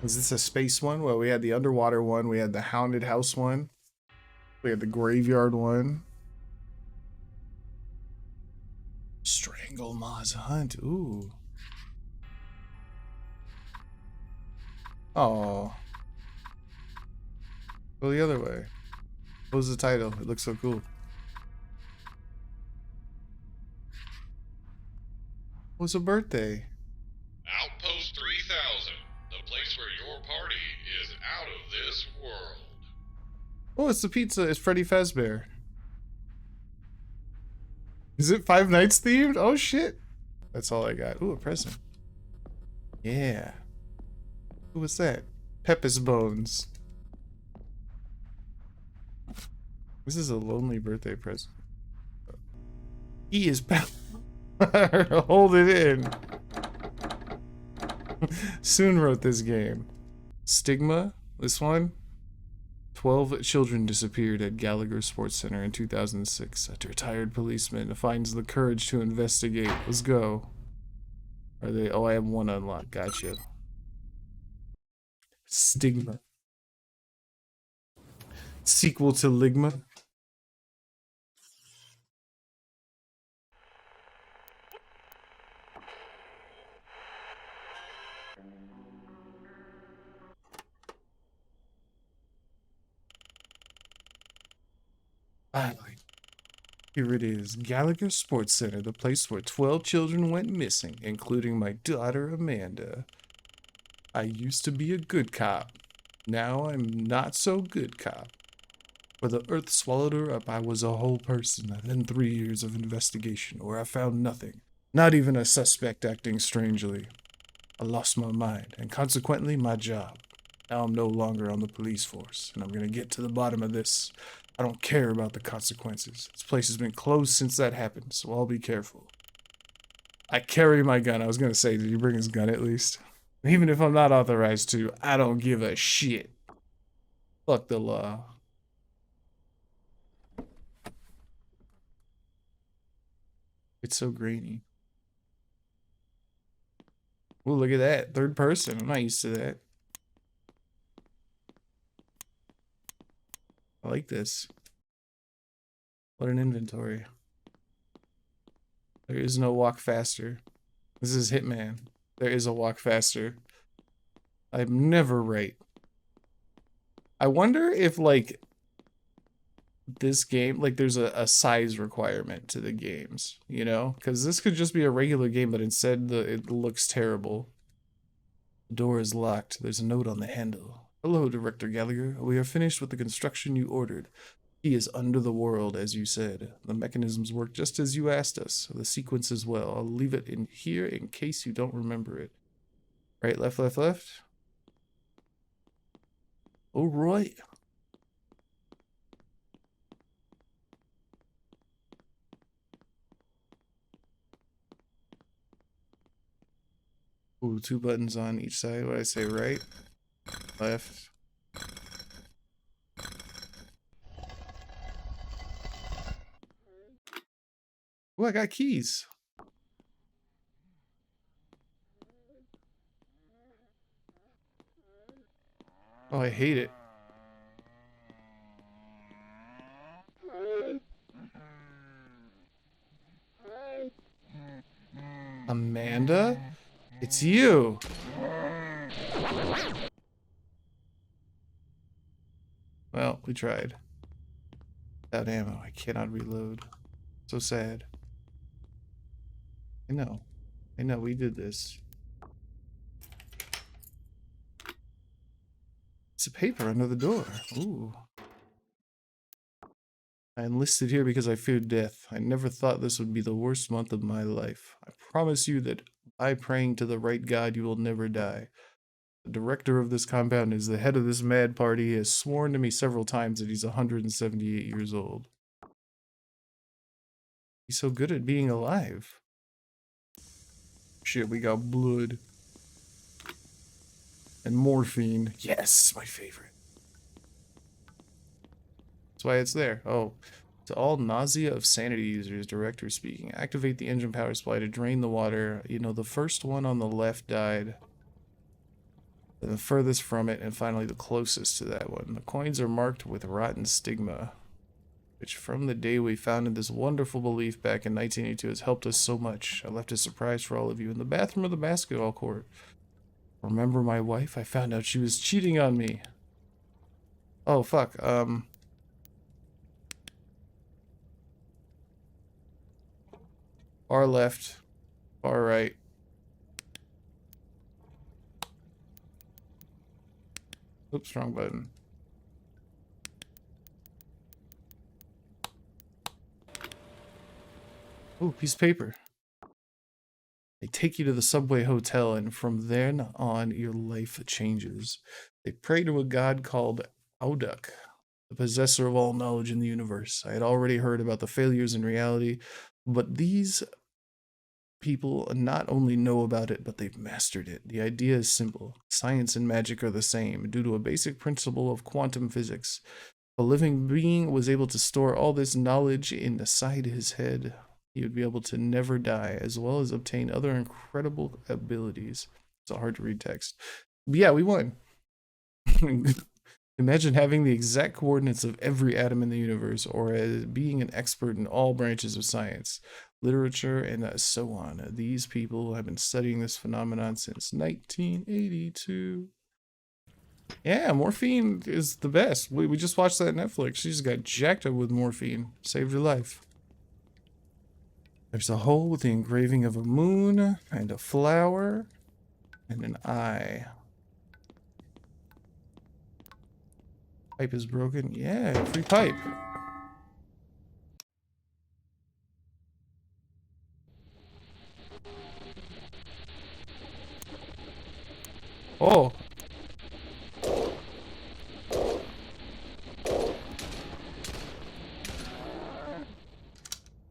Was this a space one? Well, we had the underwater one. We had the haunted house one. We had the graveyard one. Strangle Ma's Hunt. Ooh. Oh. Go the other way. What was the title? It looks so cool. What's a birthday? Outpost 3000, the place where your party is out of this world. Oh, it's the pizza. It's Freddy Fazbear. Is it Five Nights themed? Oh shit. That's all I got. Ooh, a present. Yeah. Who was that? Pepper's Bones. This is a lonely birthday present. He is hold it in. Soon wrote this game. Stigma, this one. 12 children disappeared at Gallagher Sports Center in 2006. A retired policeman finds the courage to investigate. Let's go. Are they? Oh, I have one unlocked. Gotcha. Stigma. Sequel to Ligma. Finally. Here it is, Gallagher Sports Center, the place where 12 children went missing, including my daughter Amanda. I used to be a good cop. Now I'm not so good cop. Where the earth swallowed her up, I was a whole person. Then 3 years of investigation, where I found nothing. Not even a suspect acting strangely. I lost my mind, and consequently my job. Now I'm no longer on the police force, and I'm gonna get to the bottom of this. I don't care about the consequences. This place has been closed since that happened, so I'll be careful. I carry my gun. I was gonna say, did you bring his gun at least? Even if I'm not authorized to, I don't give a shit. Fuck the law. It's so grainy. Oh, look at that. Third person. I'm not used to that. I like this. What an inventory. There is no walk faster. This is Hitman. There is a walk faster. I'm never right. I wonder if, like, this game, like, there's a size requirement to the games, you know? Because this could just be a regular game, but instead it looks terrible. The door is locked. There's a note on the handle. Hello, Director Gallagher. We are finished with the construction you ordered. He is under the world, as you said. The mechanisms work just as you asked us. The sequence as well. I'll leave it in here in case you don't remember it. Right, left, left, left. All right. Ooh, 2 buttons on each side. What did I say? Right, left. Oh, I got keys. Oh, I hate it. Amanda? It's you. Well, we tried. Without ammo, I cannot reload. So sad. I know. I know, we did this. It's a paper under the door. Ooh. I enlisted here because I feared death. I never thought this would be the worst month of my life. I promise you that by praying to the right God, you will never die. The director of this compound is the head of this mad party. He has sworn to me several times that he's 178 years old. He's so good at being alive. Shit, we got blood. And morphine. Yes, my favorite. That's why it's there. Oh. To all nausea of sanity users, director speaking. Activate the engine power supply to drain the water. You know, the first one on the left died. the furthest from it, and finally the closest to that one. The coins are marked with rotten stigma, which from the day we founded this wonderful belief back in 1982 has helped us so much. I left a surprise for all of you in the bathroom of the basketball court. Remember my wife? I found out she was cheating on me. Oh, fuck. Far left. Far right. Oops, wrong button. Ooh, piece of paper. They take you to the subway hotel, and from then on, your life changes. They pray to a god called Auduk, the possessor of all knowledge in the universe. I had already heard about the failures in reality, but these people not only know about it, but they've mastered it. The idea is simple. Science and magic are the same, due to a basic principle of quantum physics. A living being was able to store all this knowledge inside his head. He would be able to never die, as well as obtain other incredible abilities. It's a hard to read text. But yeah, we won. Imagine having the exact coordinates of every atom in the universe, or as being an expert in all branches of science, literature, and so on. These people have been studying this phenomenon since 1982. Yeah, morphine is the best. We just watched that on Netflix. She just got jacked up with morphine. Saved her life. There's a hole with the engraving of a moon, and a flower, and an eye. Pipe is broken. Yeah, free pipe. Oh.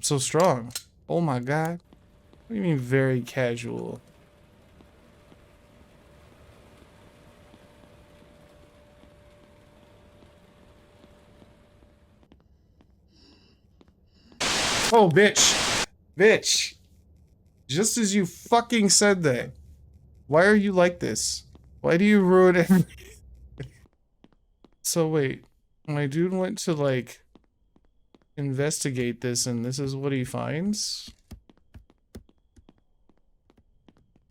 So strong. Oh my god. What do you mean very casual? Oh, bitch. Bitch. Just as you fucking said that. Why are you like this? Why do you ruin everything? So wait. My dude went to like investigate this, and this is what he finds?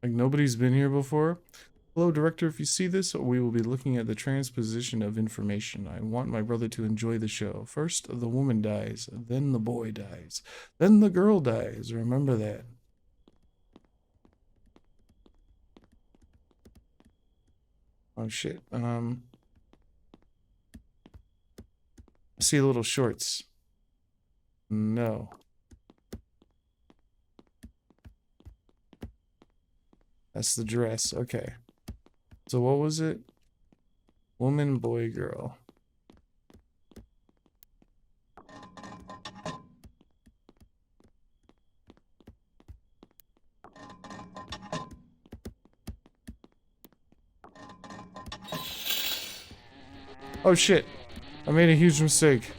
Like nobody's been here before? Hello, director. If you see this, we will be looking at the transposition of information. I want my brother to enjoy the show. First, the woman dies. Then the boy dies. Then the girl dies. Remember that. Oh, shit. I see little shorts. No. That's the dress. Okay. So what was it? Woman, boy, girl. Oh shit. I made a huge mistake.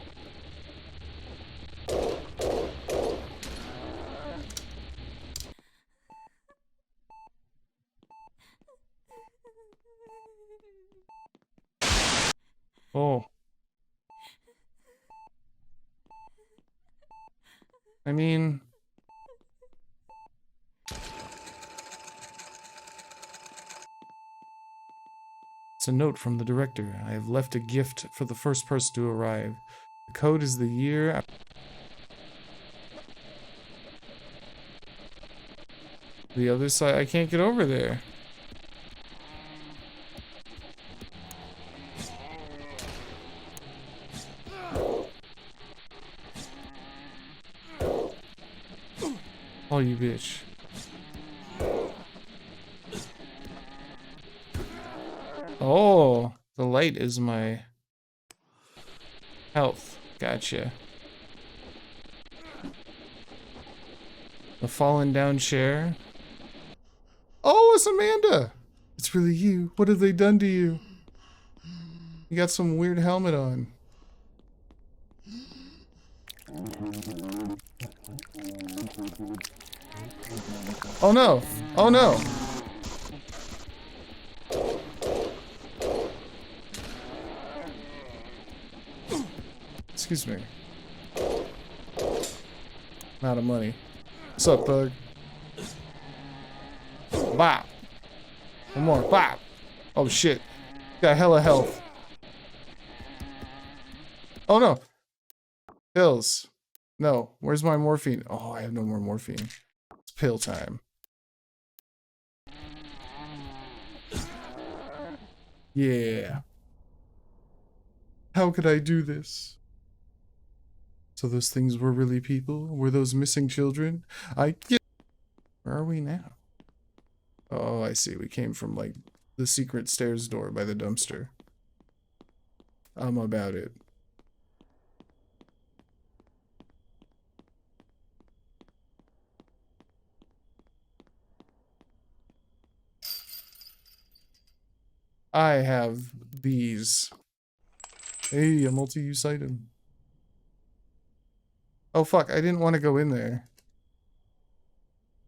Oh. I mean... It's a note from the director. I have left a gift for the first person to arrive. The code is the year... The other side, I can't get over there. Oh, you bitch. Oh, the light is my health. Gotcha. The fallen down chair. Oh, it's Amanda. It's really you. What have they done to you? You got some weird helmet on. Oh no. Oh no. Excuse me. I'm out of money. What's up, thug? Bop. One more. Bop. Oh shit. Got hella health. Oh no. Pills. No. Where's my morphine? Oh, I have no more morphine. It's pill time. Yeah. How could I do this? So those things were really people? Were those missing children? Where are we now? Oh, I see. We came from, like, the secret stairs door by the dumpster. I'm about it. I have these. Hey, a multi-use item. Oh fuck, I didn't want to go in there.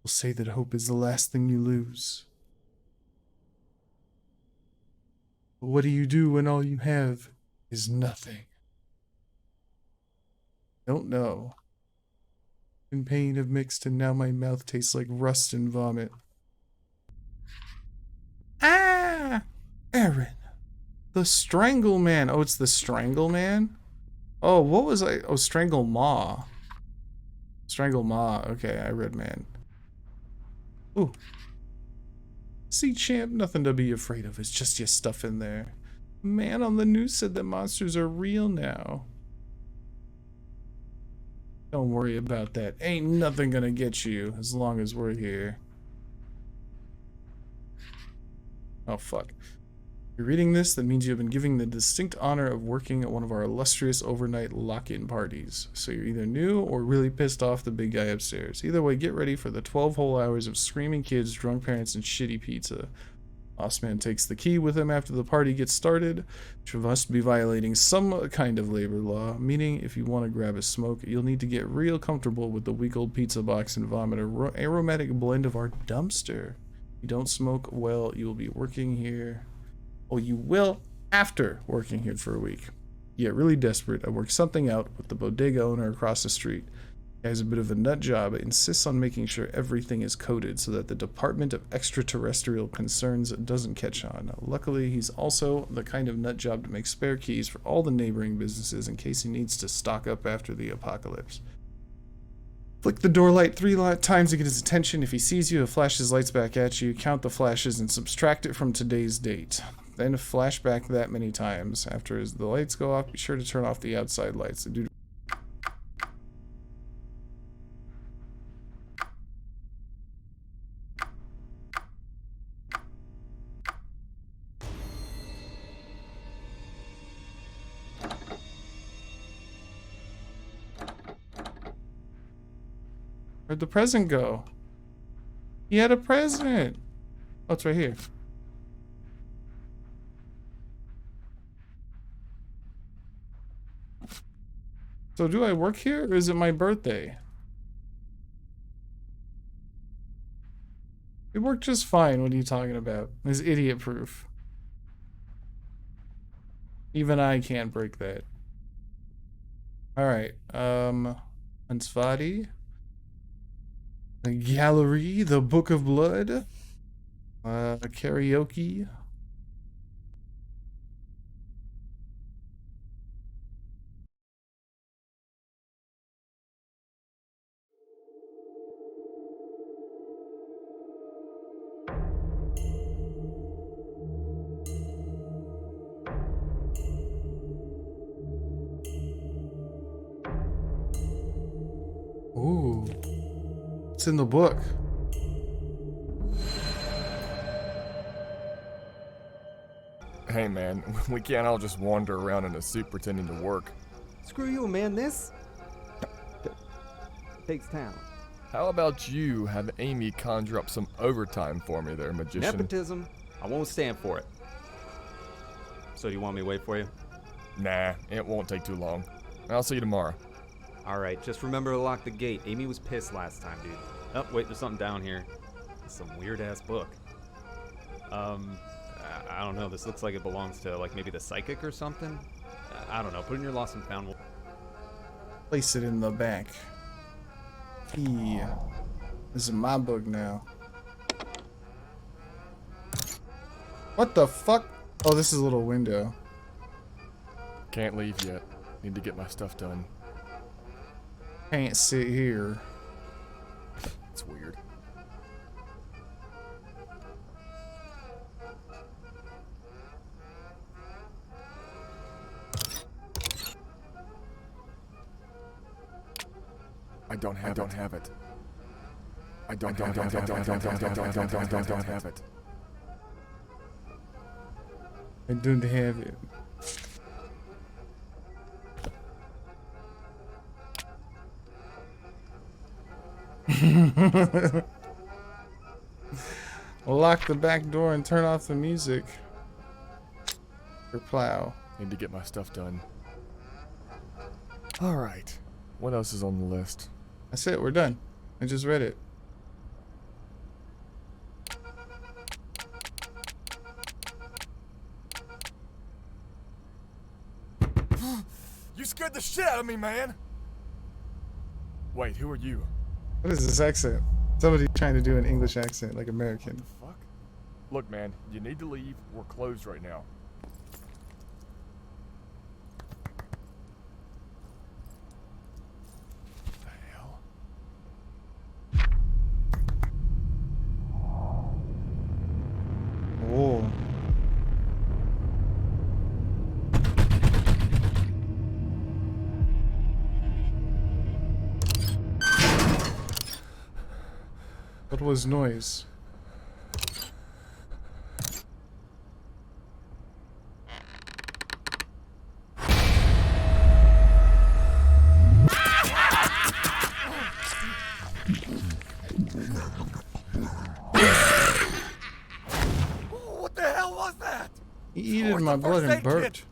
We'll say that hope is the last thing you lose. But what do you do when all you have is nothing? Don't know. And pain have mixed and now my mouth tastes like rust and vomit. Ah! Aaron. The Strangle Man. Oh, it's the Strangle Man? Oh, what was I? Oh, Strangle Ma. Strangle Ma. Okay, I read man. Ooh. See, champ, nothing to be afraid of. It's just your stuff in there. Man on the news said that monsters are real now. Don't worry about that. Ain't nothing gonna get you as long as we're here. Oh, fuck. You're reading this, that means you have been given the distinct honor of working at one of our illustrious overnight lock-in parties. So you're either new or really pissed off the big guy upstairs. Either way, get ready for the 12 whole hours of screaming kids, drunk parents, and shitty pizza. Bossman takes the key with him after the party gets started, which must be violating some kind of labor law, meaning if you want to grab a smoke, you'll need to get real comfortable with the weak old pizza box and vomit aromatic blend of our dumpster. If you don't smoke, well, you will be working here. Oh, you will after working here for a week. You get really desperate. I work something out with the bodega owner across the street. He has a bit of a nut job, but insists on making sure everything is coded so that the Department of Extraterrestrial Concerns doesn't catch on. Luckily, he's also the kind of nut job to make spare keys for all the neighboring businesses in case he needs to stock up after the apocalypse. Flick the door light 3 times to get his attention. If he sees you, he'll flash his lights back at you, count the flashes, and subtract it from today's date. Then flash back that many times. After the lights go off, be sure to turn off the outside lights. Where'd the present go? He had a present. Oh, it's right here. So do I work here or is it my birthday? It worked just fine. What are you talking about? It's idiot proof. Even I can't break that. Alright, Ansvati. The gallery, the Book of Blood. Karaoke. Ooh. It's in the book. Hey man, we can't all just wander around in a suit pretending to work. Screw you, man. This takes talent. How about you have Amy conjure up some overtime for me there, magician? Nepotism. I won't stand for it. So do you want me to wait for you? Nah, it won't take too long. I'll see you tomorrow. Alright, just remember to lock the gate. Amy was pissed last time, dude. Oh, wait, there's something down here. It's some weird-ass book. I don't know. This looks like it belongs to, like, maybe the psychic or something. I don't know. Put in your lost and found. Place it in the back. Key. This is my book now. What the fuck? Oh, this is a little window. Can't leave yet. Need to get my stuff done. Can't sit here. It's weird. I don't have it. I don't have it. I don't have it. Lock the back door and turn off the music. Or plow. Need to get my stuff done. Alright. What else is on the list? That's it, we're done. I just read it. You scared the shit out of me, man! Wait, who are you? What is this accent? Somebody trying to do an English accent, like American. Fuck? Look, man, you need to leave. We're closed right now. What the hell? Oh. What was noise? What the hell was that? He eated my the blood first and aid burped. kit?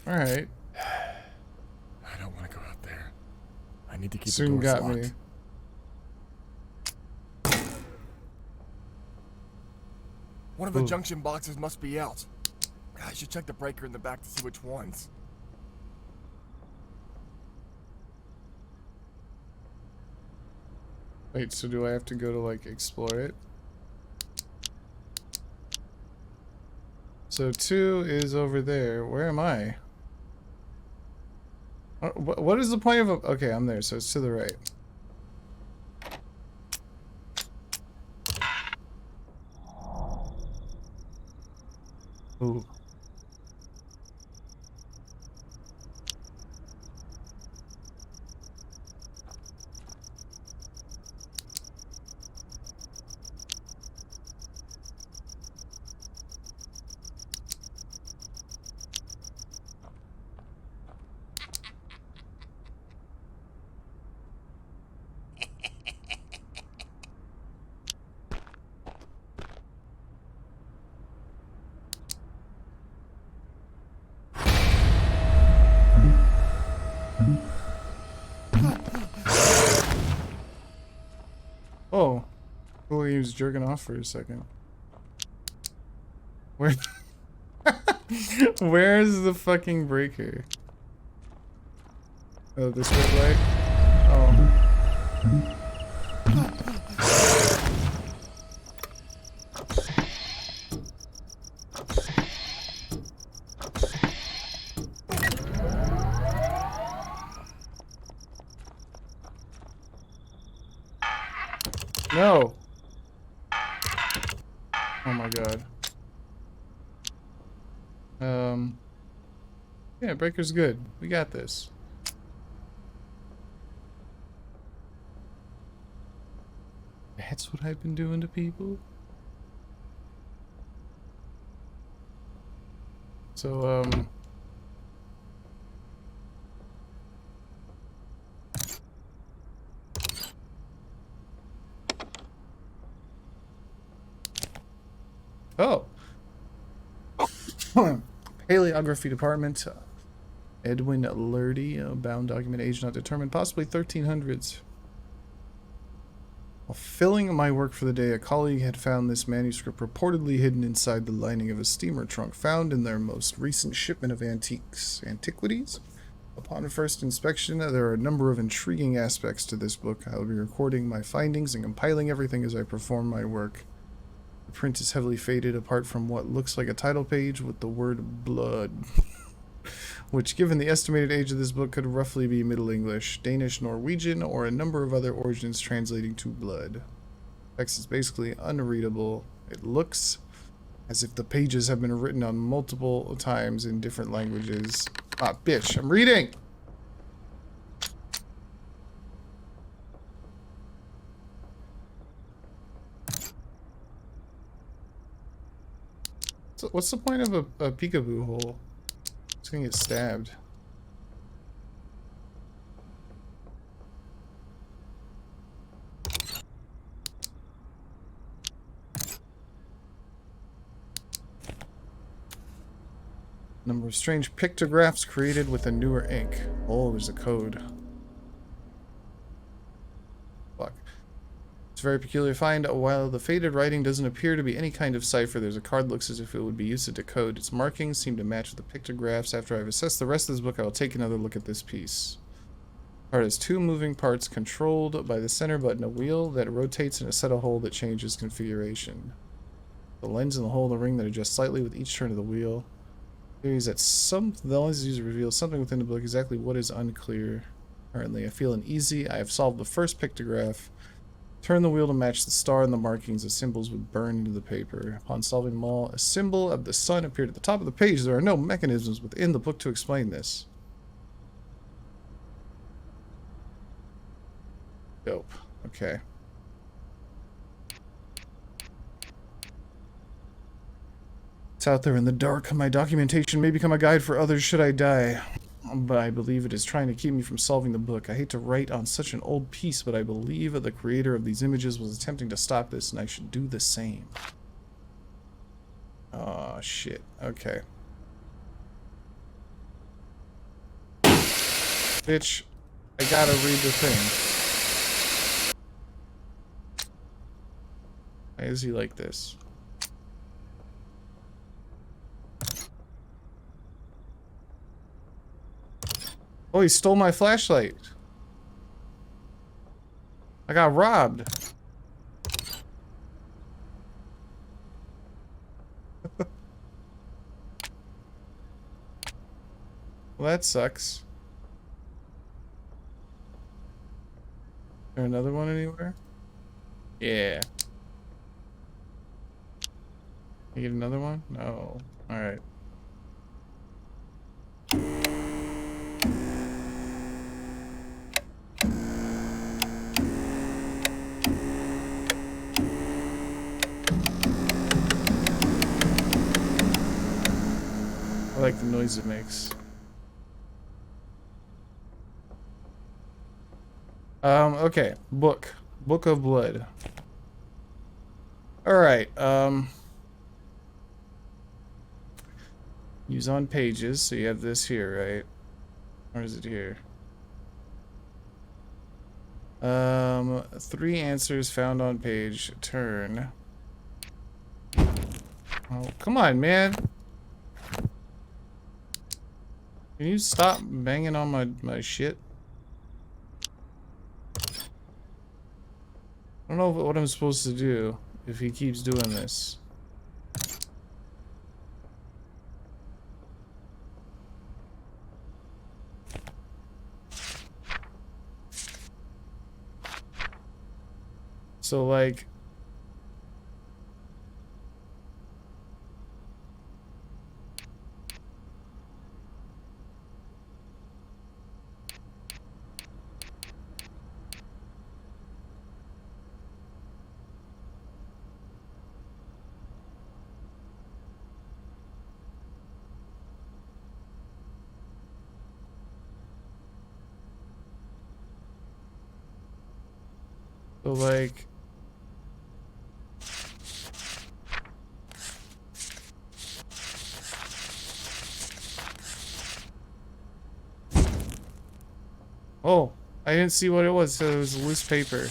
Alright. I don't want to go out there. I need to keep Soon the doors got locked. me. One of the Ooh. junction boxes must be out. I should check the breaker in the back to see which ones. Wait, so do I have to go to, like, explore it? So 2 is over there. Where am I? What is the point of a... Okay, I'm there, so it's to the right. Ooh. Oh. Oh, he was jerking off for a second. Where? Where is the fucking breaker? Oh, this red light? Oh. No. Oh my god. Yeah, breaker's good. We got this. That's what I've been doing to people? So, oh. Paleography department. Edwin Lurdy, bound document age not determined, possibly 1300s. While filling my work for the day, a colleague had found this manuscript reportedly hidden inside the lining of a steamer trunk found in their most recent shipment of antiquities. Upon first inspection, there are a number of intriguing aspects to this book. I will be recording my findings and compiling everything as I perform my work. The print is heavily faded apart from what looks like a title page with the word blood, which, given the estimated age of this book, could roughly be Middle English, Danish, Norwegian, or a number of other origins translating to blood. Text is basically unreadable. It looks as if the pages have been written on multiple times in different languages. Ah, bitch, I'm reading! So what's the point of a peekaboo hole? It's gonna get stabbed. Number of strange pictographs created with a newer ink. Oh, there's a code. Fuck. It's very peculiar find. While the faded writing doesn't appear to be any kind of cipher, there's a card that looks as if it would be used to decode. Its markings seem to match with the pictographs. After I've assessed the rest of this book, I will take another look at this piece. The card has two moving parts controlled by the center button, a wheel that rotates and a set of hole that changes configuration. The lens and the hole in the ring that adjust slightly with each turn of the wheel. Theories that the lens user reveals something within the book. Exactly what is unclear. Currently, I feel uneasy. I have solved the first pictograph. Turn the wheel to match the star and the markings. The symbols would burn into the paper. Upon solving them all, a symbol of the sun appeared at the top of the page. There are no mechanisms within the book to explain this. Dope. Okay. It's out there in the dark. My documentation may become a guide for others should I die. But I believe it is trying to keep me from solving the book. I hate to write on such an old piece, but I believe the creator of these images was attempting to stop this, and I should do the same. Oh, shit. Okay. Bitch, I gotta read the thing. Why is he like this? Oh, he stole my flashlight. I got robbed. Well, that sucks. Is there another one anywhere? Yeah. You get another one? No. Alright. I like the noise it makes. Okay. Book of Blood. Alright, use on pages, so you have this here, right? Or is it here? 3 answers found on page. Turn. Oh, come on, man. Can you stop banging on my shit? I don't know what I'm supposed to do if he keeps doing this. So, like... So, like... Oh, I didn't see what it was, so it was loose paper.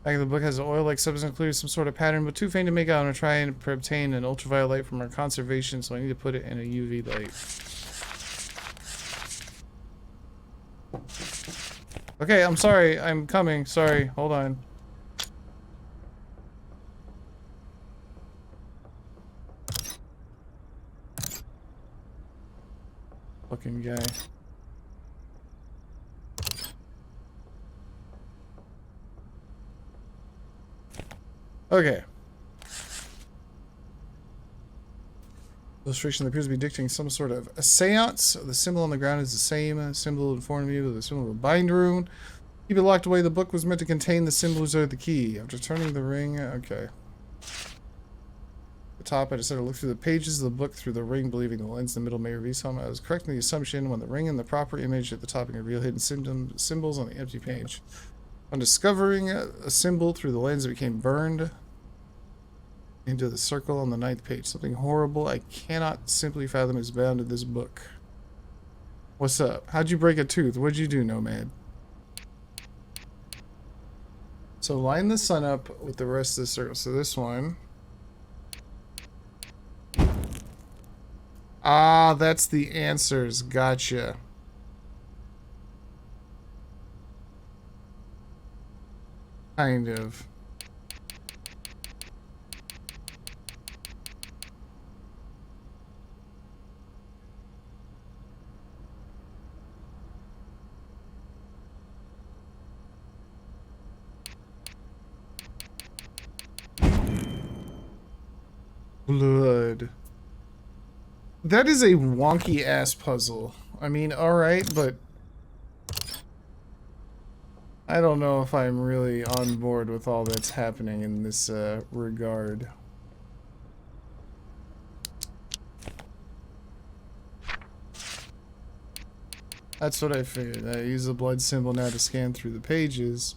Back of the book has an oil-like substance including some sort of pattern, but too faint to make out. I'm gonna try and obtain an ultraviolet light from our conservation, so I need to put it in a UV light. Okay, I'm sorry. I'm coming. Sorry. Hold on. Fucking guy. Okay. Illustration that appears to be dictating some sort of a seance. The symbol on the ground is the same symbol informed you of the symbol of a bind rune. Keep it locked away. The book was meant to contain the symbols or the key. After turning the ring, okay. The top, I decided to look through the pages of the book through the ring, believing the lens in the middle may reveal some. I was correct in the assumption when the ring and the proper image at the top can reveal hidden symbols on the empty page. On discovering a symbol through the lens, it became burned into the circle on the 9th page. Something horrible I cannot simply fathom is bound in this book. What's up? How'd you break a tooth? What'd you do, Nomad? So line the sun up with the rest of the circle. So this one. Ah, that's the answers. Gotcha. Kind of. Blood. That is a wonky ass puzzle. I mean, alright, but I don't know if I'm really on board with all that's happening in this regard. That's what I figured. I use the blood symbol now to scan through the pages.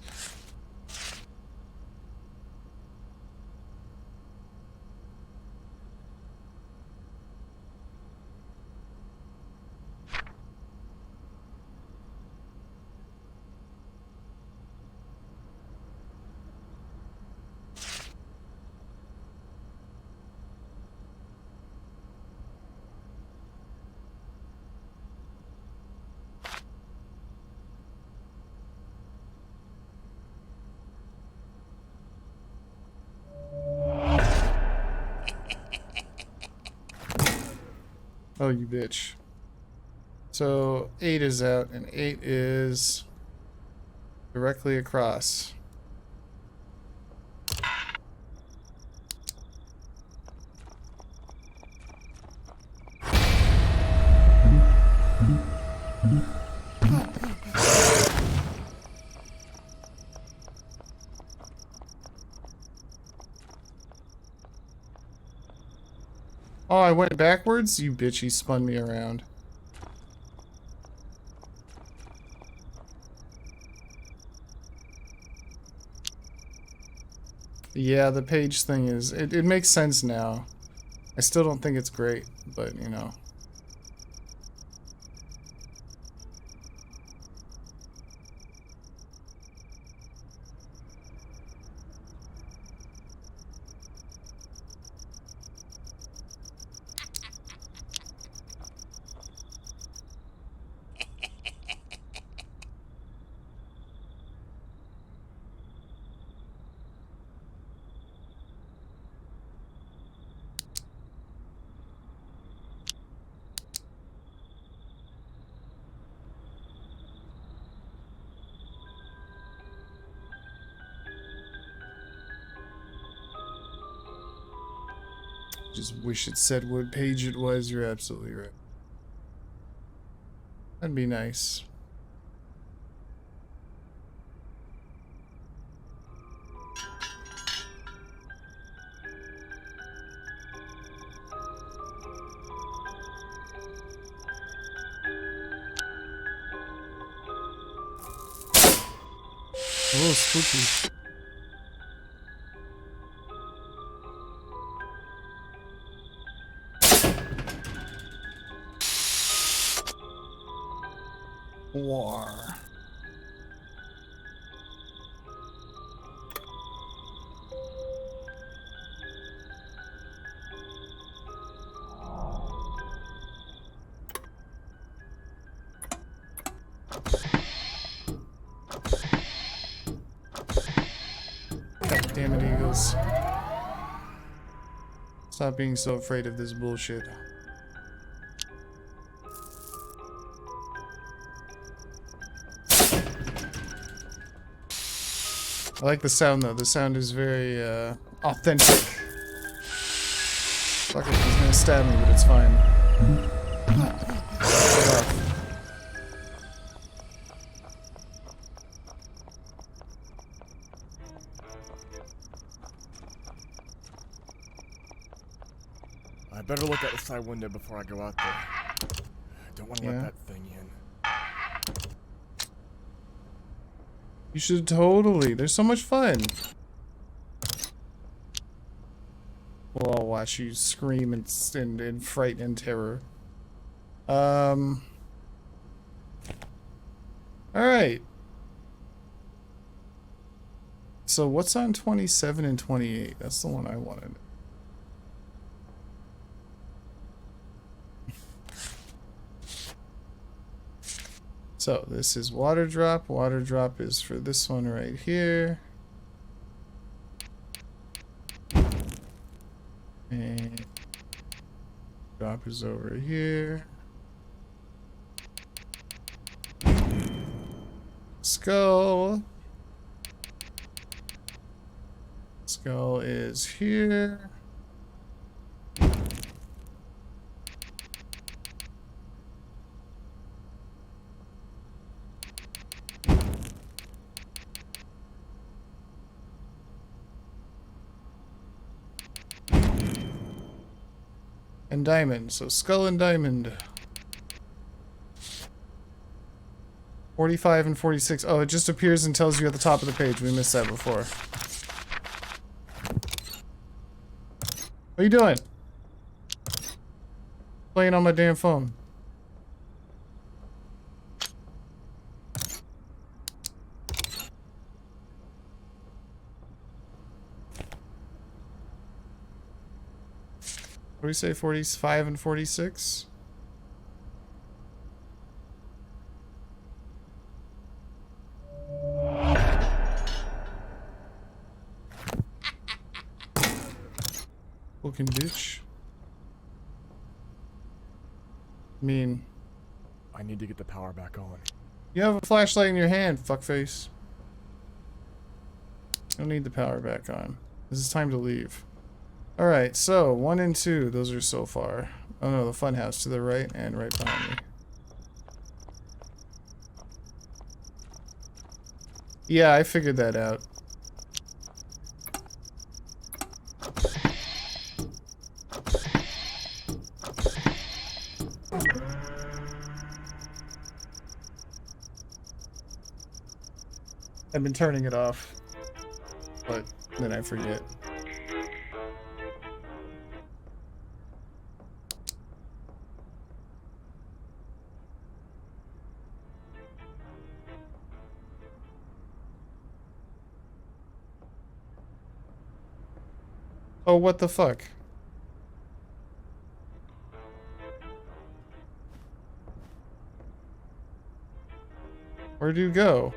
Oh, you bitch. So 8 is out, and 8 is directly across. Oh, I went backwards? You bitch, he spun me around. Yeah, the page thing is... It makes sense now. I still don't think it's great, but, you know. Just wish it said what page it was. You're absolutely right. That'd be nice. Oh, spooky. War. Damn it, Eagles. Stop being so afraid of this bullshit. I like the sound though. The sound is very authentic. Fuck it, he's gonna stab me, but it's fine. I better look out the side window before I go out there. I don't want to let that thing in. You should totally. They're so much fun. Well, I'll watch you scream in fright and terror. Alright. So what's on 27 and 28? That's the one I wanted. So this is water drop. Water drop is for this one right here. And drop is over here. Skull. Skull is here. And diamond. So skull and diamond. 45 and 46. Oh, it just appears and tells you at the top of the page. We missed that before. What are you doing? Playing on my damn phone. What do we say, 45 and 46? Looking bitch. I mean, I need to get the power back on. you have a flashlight in your hand, fuckface. Don't need the power back on. This is time to leave. Alright, so 1 and 2, those are so far. Oh no, the funhouse to the right and right behind me. Yeah, I figured that out. I've been turning it off, but then I forget. Oh, what the fuck? Where'd you go?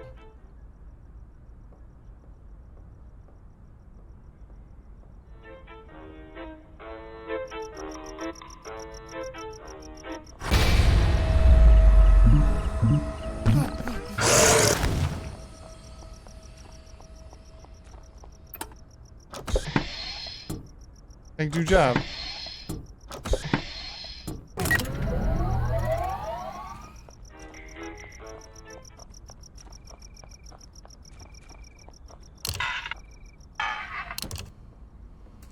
Thank you, job.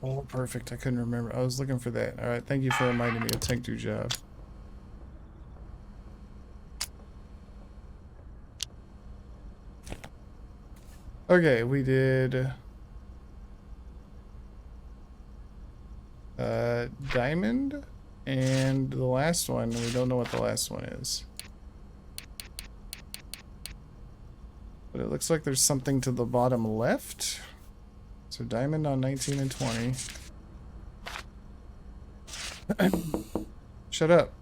Oh, perfect. I couldn't remember. I was looking for that. All right. Thank you for reminding me of Tank Do Job. Okay, we did diamond, and the last one, we don't know what the last one is. But it looks like there's something to the bottom left. So diamond on 19 and 20. Shut up.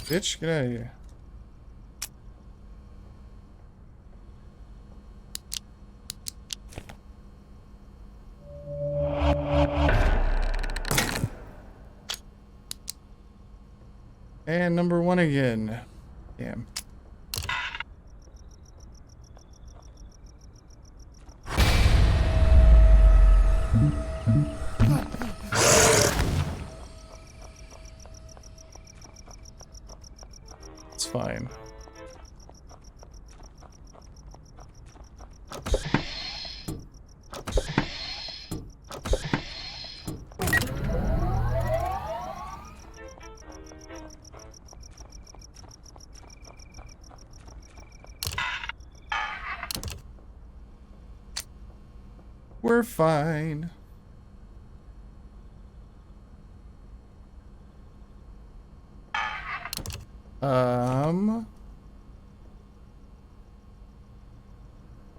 Bitch, get out of here. find number 1 again. Damn. It's fine. We're fine.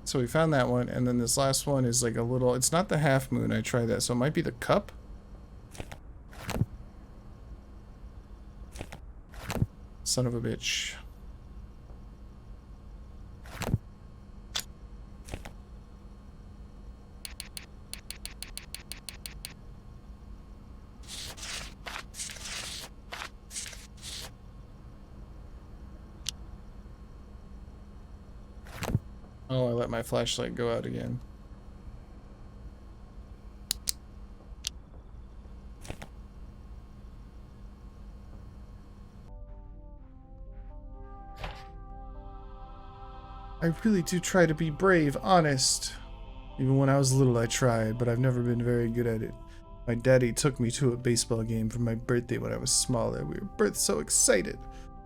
So we found that one, and then this last one is like a little, it's not the half moon, I tried that, so it might be the cup. Son of a bitch. Oh, I let my flashlight go out again. I really do try to be brave, honest. Even when I was little, I tried, but I've never been very good at it. My daddy took me to a baseball game for my birthday when I was smaller. We were both so excited.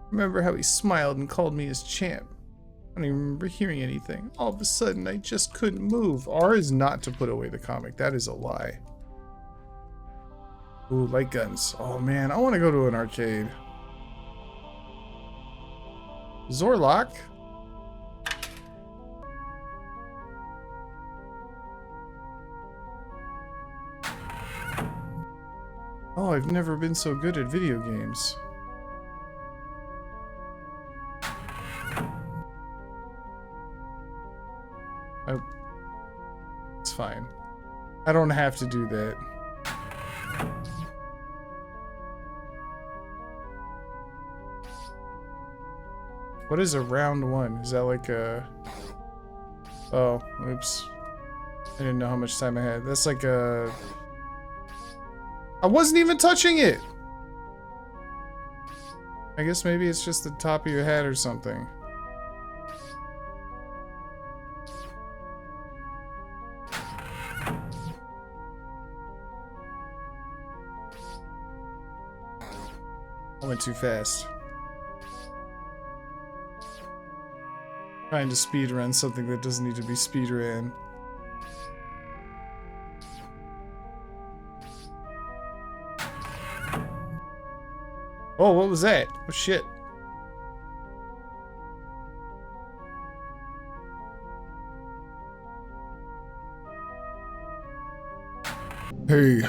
Remember how he smiled and called me his champ. I don't even remember hearing anything. All of a sudden, I just couldn't move. R is not to put away the comic. That is a lie. Ooh, light guns. Oh man, I want to go to an arcade. Zorlok? Oh, I've never been so good at video games. Oh, it's fine. I don't have to do that. What is a round 1? Is that like a... Oh, oops. I didn't know how much time I had. That's like a... I wasn't even touching it! I guess maybe it's just the top of your head or something. I went too fast. Trying to speed run something that doesn't need to be speed ran. Oh, what was that? Oh shit. Hey,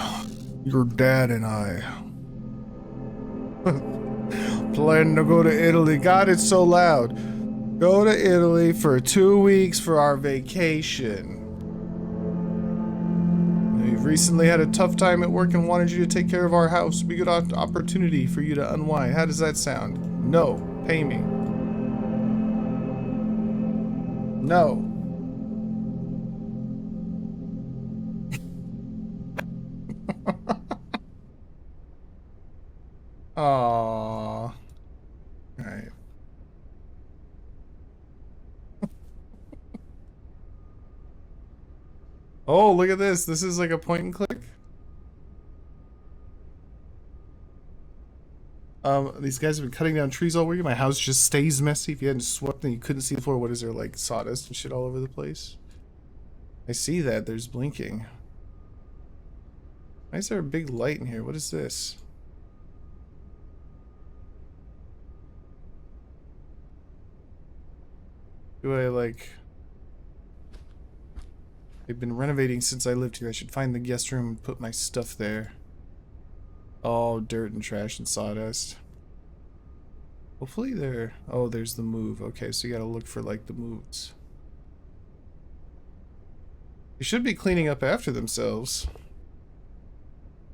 your dad and I plan to go to Italy. God, it's so loud. Go to Italy for 2 weeks for our vacation. We've recently had a tough time at work and wanted you to take care of our house. It'd be a good opportunity for you to unwind. How does that sound? No. Pay me. No. Aww. Alright. Oh, look at this. This is like a point and click. These guys have been cutting down trees all week. My house just stays messy. If you hadn't swept and you couldn't see the floor, what is there, like sawdust and shit all over the place? I see that. There's blinking. Why is there a big light in here? What is this? Do I like... They've been renovating since I lived here. I should find the guest room and put my stuff there. Oh, dirt and trash and sawdust. Hopefully there... Oh, there's the move. Okay, so you gotta look for, like, the moves. They should be cleaning up after themselves.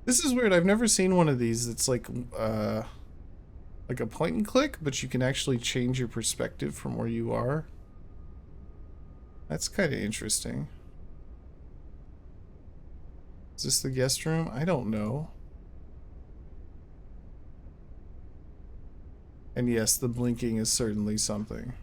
This is weird. I've never seen one of these that's, like, like a point and click, but you can actually change your perspective from where you are. That's kind of interesting. Is this the guest room? I don't know. And yes, the blinking is certainly something.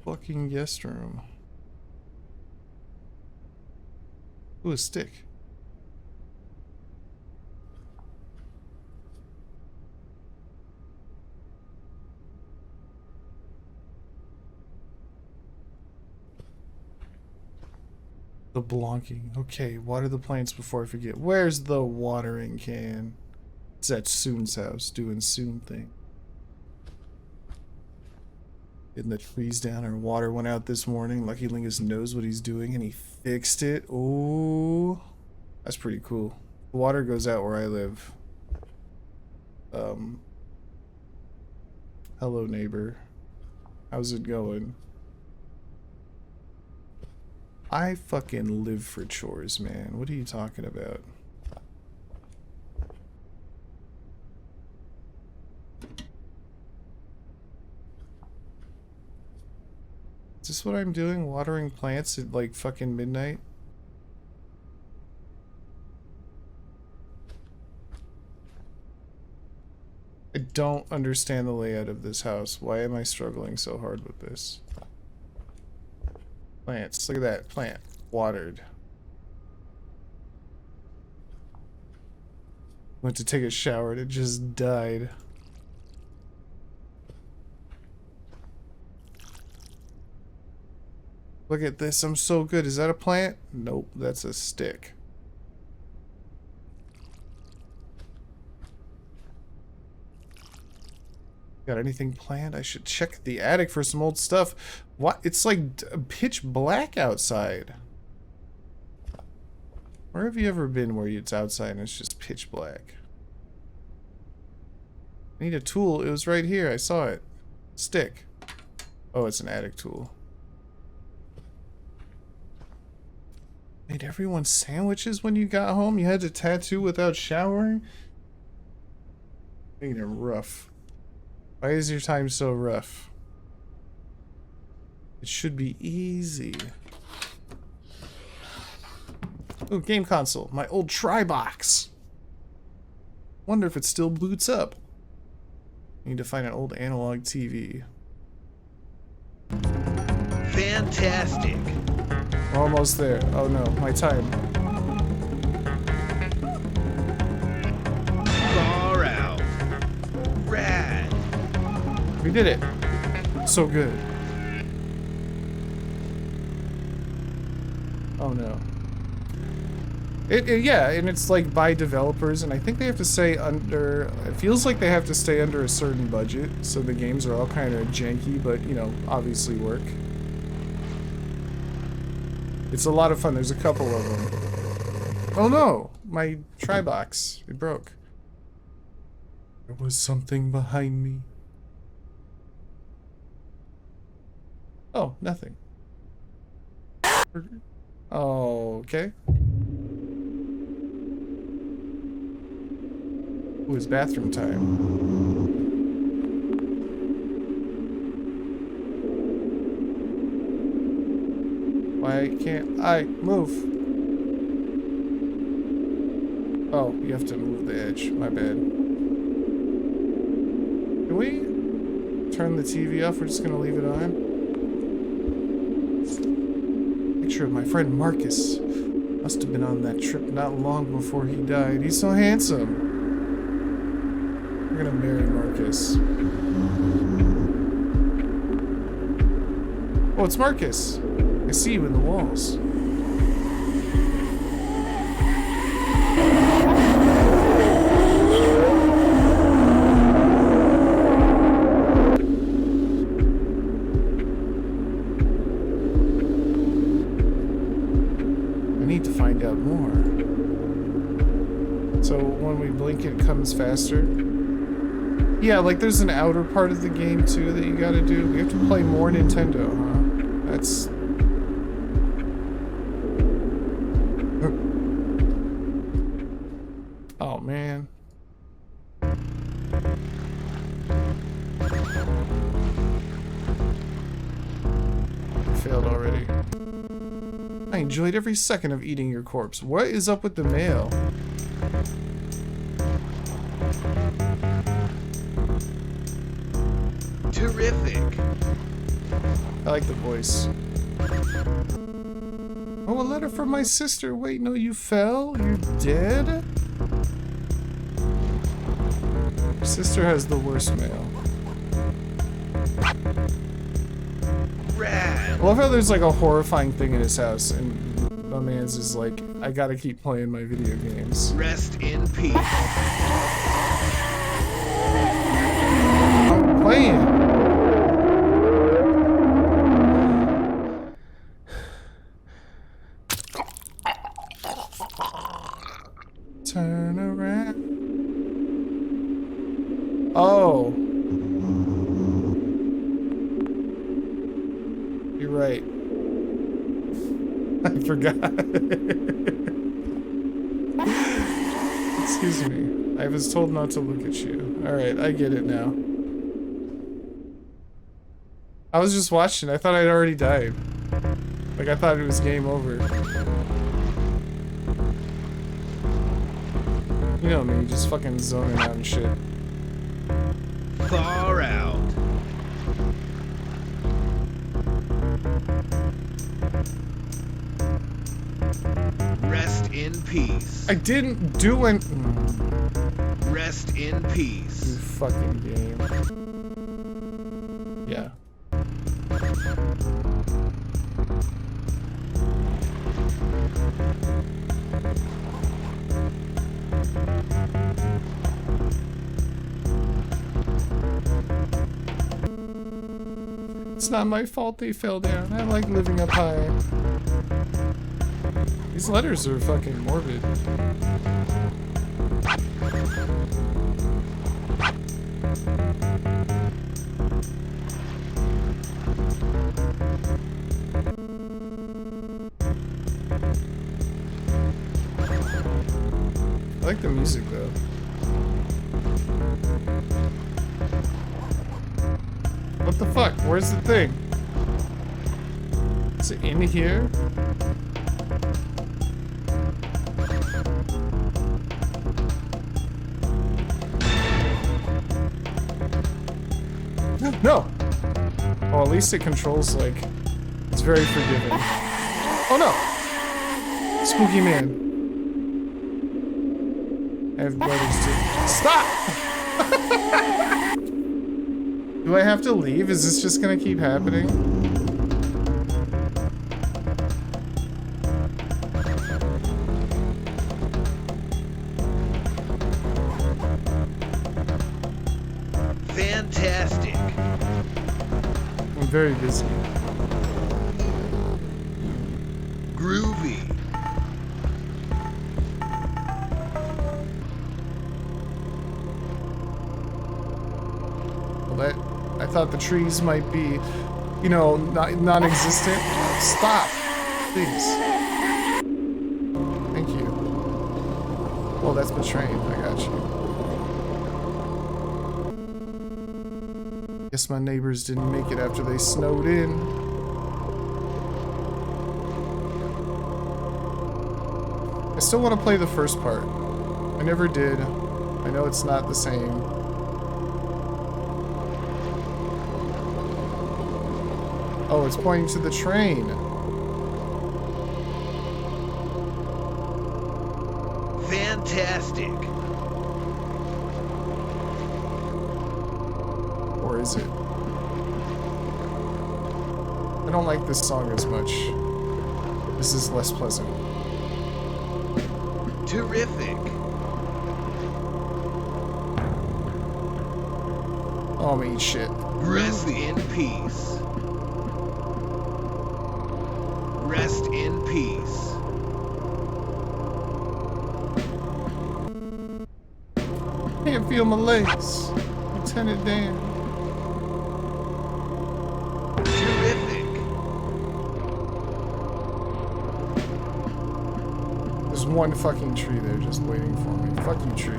Fucking guest room. Ooh, a stick. The blonking. Okay, water the plants before I forget. Where's the watering can? It's at Soon's house doing Soon thing. Getting the trees down. Our water went out this morning. Lucky Lingus knows what he's doing and he fixed it. Oh, that's pretty cool. The water goes out where I live. Hello, neighbor. How's it going? I fucking live for chores, man. What are you talking about? Is this what I'm doing? Watering plants at like fucking midnight? I don't understand the layout of this house. Why am I struggling so hard with this? Plants. Look at that. Plant. Watered. Went to take a shower and it just died. Look at this. I'm so good. Is that a plant? Nope. That's a stick. Got anything planned? I should check the attic for some old stuff. What? It's like pitch black outside. Where have you ever been where it's outside and it's just pitch black? I need a tool. It was right here. I saw it. Stick. Oh, it's an attic tool. Made everyone sandwiches when you got home? You had to tattoo without showering? Making it rough. Why is your time so rough? It should be easy. Ooh, game console. My old Tri-Box. Wonder if it still boots up. Need to find an old analog TV. Fantastic. We're almost there. Oh no, my time. Far out. Rad. We did it. So good. Oh no. Yeah, and it's like by developers, and I think they have to stay under. It feels like they have to stay under a certain budget, so the games are all kind of janky, but you know, obviously work. It's a lot of fun. There's a couple of them. Oh no, my Tri-Box. It broke. There was something behind me. Oh, nothing. Oh, okay. Ooh, it's bathroom time. Why can't I move? Oh, you have to move the edge. My bad. Can we turn the TV off? We're just gonna leave it on. Picture of my friend Marcus. Must have been on that trip not long before he died. He's so handsome. We're gonna marry Marcus. Oh, it's Marcus. I see you in the walls. I need to find out more. So when we blink, it comes faster. Yeah, like there's an outer part of the game too that you gotta do. We have to play more Nintendo, huh? man. Failed already. I enjoyed every second of eating your corpse. What is up with the mail? Terrific. I like the voice. Oh, a letter from my sister. Wait, no, you fell? You're dead? Your sister has the worst mail. Rad. I love how there's like a horrifying thing in his house, and my man's is like, I gotta keep playing my video games. Rest in peace. I'm playing. Turn around. Oh. You're right. I forgot. Excuse me. I was told not to look at you. Alright, I get it now. I was just watching. I thought I'd already died. Like, I thought it was game over. You know me, just fucking zoning out and shit. Far out. Rest in peace. I didn't do it. Rest in You peace. fucking game. Yeah. It's not my fault they fell down. I like living up high. These letters are fucking morbid. I like the music though. What the fuck? Where's the thing? Is it in here? No! Oh, at least it controls, like, it's very forgiving. Oh no! Spooky man. I have brothers too. Stop! Do I have to leave? Is this just gonna keep happening? Fantastic. I'm very busy. Groovy. Well, that, I thought the trees might be, you know, non-existent. Stop, please. Thank you. Well, that's betraying. I got you. Guess my neighbors didn't make it after they snowed in. I still want to play the first part. I never did. I know it's not the same. Oh, it's pointing to the train. Fantastic. Or is it? I don't like this song as much. This is less pleasant. Terrific. Oh, I'm gonna eat shit. Rest in peace. Rest in peace. Can't feel my legs. Lieutenant Dan. Terrific. There's one fucking tree there just waiting for me. Fuck you, tree.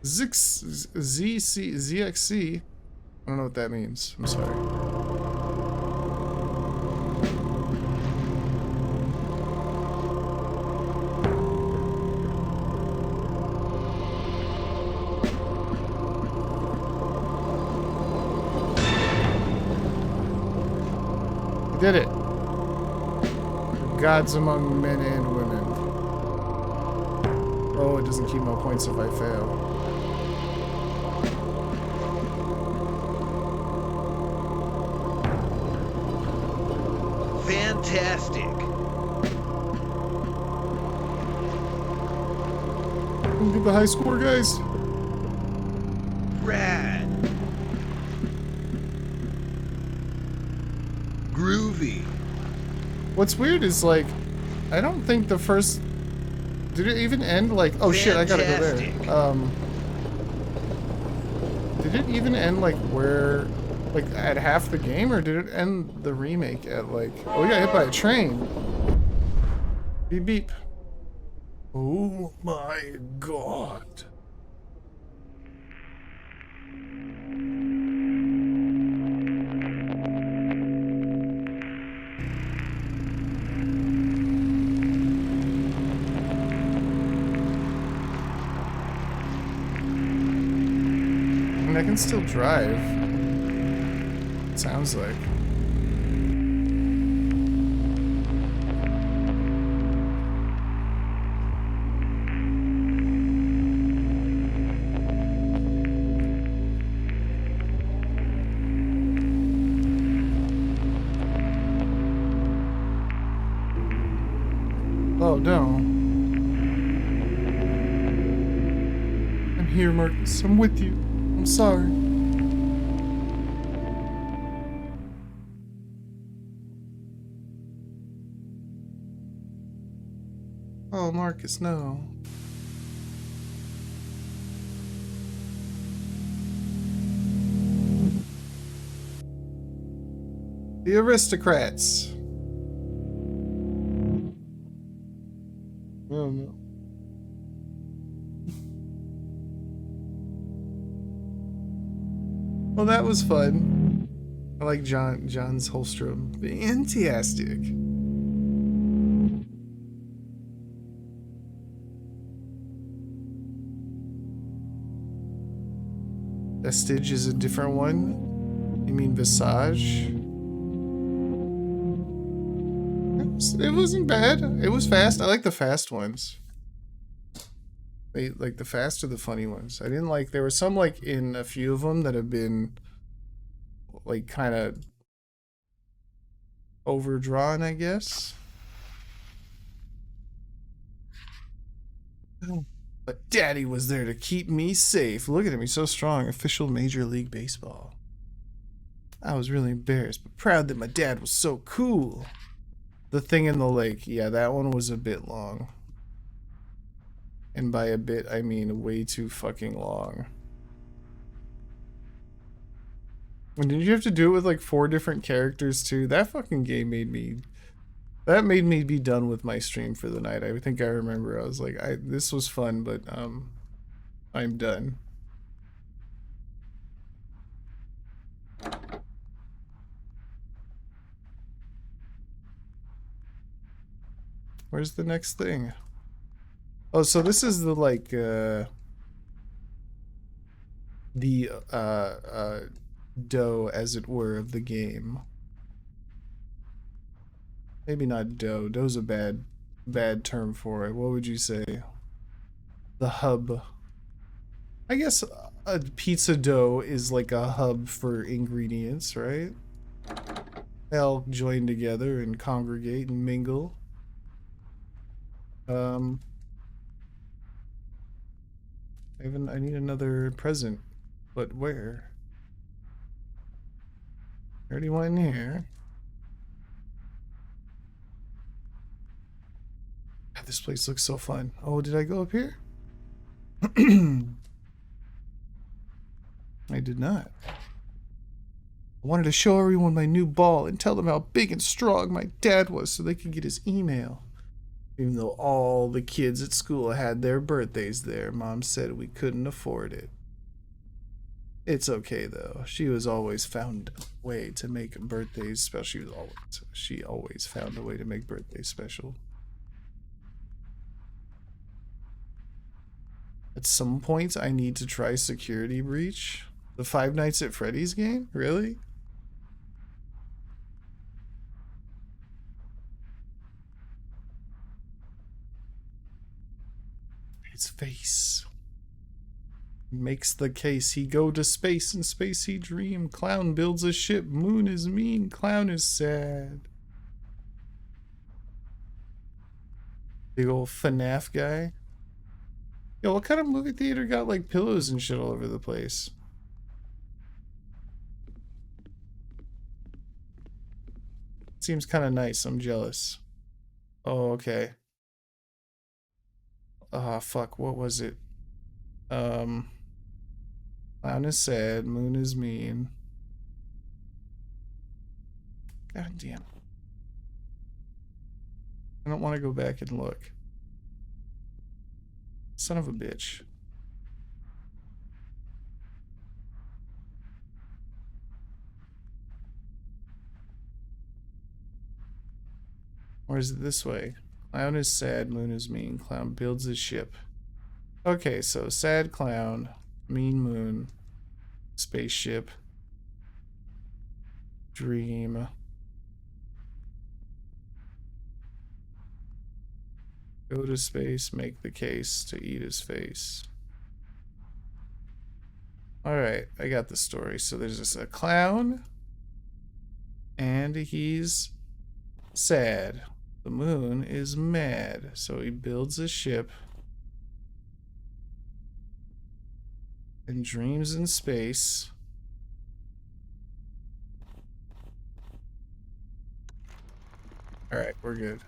ZXC. I don't know what that means. I'm sorry. I did it. Gods among men and women. Oh, it doesn't keep my points if I fail. Fantastic. Get the high score, guys. Rad. Groovy. What's weird is, like, I don't think the first... Did it even end, like... Oh, shit, I gotta go there. Did it even end, like, where... Like, at half the game, or did it end the remake at, like... Oh, we got hit by a train. Beep, beep. Oh, my God. I can still drive. It sounds like. Oh no. I'm here, Marcus. I'm with you. I'm sorry. Oh, Marcus, no. The aristocrats. Oh no. Well, that was fun. I like John's Holstrom. Fantastic. Vestige is a different one. You mean Visage? It wasn't bad. It was fast. I like the fast ones. Like the fast or the funny ones. I didn't like, there were some like in a few of them that have been like kind of overdrawn, I guess. But Daddy was there to keep me safe. Look at him, he's so strong. Official Major League Baseball. I was really embarrassed, but proud that my dad was so cool. The Thing in the Lake. Yeah, that one was a bit long. And by a bit, I mean way too fucking long. And did you have to do it with like 4 different characters too? That fucking game made me... That made me be done with my stream for the night. I think I remember I was like, this was fun, but I'm done. Where's the next thing? Oh, so this is the like dough, as it were, of the game. Maybe not dough. Dough's a bad term for it. What would you say? The hub. I guess a pizza dough is like a hub for ingredients, right? They all join together and congregate and mingle. I need another present, but where? I already went in here. God, this place looks so fun. Oh, did I go up here? I did not. I wanted to show everyone my new ball and tell them how big and strong my dad was so they could get his email. Even though all the kids at school had their birthdays there, Mom said we couldn't afford it. It's okay though. She was always found a way to make birthdays special. She always found a way to make birthdays special. At some point, I need to try Security Breach. The Five Nights at Freddy's game? Really? His face makes the case. He go to space, in space he dream. Clown builds a ship. Moon is mean. Clown is sad. Big old FNAF guy. Yo, what kind of movie theater got like pillows and shit all over the place? Seems kind of nice. I'm jealous. Oh, okay. Ah, fuck. What was it? Clown is sad. Moon is mean. God damn. I don't want to go back and look. Son of a bitch. Or is it this way? Clown is sad, moon is mean. Clown builds a ship. Okay, so sad clown, mean moon, spaceship, dream. Go to space, make the case to eat his face. Alright, I got the story. So there's just a clown, and he's sad. The moon is mad, so he builds a ship and dreams in space. Alright, we're good.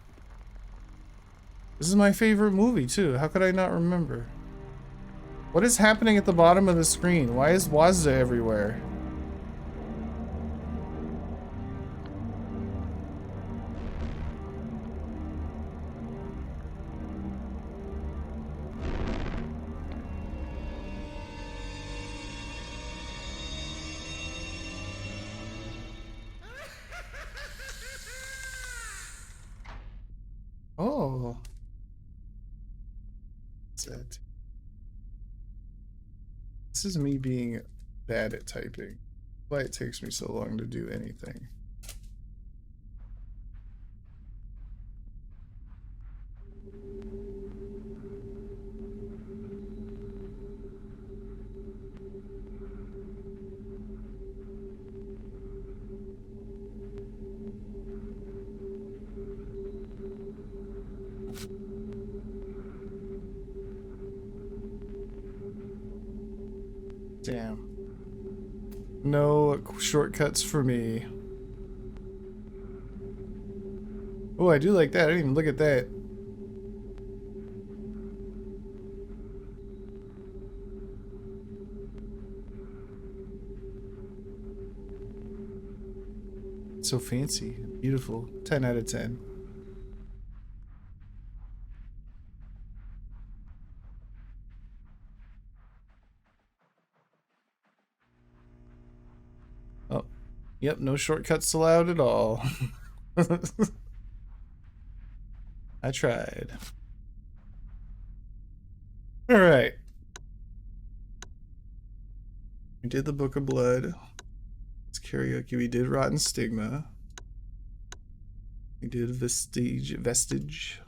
This is my favorite movie, too. How could I not remember? What is happening at the bottom of the screen? Why is Wazda everywhere? Oh. What's that? This is me being bad at typing. Why it takes me so long to do anything. Damn. No shortcuts for me. Oh, I do like that. I didn't even look at that. So fancy. Beautiful. 10 out of 10. Oh, yep, no shortcuts allowed at all. I tried. All right. We did the Book of Blood. It's karaoke. We did Rotten Stigma. We did Vestige.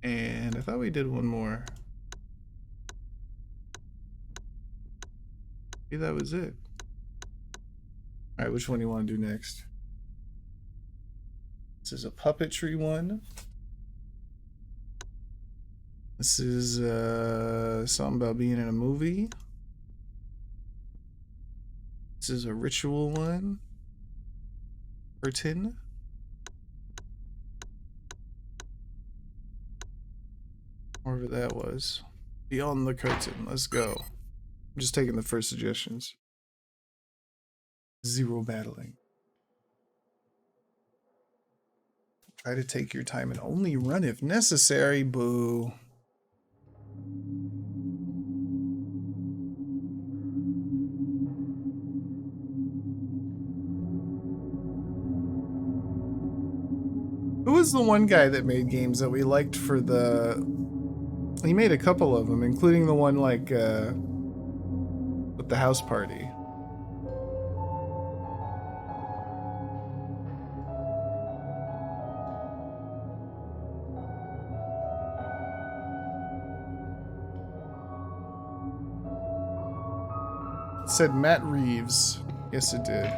And I thought we did one more. Maybe that was it. Alright, which one do you want to do next? This is a puppetry one. This is something about being in a movie. This is a ritual one. Curtain. Whatever that was. Beyond the Curtain. Let's go. I'm just taking the first suggestions. Zero battling. Try to take your time and only run if necessary. Boo. Who was the one guy that made games that we liked for the... He made a couple of them, including the one like with the house party. It said Matt Reeves. Yes, it did.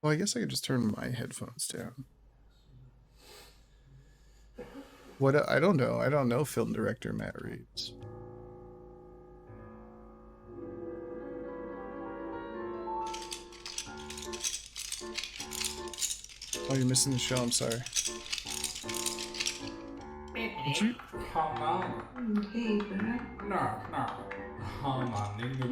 Well, I guess I could just turn my headphones down. What? I don't know. I don't know film director Matt Reeves. Oh, you're missing the show. I'm sorry. Did you? Come on. Hey, but No. Come on, nigga.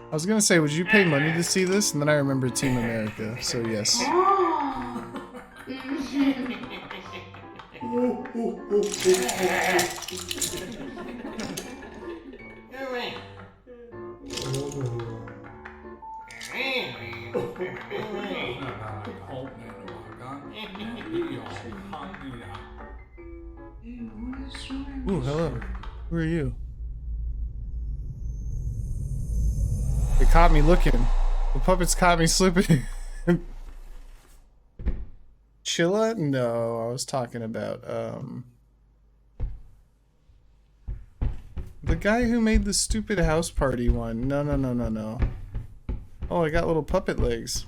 I was gonna say, would you pay money to see this? And then I remember Team America, so yes. Ooh, hello. Who are you? They caught me looking. The puppets caught me slipping. Chilla? No, I was talking about, the guy who made the stupid house party one. No. Oh, I got little puppet legs.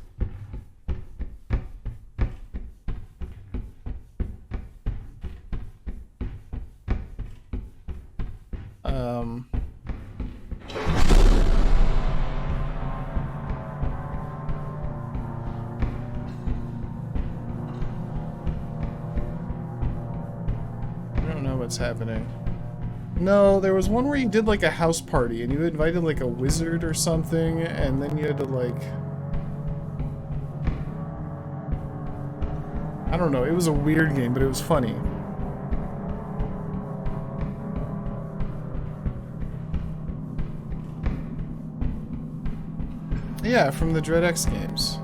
I don't know what's happening. No, there was one where you did like a house party and you invited like a wizard or something, and then you had to like... I don't know, it was a weird game, but it was funny. Yeah, from the Dread X games.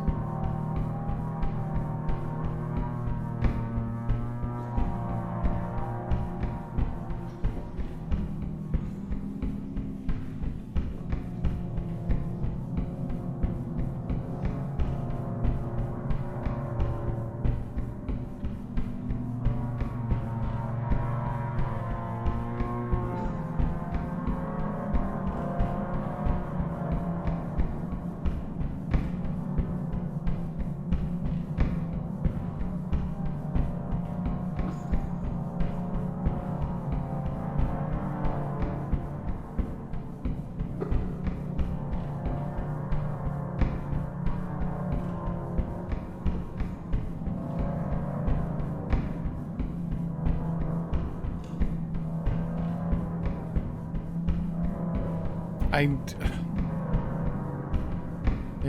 I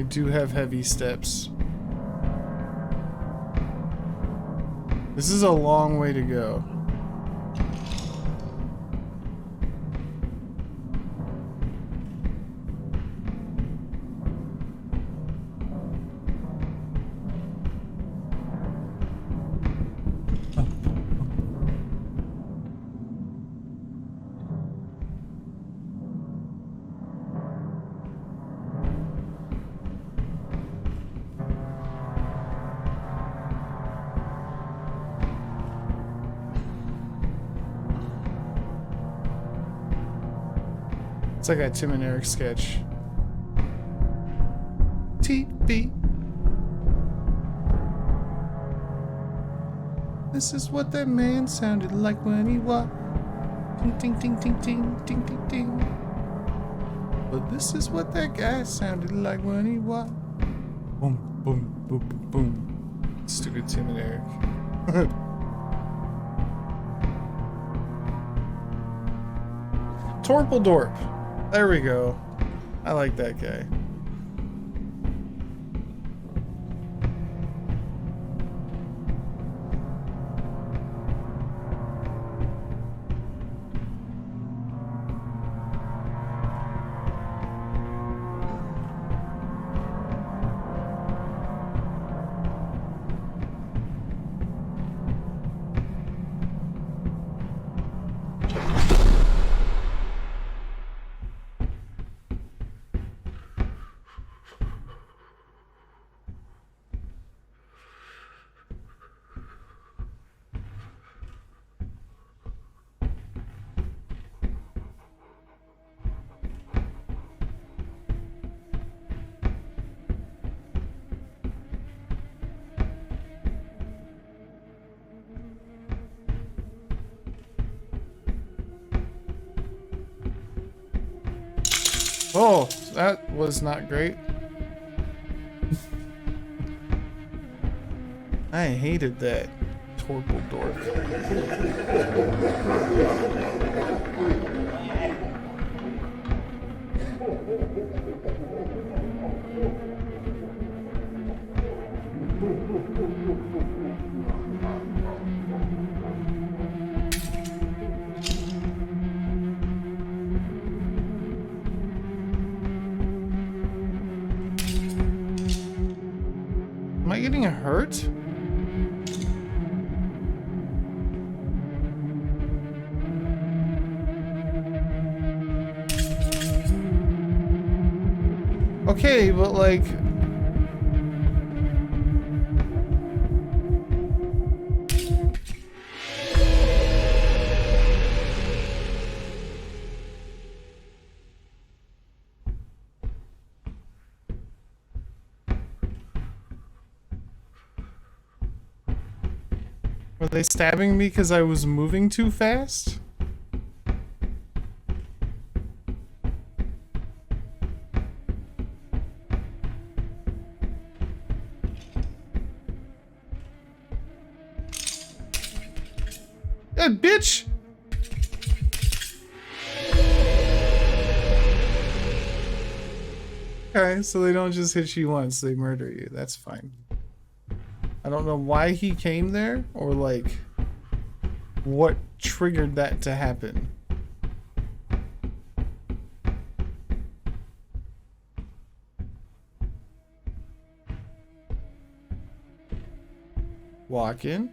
do have heavy steps. This is a long way to go. It's like a Tim and Eric sketch. TV. This is what that man sounded like when he walked. Ting ting ting ting ting ting ting ting. But this is what that guy sounded like when he walked. Boom boom boom boom boom. Stupid Tim and Eric. Torpeldorp. There we go. I like that guy. Oh, that was not great. I hated that Torpeldorp. Am I getting hurt? Okay, but like... Were they stabbing me because I was moving too fast? Bitch! Okay, so they don't just hit you once, they murder you. That's fine. I don't know why he came there, or like, what triggered that to happen. Walk in.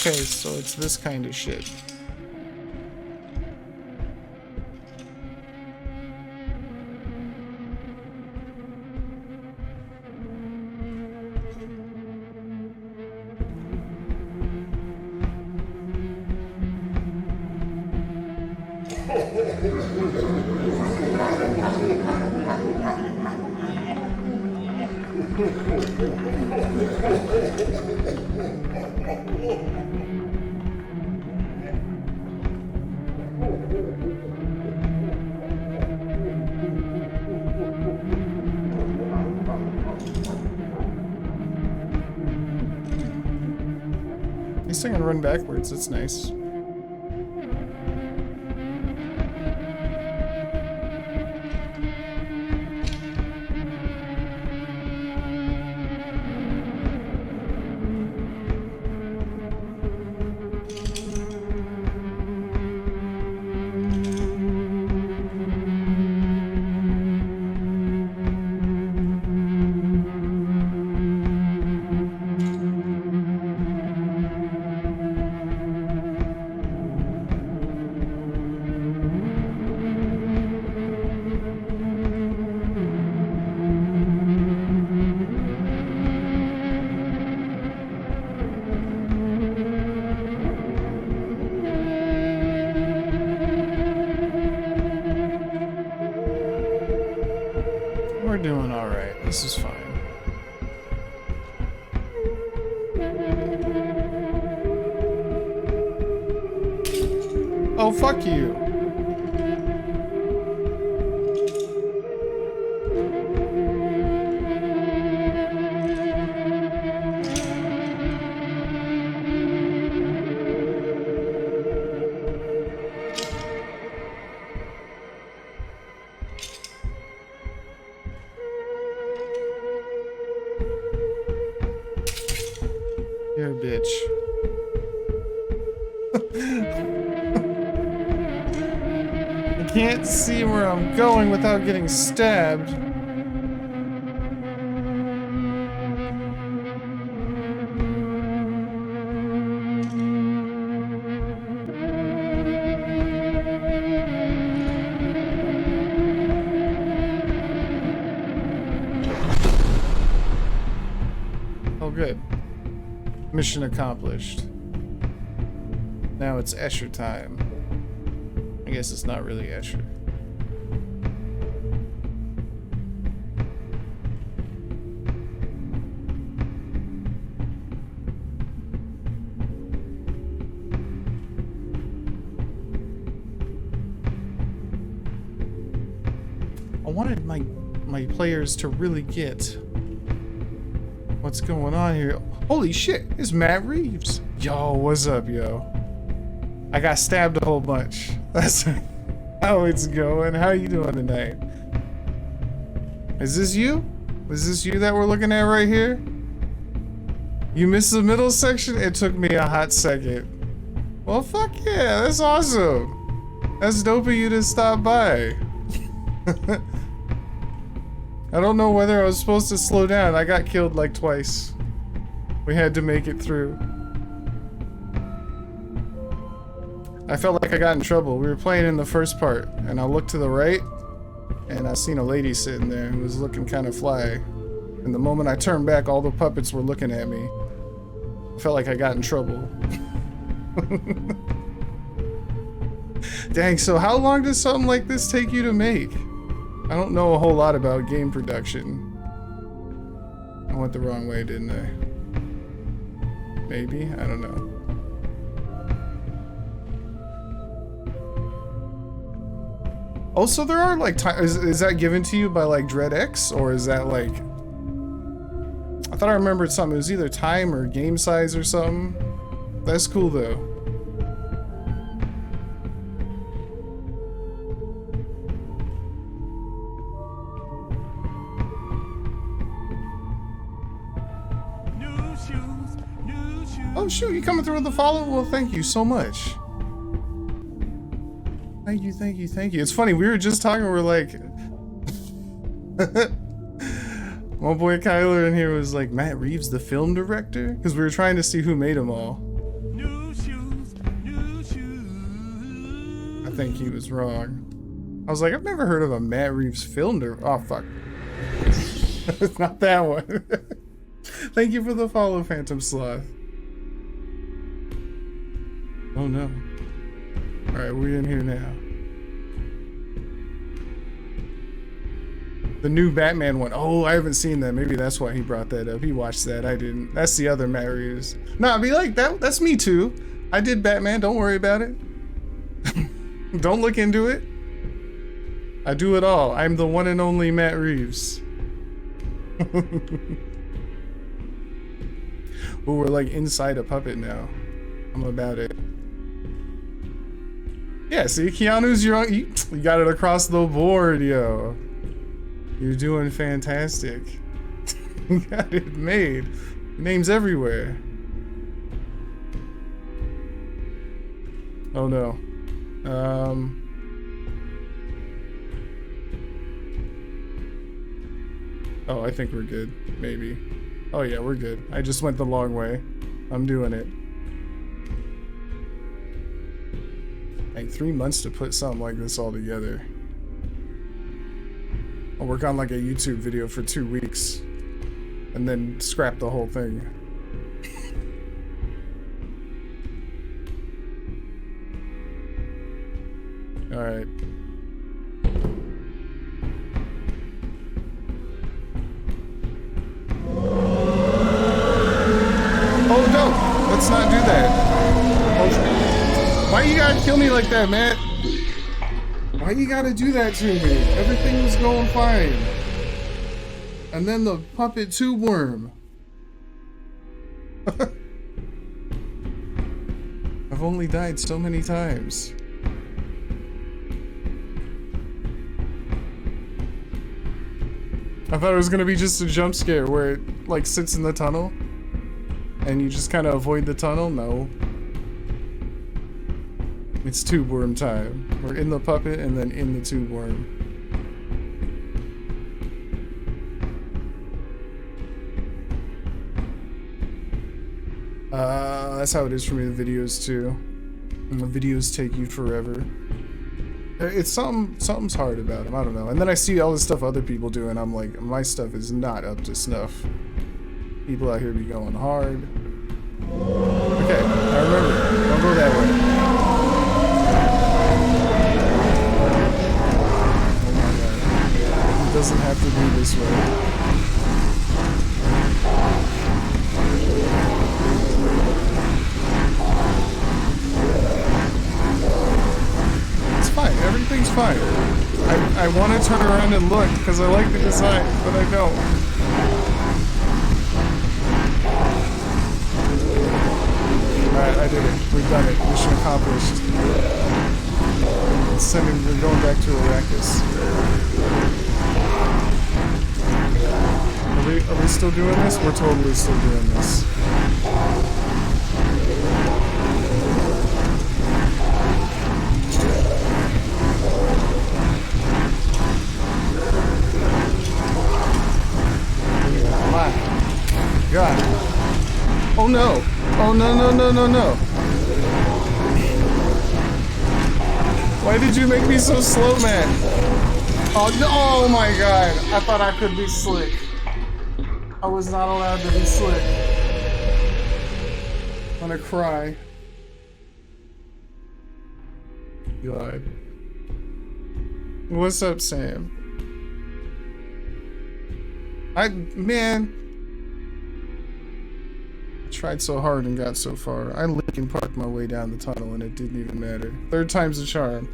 Okay, so it's this kind of shit. At least I can run backwards, that's nice. We're doing alright. This is fine. Oh, fuck you. You're a bitch. I can't see where I'm going without getting stabbed. Oh, good. Mission accomplished. Now it's Escher time. I guess it's not really Escher. I wanted my players to really get what's going on here. Holy shit, it's Matt Reeves. Yo, what's up, yo? I got stabbed a whole bunch. That's how it's going. How you doing tonight? Is this you? Is this you that we're looking at right here? You missed the middle section? It took me a hot second. Well, fuck yeah, that's awesome. That's dope of you to stop by. I don't know whether I was supposed to slow down. I got killed like twice. We had to make it through. I felt like I got in trouble. We were playing in the first part, and I looked to the right, and I seen a lady sitting there who was looking kind of fly. And the moment I turned back, all the puppets were looking at me. I felt like I got in trouble. Dang, so how long does something like this take you to make? I don't know a whole lot about game production. I went the wrong way, didn't I? Maybe? I don't know. Oh, so there are like time. Is that given to you by like DreadX, or is that like? I thought I remembered something. It was either time or game size or something. That's cool though. Oh shoot, you coming through with the follow? Well, thank you so much. Thank you, thank you, thank you. It's funny, we were just talking, we're like... My boy Kyler in here was like, Matt Reeves, the film director? Because we were trying to see who made them all. I think he was wrong. I was like, I've never heard of a Matt Reeves film director. Oh, fuck. It's not that one. Thank you for the follow, Phantom Sloth. Oh no. Alright, we're in here now. The new Batman one. Oh, I haven't seen that. Maybe that's why he brought that up. He watched that. I didn't. That's the other Matt Reeves. No, I'd be like, that's me too. I did Batman. Don't worry about it. Don't look into it. I do it all. I'm the one and only Matt Reeves. Oh, we're like inside a puppet now. I'm about it. Yeah, see, Keanu's you got it across the board, yo. You're doing fantastic. You got it made. Your name's everywhere. Oh no. Oh, I think we're good. Maybe. Oh yeah, we're good. I just went the long way. I'm doing it. Like 3 months to put something like this all together. I'll work on like a YouTube video for 2 weeks and then scrap the whole thing. All right. Oh no, let's not do that. Oh, Why you gotta kill me like that, Matt? Why you gotta do that to me? Everything was going fine. And then the puppet tube worm. I've only died so many times. I thought it was gonna be just a jump scare where it like sits in the tunnel and you just kind of avoid the tunnel. No. It's tube worm time. We're in the puppet and then in the tube worm. That's how it is for me, the videos too. And the videos take you forever. It's something's hard about them, I don't know. And then I see all the stuff other people do and I'm like, my stuff is not up to snuff. People out here be going hard. Okay, I remember. Don't go that way. Oh my god. It doesn't have to be this way. Fine, everything's fine. I want to turn around and look because I like the design, but I don't. Alright, I did it. We've done it. Mission accomplished. We're going back to Arrakis. Are we still doing this? We're totally still doing this. God. Oh no. Oh no, no, no, no, no. Why did you make me so slow, man? Oh no, oh my god. I thought I could be slick. I was not allowed to be slick. I'm gonna cry. God. What's up, Sam? Man. Tried so hard and got so far. I Linkin Parked my way down the tunnel and it didn't even matter. Third time's the charm.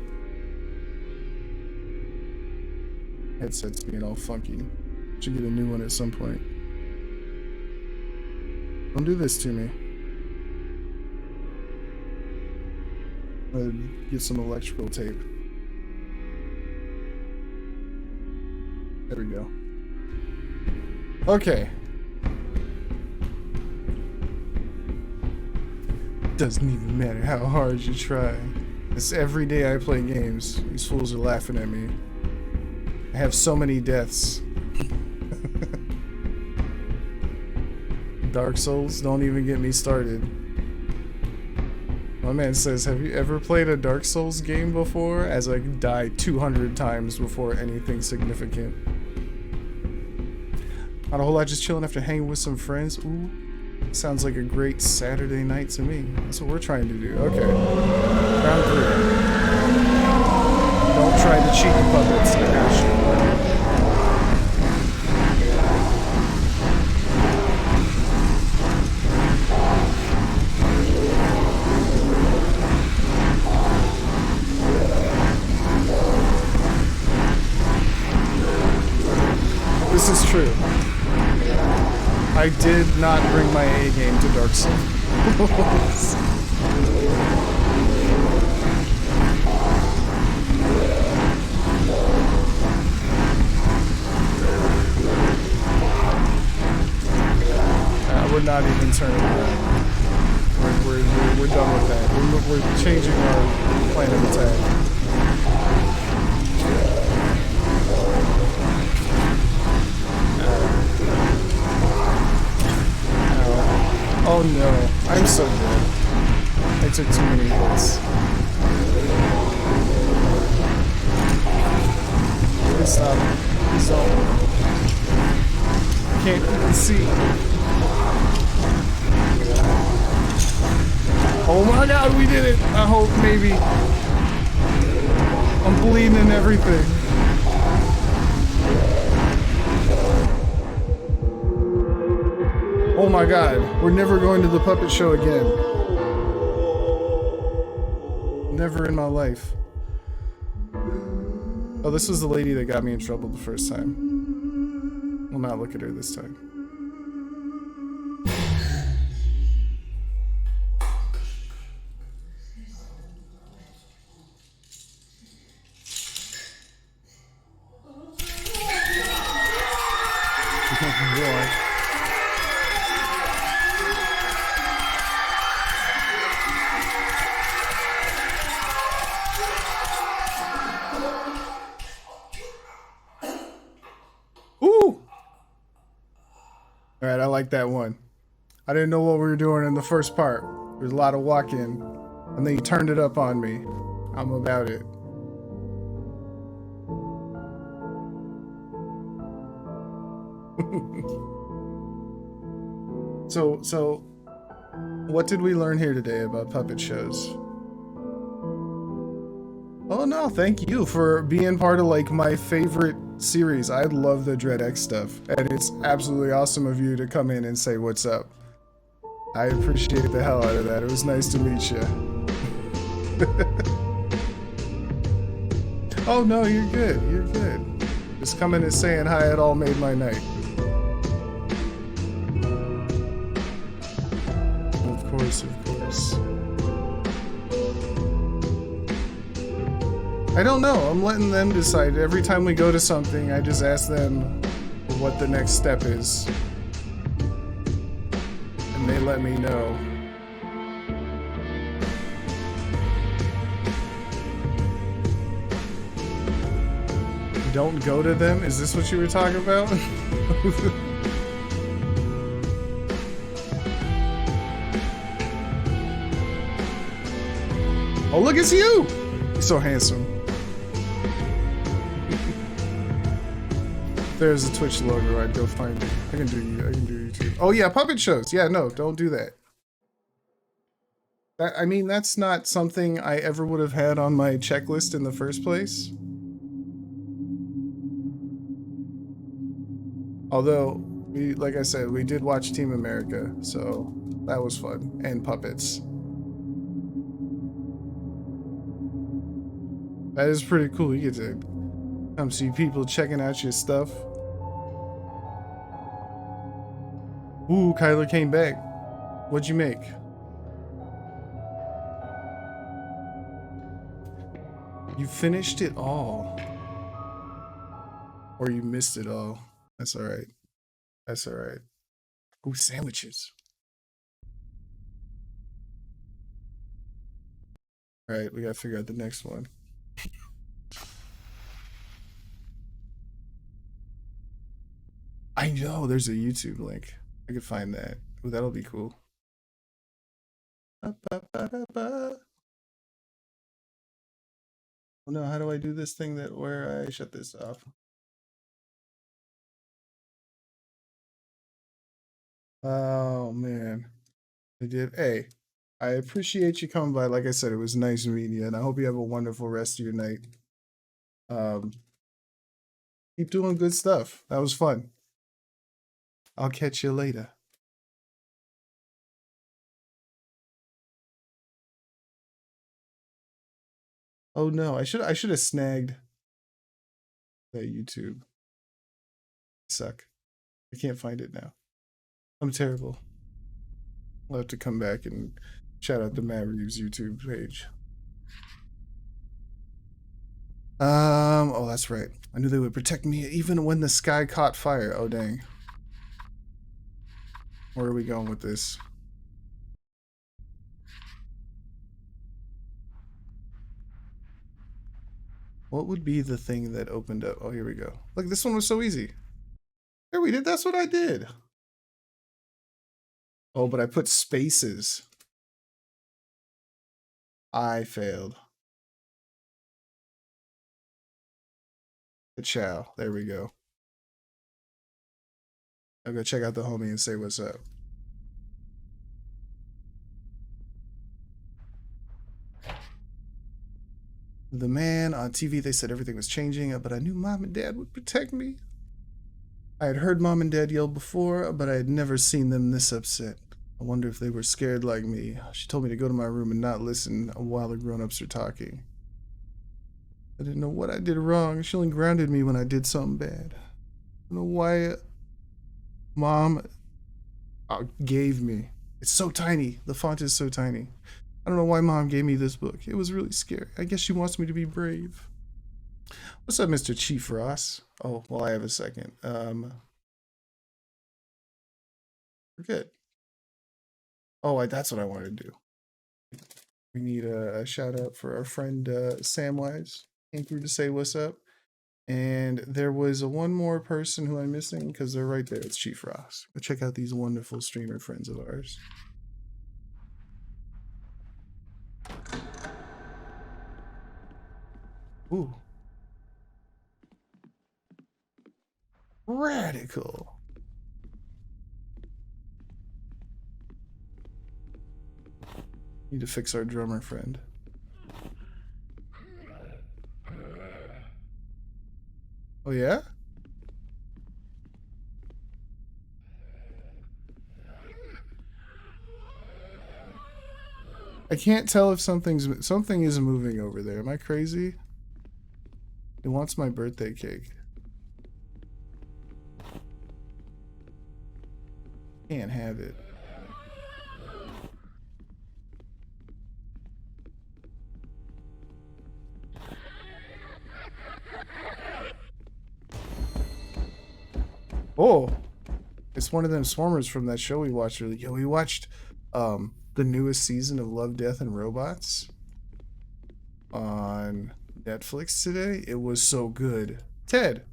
Headset's being all funky. Should get a new one at some point. Don't do this to me. Get some electrical tape. There we go. Okay. Doesn't even matter how hard you try. It's every day I play games. These fools are laughing at me. I have so many deaths. Dark Souls, don't even get me started. My man says, have you ever played a Dark Souls game before? As I die 200 times before anything significant. Not a whole lot, just chilling after hanging with some friends. Ooh. Sounds like a great Saturday night to me. That's what we're trying to do. Okay. Round 3. Don't try to cheat the puppets. I got you. This is true. I did not bring my A game to Dark Souls. We're not even turning around. We're done with that. We're changing our plan of attack. Oh no, I'm so dead. I took too many hits. Please stop. Please don't. I can't even see. Oh my god, we did it! I hope, maybe. I'm bleeding and everything. Oh my god, we're never going to the puppet show again. Never in my life. Oh, this was the lady that got me in trouble the first time. We'll not look at her this time. Boy. Ooh! Alright, I like that one. I didn't know what we were doing in the first part. There's a lot of walking, and then you turned it up on me. I'm about it. So, what did we learn here today about puppet shows? Oh no, thank you for being part of like my favorite series. I love the Dread X stuff, and it's absolutely awesome of you to come in and say what's up. I appreciate the hell out of that. It was nice to meet you. Oh no, you're good. You're good. Just coming and saying hi, it all made my night. Of course, of course. I don't know. I'm letting them decide. Every time we go to something, I just ask them what the next step is. And they let me know. Don't go to them? Is this what you were talking about? Oh, look, it's you! You're so handsome. There's a Twitch logo. I'd go find it. I can do YouTube. Oh yeah, puppet shows. Yeah, no, don't do that. I mean, that's not something I ever would have had on my checklist in the first place. Although, like I said, we did watch Team America, so that was fun. And puppets. That is pretty cool. You get to come see people checking out your stuff. Ooh, Kyler came back. What'd you make? You finished it all. Or you missed it all. That's alright. That's alright. Ooh, sandwiches. Alright, we gotta figure out the next one. I know, there's a YouTube link. I could find that. Ooh, that'll be cool. Oh no, how do I do this thing where I shut this off? Oh man. I did. Hey, I appreciate you coming by. Like I said, it was nice meeting you, and I hope you have a wonderful rest of your night. Keep doing good stuff. That was fun. I'll catch you later. Oh no, I should have snagged that YouTube. I suck. I can't find it now. I'm terrible. I'll have to come back and shout out the Matt Reeves YouTube page. Oh, that's right. I knew they would protect me even when the sky caught fire. Oh, dang. Where are we going with this? What would be the thing that opened up? Oh, here we go. Look, this one was so easy. There we did. That's what I did. Oh, but I put spaces. I failed. Ciao. There we go. I'll go check out the homie and say what's up. The man on TV, they said everything was changing, but I knew mom and dad would protect me. I had heard mom and dad yell before, but I had never seen them this upset. I wonder if they were scared like me. She told me to go to my room and not listen while the grown-ups are talking. I didn't know what I did wrong. She only grounded me when I did something bad. I don't know why Mom gave me. It's so tiny. The font is so tiny. I don't know why Mom gave me this book. It was really scary. I guess she wants me to be brave. What's up, Mr. Chief Ross? Oh, well, I have a second. We're good. Oh, that's what I wanted to do. We need a shout out for our friend Samwise. Came through to say what's up. And there was one more person who I'm missing because they're right there. It's Chief Ross. Go check out these wonderful streamer friends of ours. Ooh. Radical. Need to fix our drummer friend. Oh yeah? I can't tell if something is moving over there. Am I crazy? It wants my birthday cake. Can't have it. Oh, it's one of them swarmers from that show we watched earlier. Yeah, we watched the newest season of Love, Death, and Robots on Netflix today. It was so good. Ted.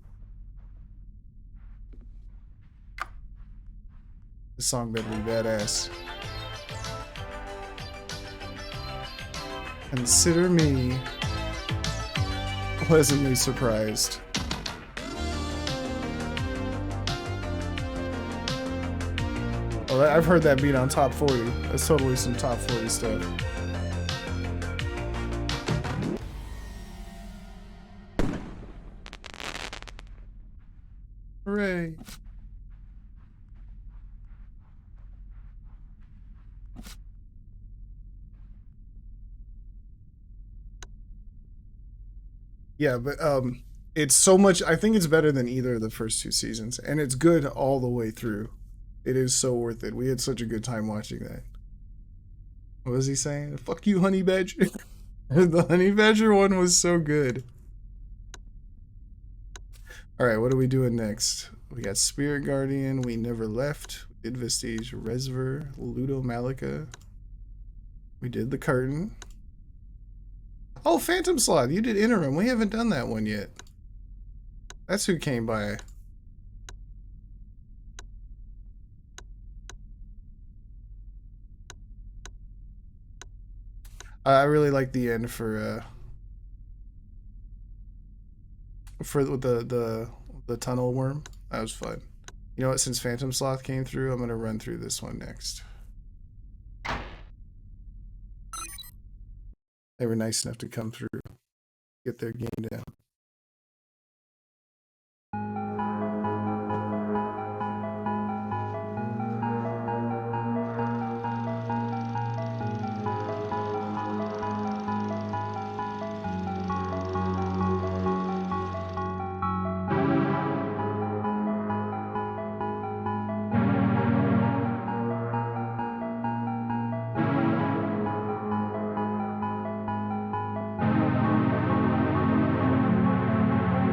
The song better be badass. Consider me pleasantly surprised. Oh, I've heard that beat on Top 40. That's totally some Top 40 stuff. Hooray. Yeah, but it's so much. I think it's better than either of the first two seasons, and it's good all the way through. It is so worth it. We had such a good time watching that. What was he saying? Fuck you, Honey Badger. The Honey Badger one was so good. Alright, what are we doing next? We got Spirit Guardian, We Never Left, we did Vestige, Resver, Ludo Malika. We did The Curtain. Oh, Phantom Slot, you did Interim. We haven't done that one yet. That's who came by. I really like the end for the tunnel worm. That was fun. You know what? Since Phantom Sloth came through, I'm gonna run through this one next. They were nice enough to come through, get their game down.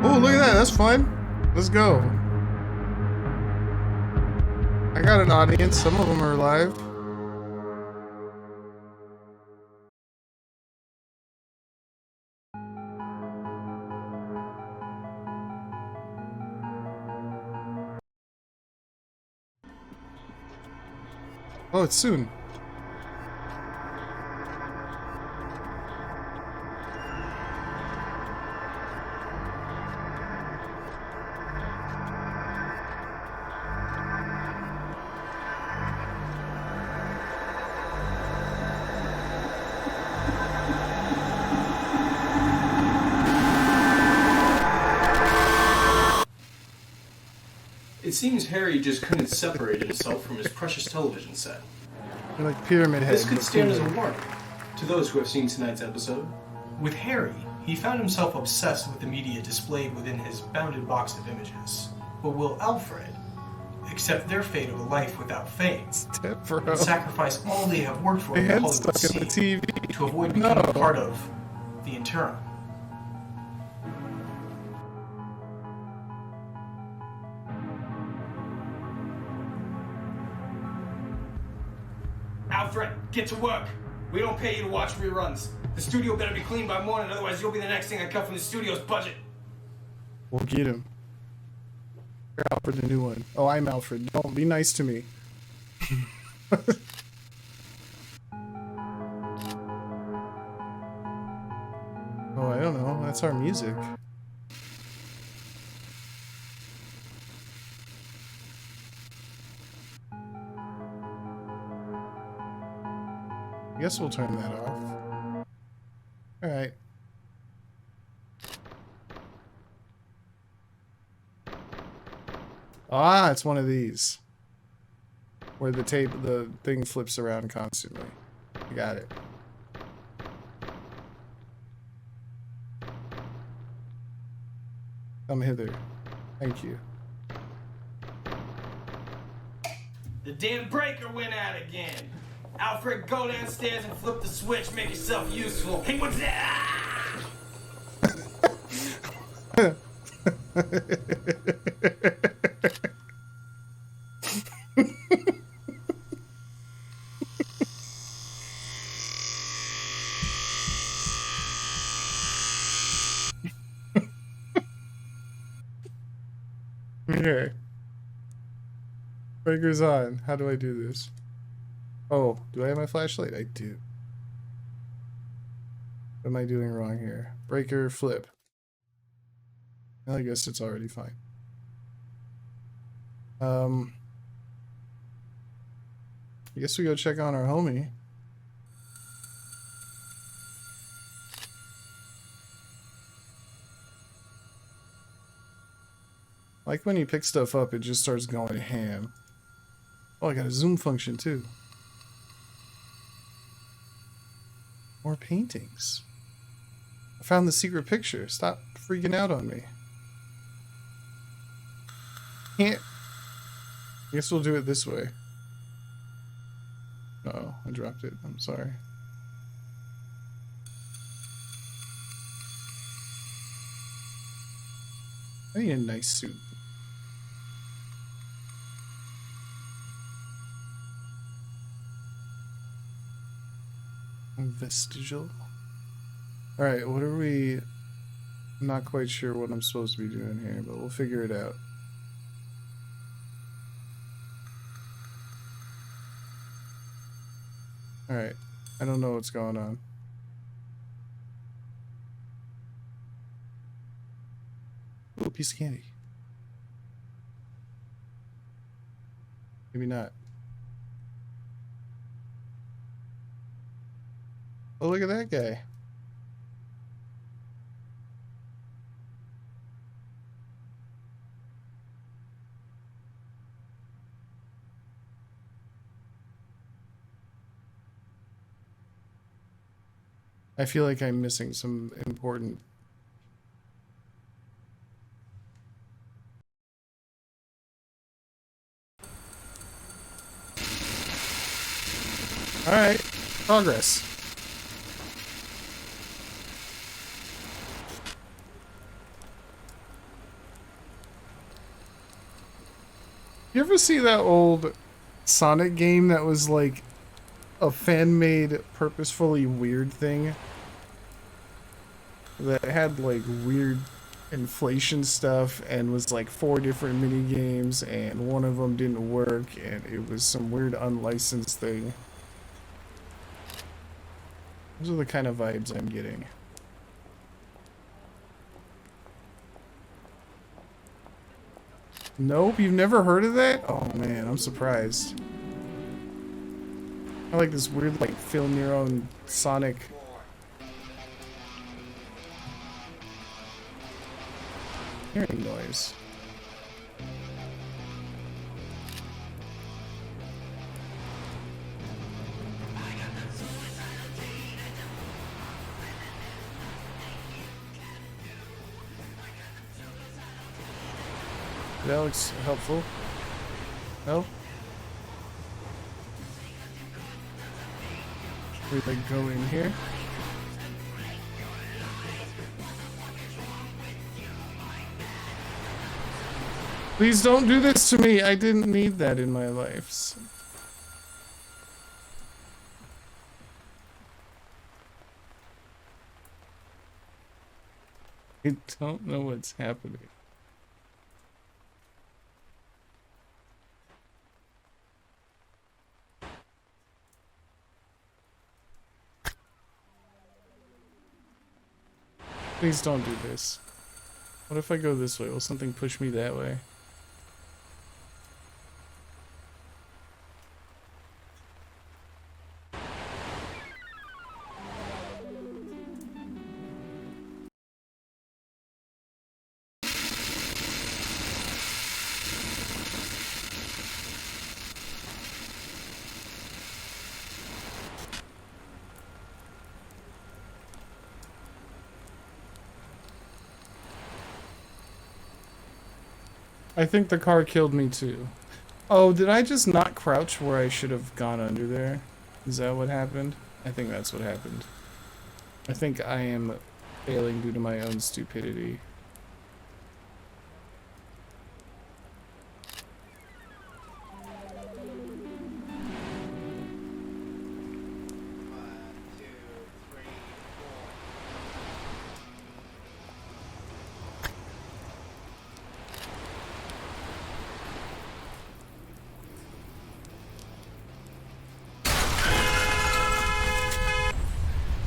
Oh, look at that. That's fun. Let's go. I got an audience. Some of them are live. Oh, it's soon. It seems Harry just couldn't separate himself from his precious television set. They're like Pyramid Head. This could but stand as a cooler. warning to those who have seen tonight's episode. With Harry, he found himself obsessed with the media displayed within his bounded box of images. But will Alfred accept their fate of a life without fame Step, bro. and sacrifice all they have worked for in the Head Hollywood stuck in the scene TV. to avoid becoming No. part of the interim? Alfred, get to work. We don't pay you to watch reruns. The studio better be clean by morning, otherwise you'll be the next thing I cut from the studio's budget. We'll get him. Alfred, the new one. Oh, I'm Alfred. Don't be nice to me. Oh, I don't know. That's our music. I guess we'll turn that off. Alright. Ah, it's one of these. Where the thing flips around constantly. I got it. Come hither. Thank you. The damn breaker went out again. Alfred, go downstairs and flip the switch. Make yourself useful. Hey, what's that? Okay. Breaker's on. How do I do this? Oh, do I have my flashlight? I do. What am I doing wrong here? Breaker, flip. Well, I guess it's already fine. I guess we go check on our homie. Like when you pick stuff up, it just starts going ham. Oh, I got a zoom function too. More paintings. I found the secret picture. Stop freaking out on me. Can't. I guess we'll do it this way. Uh-oh, I dropped it. I'm sorry. I need a nice suit. Vestigial. Alright, what are we... I'm not quite sure what I'm supposed to be doing here, but we'll figure it out. Alright, I don't know what's going on. Ooh, a piece of candy. Maybe not. Oh, look at that guy. I feel like I'm missing some important... Alright, progress. You ever see that old Sonic game that was like a fan-made, purposefully weird thing? That had like weird inflation stuff and was like 4 different mini games and one of them didn't work and it was some weird unlicensed thing. Those are the kind of vibes I'm getting. Nope, you've never heard of that? Oh man, I'm surprised. I like this weird, like, film your own Sonic. Hearing noise. That looks helpful. No? We like go in here. Please don't do this to me. I didn't need that in my life. I don't know what's happening. Please don't do this. What if I go this way? Will something push me that way? I think the car killed me too. Oh, did I just not crouch where I should have gone under there? Is that what happened? I think that's what happened. I think I am failing due to my own stupidity.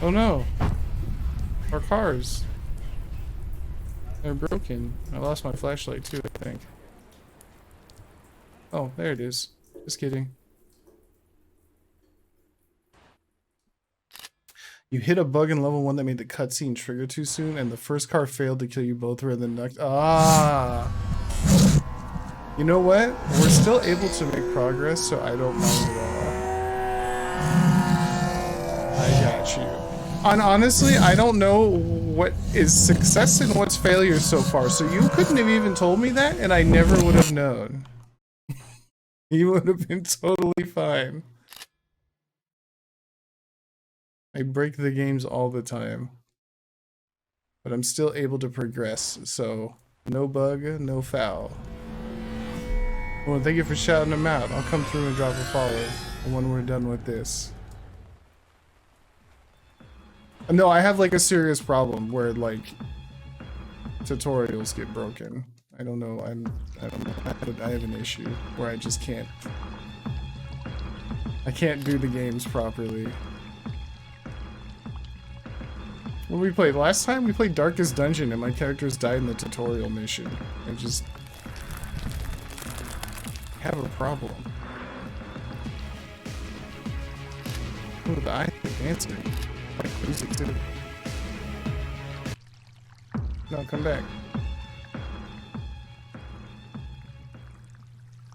Oh no! Our cars! They're broken. I lost my flashlight too, I think. Oh, there it is. Just kidding. You hit a bug in level 1 that made the cutscene trigger too soon, and the first car failed to kill you both rather than next. Ah! You know what? We're still able to make progress, so I don't mind at all. I got you. And honestly, I don't know what is success and what's failure so far, so you couldn't have even told me that, and I never would have known. You would have been totally fine. I break the games all the time. But I'm still able to progress, so no bug, no foul. Well, thank you for shouting them out. I'll come through and drop a follow when we're done with this. No, I have like a serious problem where like tutorials get broken. I don't know. I don't know. I have an issue where I just can't. I can't do the games properly. What we played last time? We played Darkest Dungeon, and my characters died in the tutorial mission. I just have a problem. Oh, the eyes are dancing. Like music too. No, come back.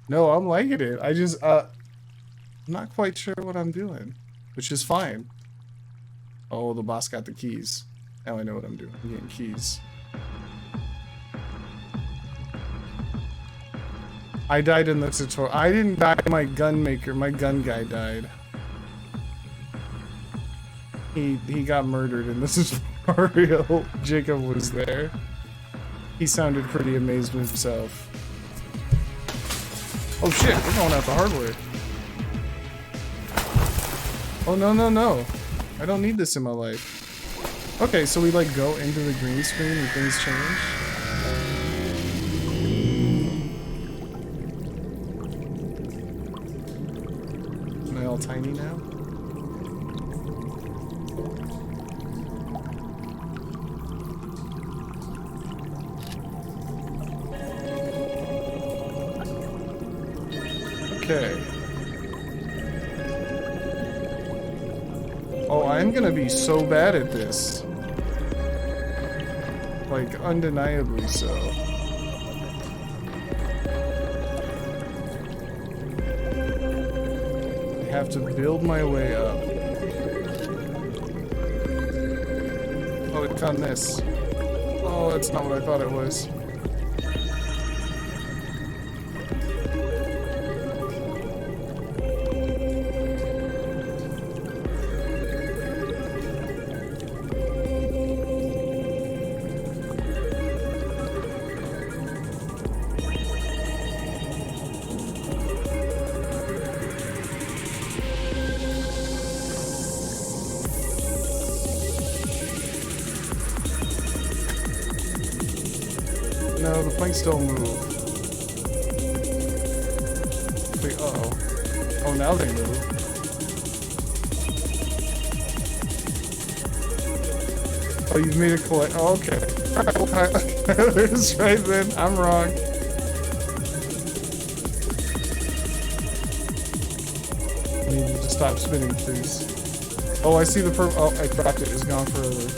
No, I'm liking it. I just, I'm not quite sure what I'm doing, which is fine. Oh, the boss got the keys. Now I know what I'm doing. I'm getting keys. I died in the tutorial. I didn't die. My gun maker, my gun guy died. He got murdered in this tutorial. Jacob was there. He sounded pretty amazed with himself. Oh shit, we're going out the hard way. Oh no, no, no. I don't need this in my life. Okay, so we like go into the green screen and things change. Am I all tiny now? Okay. Oh, I'm gonna be so bad at this. Like, undeniably so. I have to build my way up. Oh, it found this. Oh, that's not what I thought it was. No, the planks don't move. Wait, uh-oh. Oh, now they move. Oh, you've made a collect. Oh, okay. Alright, that's right then. I'm wrong. I need you to stop spinning, please. Oh, I see the oh, I dropped it. It's gone forever.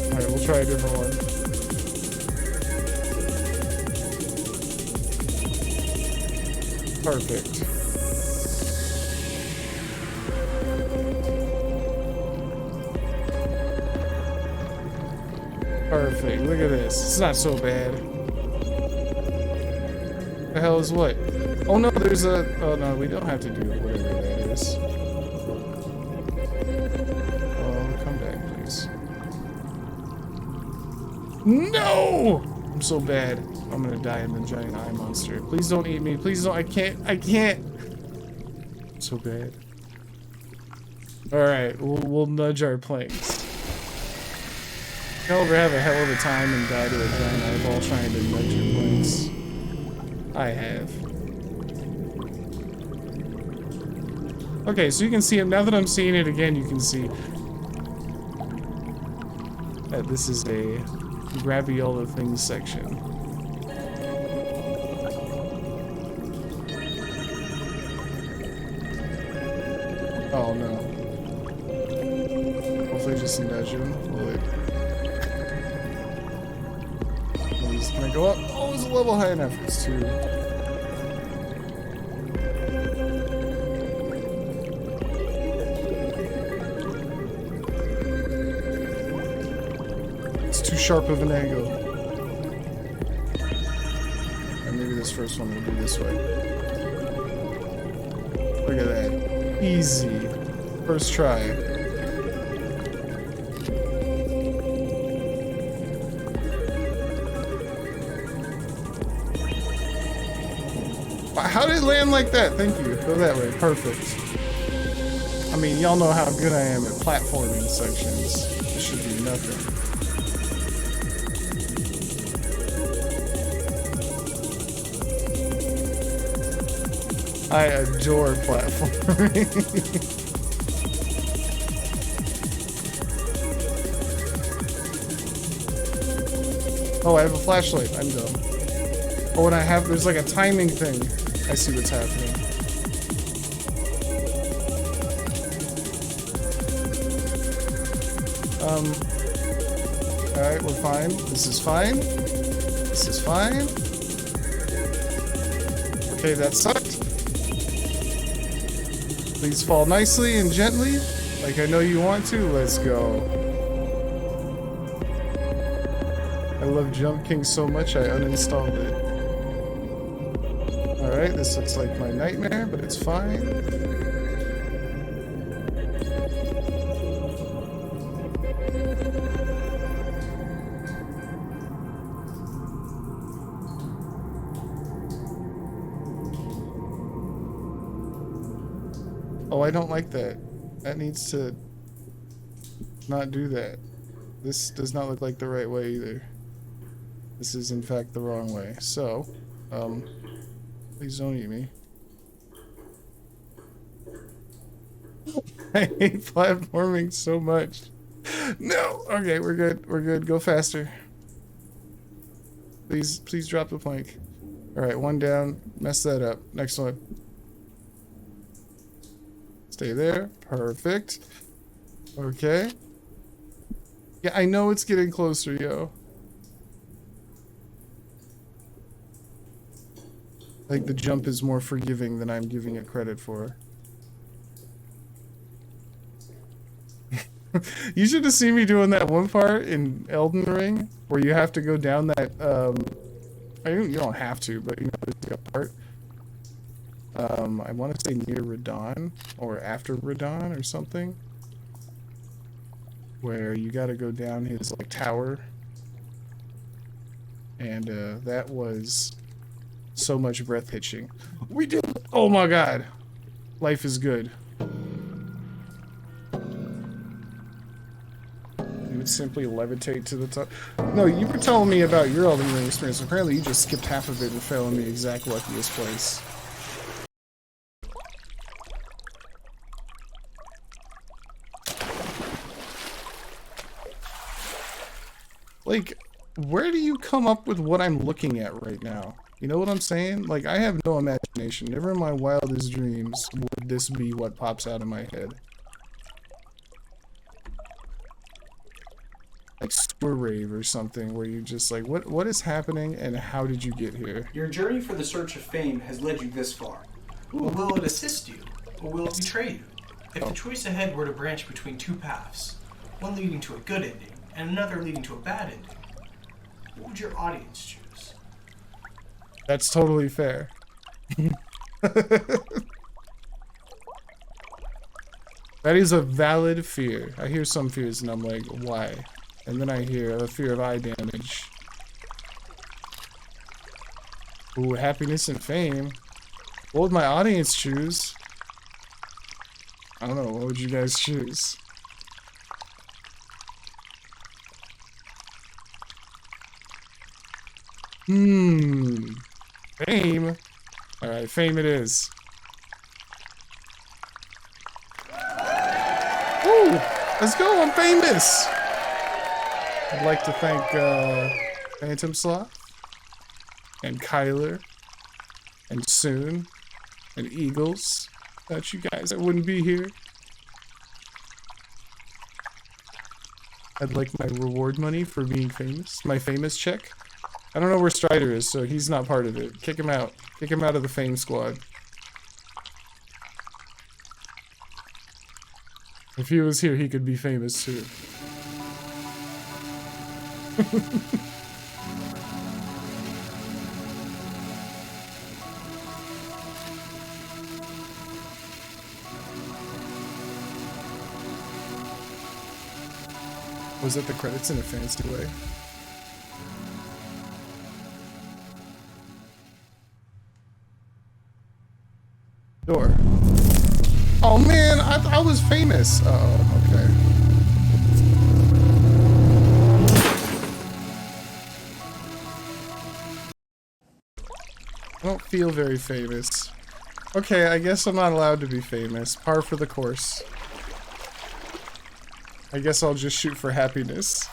Alright, we'll try a different one. Perfect. Perfect. Look at this. It's not so bad. The hell is what? Oh no, there's a... Oh no, we don't have to do whatever that is. Come back, please. No! I'm so bad. I'm gonna die in the giant eye monster. Please don't eat me. Please don't. I can't. I can't. So bad. Alright, we'll nudge our planks. You'll ever have a hell of a time and die to a giant eyeball trying to nudge your planks? I have. Okay, so you can see it. Now that I'm seeing it again, you can see that this is a Graviola things section. Oh no. Hopefully just nudge him. Wait. Please, can I go up? Oh, it's a level high enough. It's 2. It's too sharp of an angle. And maybe this first one will be this way. Look at that. Easy. First try. How did it land like that? Thank you. Go that way. Perfect. I mean, y'all know how good I am at platforming sections. This should be nothing. I adore platforming. Oh, I have a flashlight. I'm dumb. Oh, and there's like a timing thing. I see what's happening. Alright, we're fine. This is fine. This is fine. Okay, that sucked. Please fall nicely and gently, like I know you want to. Let's go. I love Jump King so much I uninstalled it. Alright, this looks like my nightmare, but it's fine. Oh, I don't like that. That needs to not do that. This does not look like the right way either. This is in fact the wrong way. So, please don't eat me. I hate platforming so much. No! Okay, we're good. We're good. Go faster. Please drop the plank. Alright, one down. Mess that up. Next one. Stay there. Perfect. Okay. Yeah, I know it's getting closer, yo. Like the jump is more forgiving than I'm giving it credit for. You should have seen me doing that one part in Elden Ring where you have to go down that you don't have to, but you know, there's like a part. I want to say near Radon or after Radon or something, where you got to go down his like tower, and that was so much breath hitching. We did. Oh my god, life is good. Dude, simply levitate to the top. No, you were telling me about your Elden Ring experience. Apparently, you just skipped half of it and fell in the exact luckiest place. Like, where do you come up with what I'm looking at right now? You know what I'm saying? Like, I have no imagination. Never in my wildest dreams would this be what pops out of my head. Like Sewer Rave or something, where you just like, what is happening and how did you get here? Your journey for the search of fame has led you this far. But will it assist you, or will it betray you? If the choice ahead were to branch between two paths, one leading to a good ending and another leading to a bad ending, what would your audience choose? That's totally fair. That is a valid fear. I hear some fears and I'm like, why? And then I hear a fear of eye damage. Ooh, happiness and fame. What would my audience choose? I don't know, what would you guys choose? Fame? Alright, fame it is. Woo! Let's go, I'm famous! I'd like to thank Phantom Sloth and Kyler and Soon and Eagles. Without you guys, I wouldn't be here. I'd like my reward money for being famous. My famous check. I don't know where Strider is, so he's not part of it. Kick him out. Kick him out of the fame squad. If he was here, he could be famous too. Was that the credits in a fancy way? Door. Oh man, I was famous. Oh, okay. I don't feel very famous. Okay, I guess I'm not allowed to be famous. Par for the course. I guess I'll just shoot for happiness.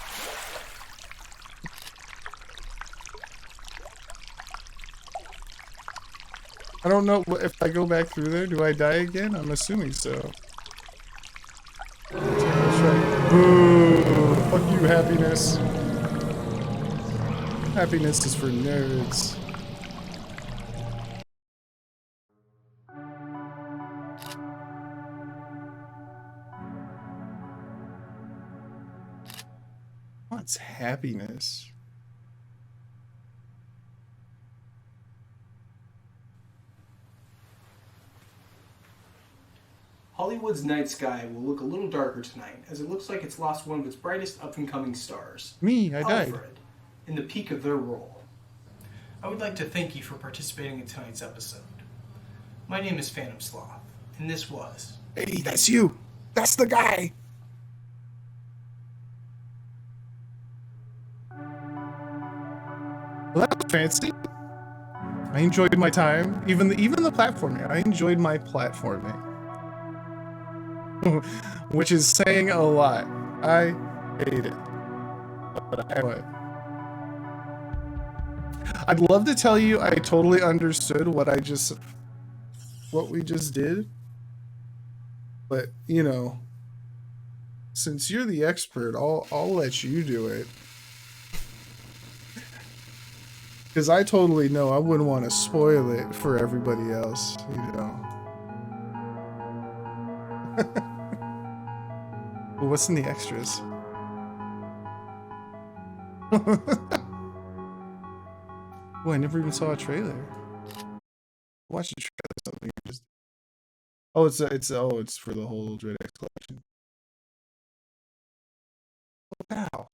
I don't know if I go back through there, do I die again? I'm assuming so. That's right. Boo! Fuck you, happiness. Happiness is for nerds. What's happiness? Hollywood's night sky will look a little darker tonight, as it looks like it's lost one of its brightest up-and-coming stars. Me, I died. Alfred, in the peak of their role. I would like to thank you for participating in tonight's episode. My name is Phantom Sloth, and this was... Hey, that's you! That's the guy! Well, that was fancy. I enjoyed my time. Even the platforming. I enjoyed my platforming. Which is saying a lot. I hate it. But I would. I'd love to tell you I totally understood what we just did. But, you know, since you're the expert, I'll let you do it. Because I totally know I wouldn't want to spoil it for everybody else, you know. Well, what's in the extras? Oh, I never even saw a trailer. Watch the trailer. Something just. Oh, it's for the whole Dread X collection. Oh, wow.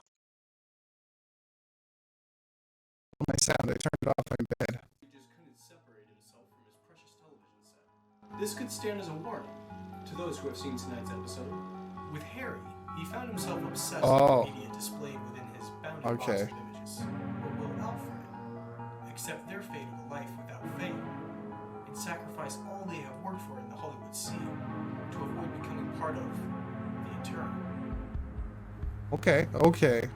My sound, I turned it off, I'm bad. He just couldn't separate himself from his precious television set. This could stand as a warning to those who have seen tonight's episode. With Harry, he found himself obsessed with the media displayed within his bounded Okay. box of images. But will Alfred accept their fate of a life without fame and sacrifice all they have worked for in the Hollywood scene to avoid becoming part of the intern? Okay, okay.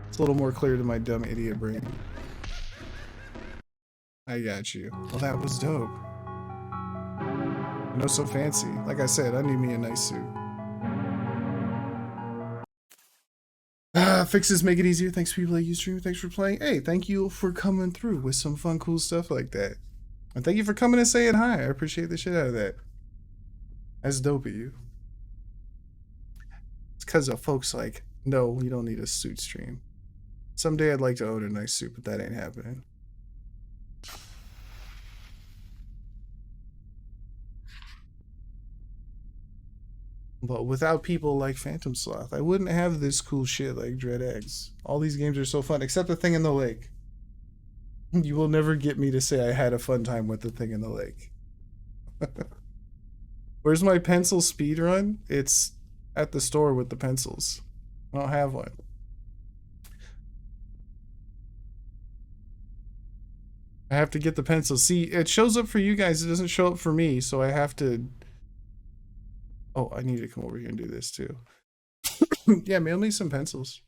It's a little more clear to my dumb idiot brain. I got you. Well, that was dope. No, so fancy. Like I said, I need me a nice suit. Fixes make it easier. Thanks for people like Ustream. Thanks for playing. Hey, thank you for coming through with some fun, cool stuff like that. And thank you for coming and saying hi. I appreciate the shit out of that. That's dope of you. It's because of folks like, no, we don't need a suit stream. Someday I'd like to own a nice suit, but that ain't happening. But without people like Phantom Sloth, I wouldn't have this cool shit like Dread Eggs. All these games are so fun, except the Thing in the Lake. You will never get me to say I had a fun time with the Thing in the Lake. Where's my pencil speed run? It's at the store with the pencils. I don't have one. I have to get the pencil. See, it shows up for you guys. It doesn't show up for me, so I have to... Oh, I need to come over here and do this too. Yeah, mail me some pencils.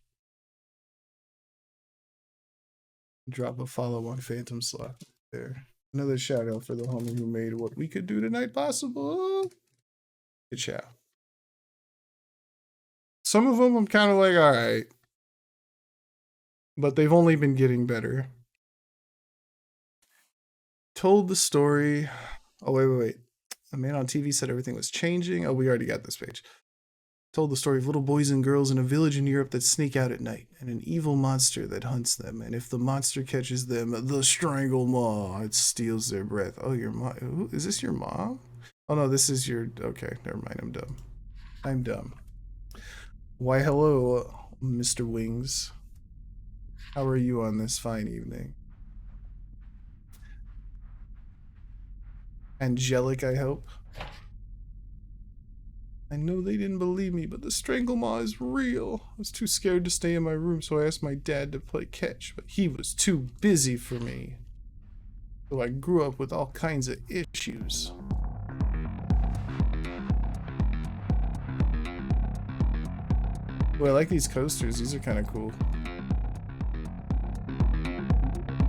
Drop a follow on Phantom Sloth there. Another shout out for the homie who made what we could do tonight possible. Good shout. Some of them I'm kind of like, all right. But they've only been getting better. Told the story. Oh, wait. A man on TV said everything was changing. Oh, we already got this page. Told the story of little boys and girls in a village in Europe that sneak out at night, and an evil monster that hunts them. And if the monster catches them, the strangle maw, it steals their breath. Oh, your mom? Is this your mom? Oh no, this is your... Okay, never mind. I'm dumb. I'm dumb. Why, hello, Mr. Wings. How are you on this fine evening? Angelic, I hope. I know they didn't believe me, but the Stranglemaw is real. I was too scared to stay in my room, so I asked my dad to play catch, but he was too busy for me. So I grew up with all kinds of issues. Well, I like these coasters. These are kind of cool.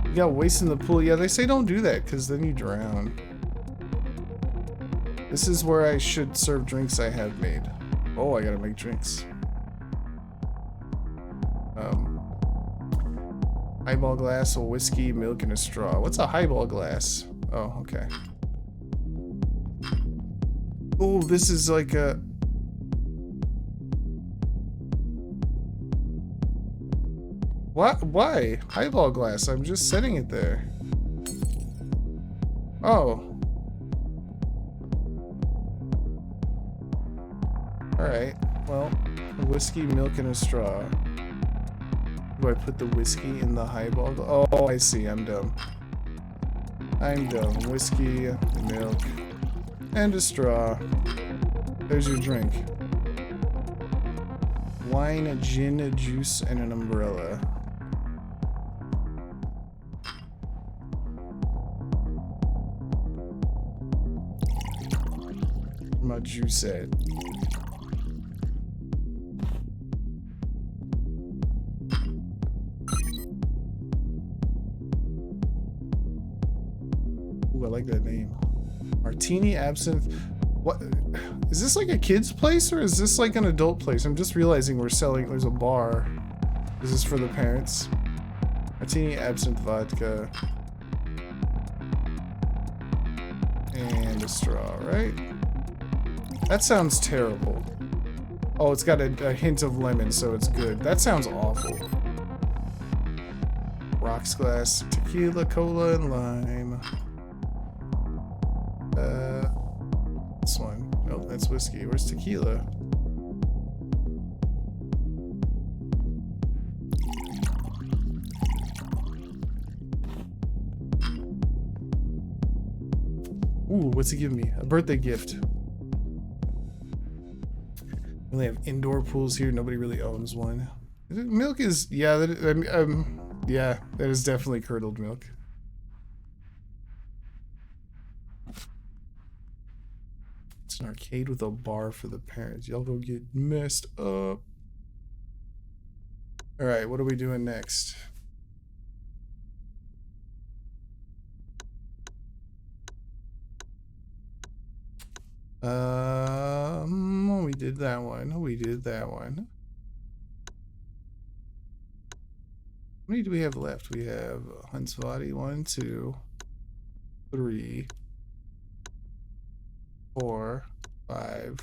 You got waste in the pool. Yeah, they say don't do that, because then you drown. This is where I should serve drinks I have made. Oh, I gotta make drinks. Highball glass, a whiskey, milk, and a straw. What's a highball glass? Oh, okay. Oh, this is like a... What? Why? Highball glass. I'm just setting it there. Oh. Alright, well, a whiskey, milk, and a straw. Do I put the whiskey in the highball? Oh, I see, I'm dumb. I'm dumb. Whiskey, milk, and a straw. There's your drink. Wine, a gin, a juice, and an umbrella. Where my juice at? Ooh, I like that name. Martini, absinthe. What? Is this like a kid's place or is this like an adult place? I'm just realizing we're selling, there's a bar. Is this for the parents? Martini, absinthe, vodka. And a straw, right? That sounds terrible. Oh, it's got a hint of lemon, so it's good. That sounds awful. Rocks glass, tequila, cola, and lime. This one. Nope, that's whiskey. Where's tequila? Ooh, what's he giving me? A birthday gift. We only have indoor pools here. Nobody really owns one. Milk is, yeah, yeah, that is definitely curdled milk. It's an arcade with a bar for the parents. Y'all go get messed up. Alright, what are we doing next? We did that one. We did that one. How many do we have left? We have Huntsvati. 1, 2, 3, 4, 5,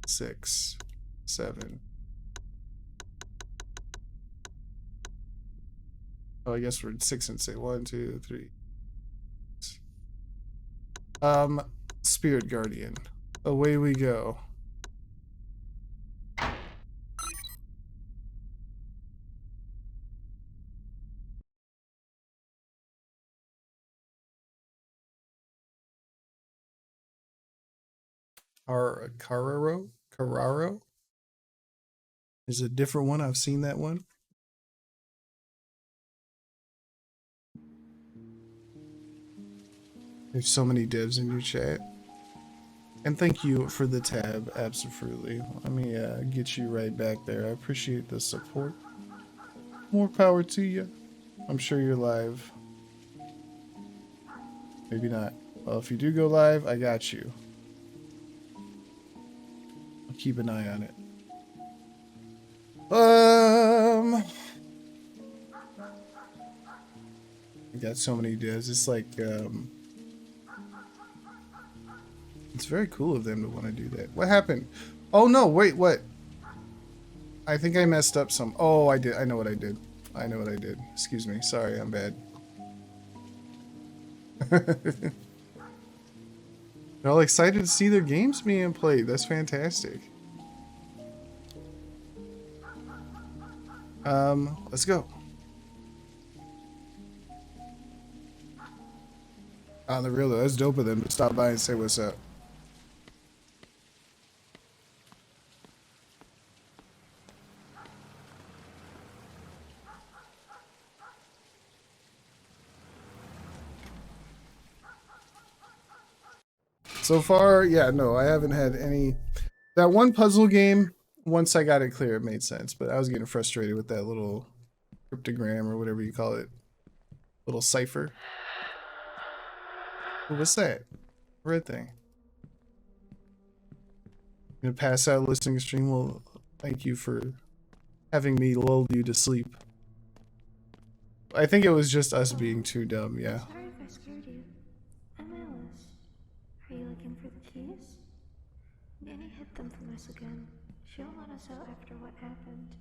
6, 7. Oh, I guess we're 6 and 6. 1, 2, 3. Spirit Guardian. Away we go. Carraro? Is it a different one? I've seen that one. There's so many devs in your chat. And thank you for the tab, absolutely. Let me get you right back there. I appreciate the support. More power to you. I'm sure you're live. Maybe not. Well, if you do go live, I got you. I'll keep an eye on it. I got so many devs. It's like, it's very cool of them to want to do that. What happened? Oh no, wait, what? I think I messed up some. Oh, I did. I know what I did. I know what I did. Excuse me. Sorry, I'm bad. They're all excited to see their games being played. That's fantastic. Let's go. On the real though, that's dope of them to stop by and say what's up. So far, yeah, no, I haven't had any. That one puzzle game, once I got it clear, it made sense, but I was getting frustrated with that little cryptogram or whatever you call it. Little cipher. Ooh, what's that? Red thing. I'm gonna pass out listening to stream. Well, thank you for having me lull you to sleep. I think it was just us being too dumb, yeah. Sorry if I scared you. I'm Alice. Are you looking for the keys? Nanny hid them from us again. She'll let us out after what happened.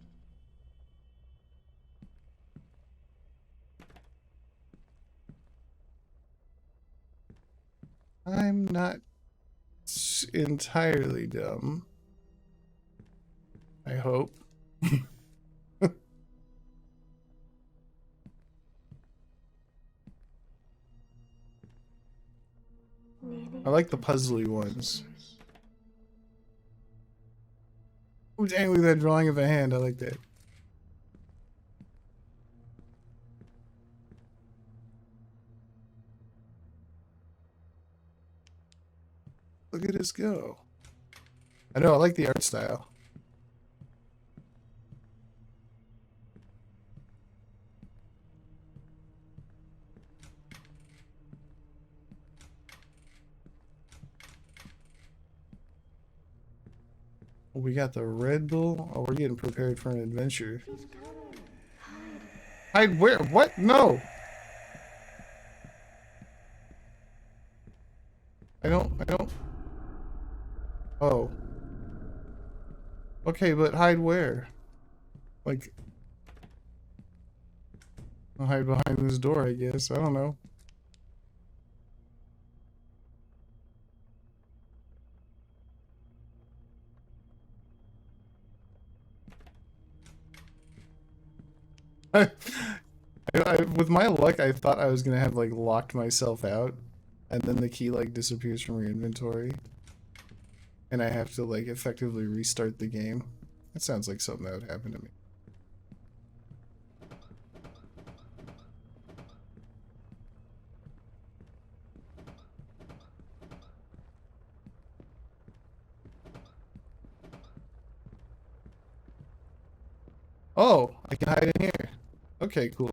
I'm not entirely dumb. I hope. I like the puzzly ones. Oh dang, look at that drawing of a hand. I like that. Look at us go. I know, I like the art style. We got the Red Bull. Oh, we're getting prepared for an adventure. Hide where? What? No. I don't. Oh. Okay, but hide where? Like, I'll hide behind this door, I guess. I don't know. With my luck, I thought I was gonna have like locked myself out, and then the key like disappears from your inventory, and I have to like effectively restart the game. That sounds like something that would happen to me. Oh, I can hide in here. Okay, cool.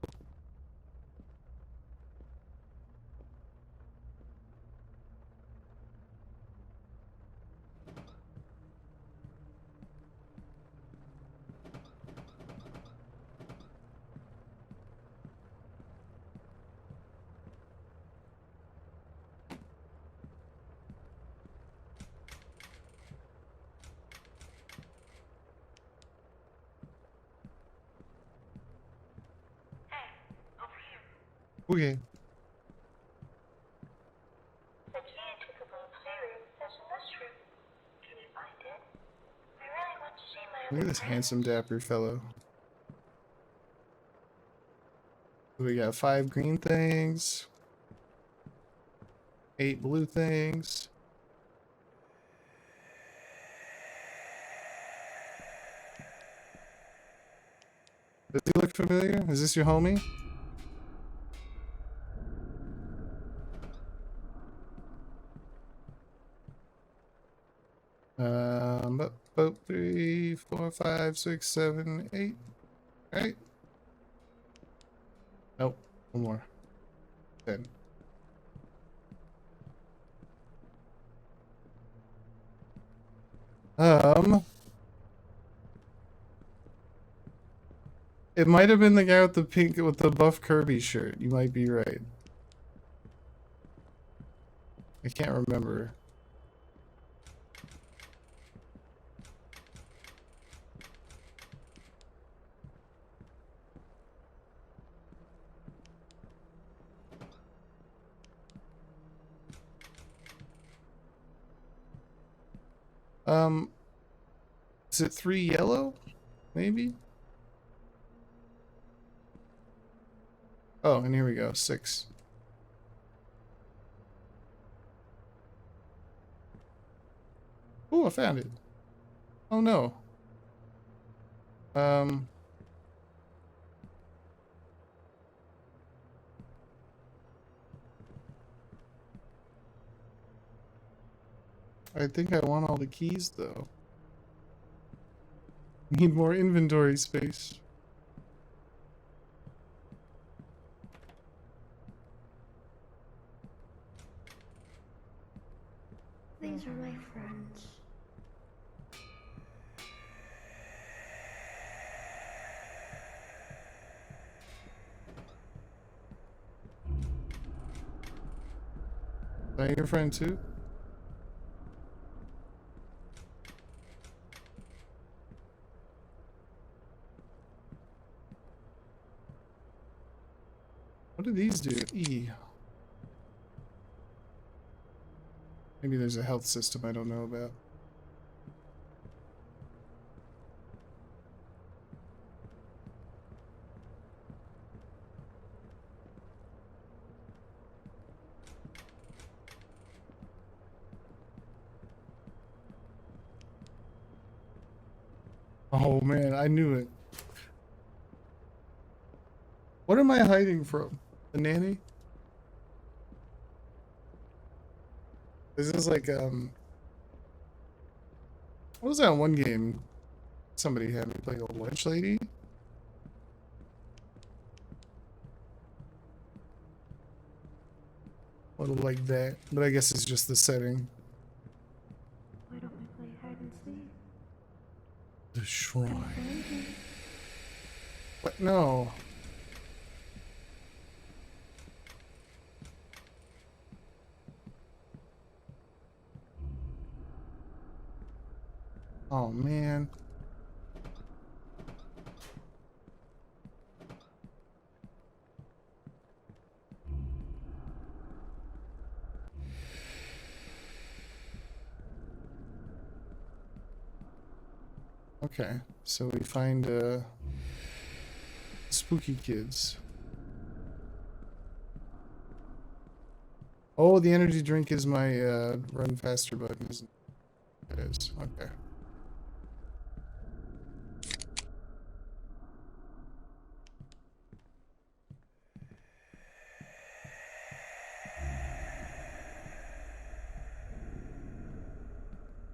Okay. The key to the Blue Playroom is in this room. Can you find it? I really want to see my Look at this handsome, dapper fellow. We got 5 green things, 8 blue things. Does he look familiar? Is this your homie? About 3, 4, 5, 6, 7, 8. Right? Nope. One more. 10. It might have been the guy with the pink, with the buff Kirby shirt. You might be right. I can't remember. Is it 3 yellow? Maybe? Oh, and here we go, 6. Oh, I found it. Oh no. I think I want all the keys though. Need more inventory space. These are my friends. Is that your friend too? What do these do? E. Maybe there's a health system I don't know about. Oh man, I knew it. What am I hiding from? The nanny? This is like, what was that one game somebody had me play, a lunch lady? A little like that, but I guess it's just the setting. Why don't we play hide and seek? The shrine. What? No. Oh man. Okay, so we find spooky kids. Oh, the energy drink is my run faster button, isn't it? It is. Okay.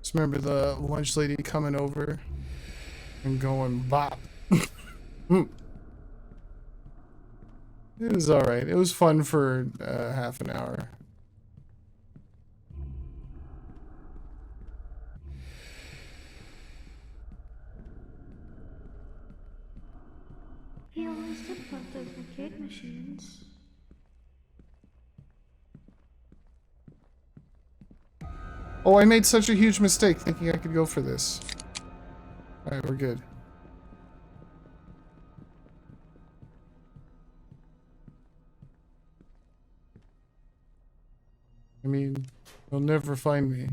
Just remember the lunch lady coming over and going bop. Hmm. It was alright. It was fun for half an hour. He always did love those arcade machines. Oh, I made such a huge mistake thinking I could go for this. Alright, we're good. I mean, you'll never find me.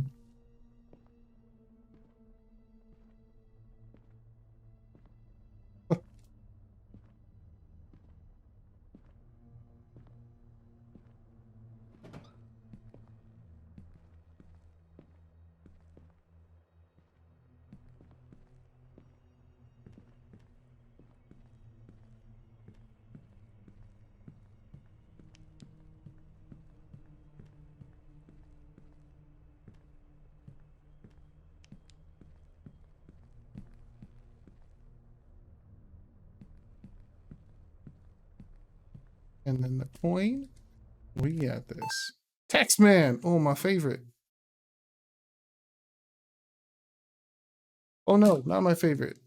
And then the coin. We got this. Taxman! Oh, my favorite. Oh no, not my favorite.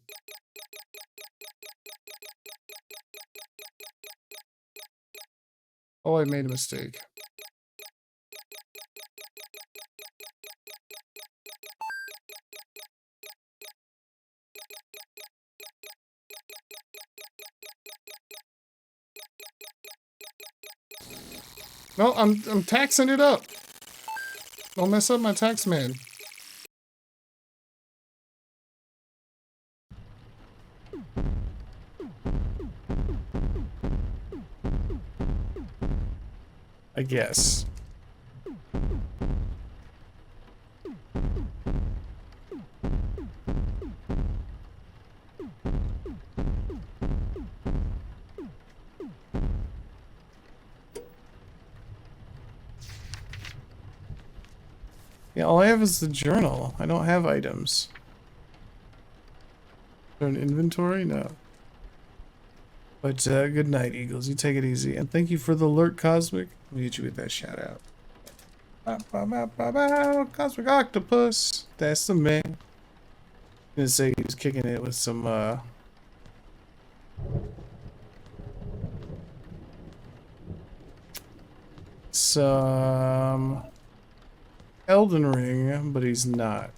Oh, I made a mistake. No, I'm taxing it up. Don't mess up my tax man. I guess. Yeah, all I have is the journal. I don't have items. Is there an inventory? No. But good night, Eagles. You take it easy. And thank you for the alert, Cosmic. Let me hit you with that shout out. Bow, bow, bow, bow, bow. Cosmic Octopus. That's the man. I'm gonna say he was kicking it with some Elden Ring, but he's not.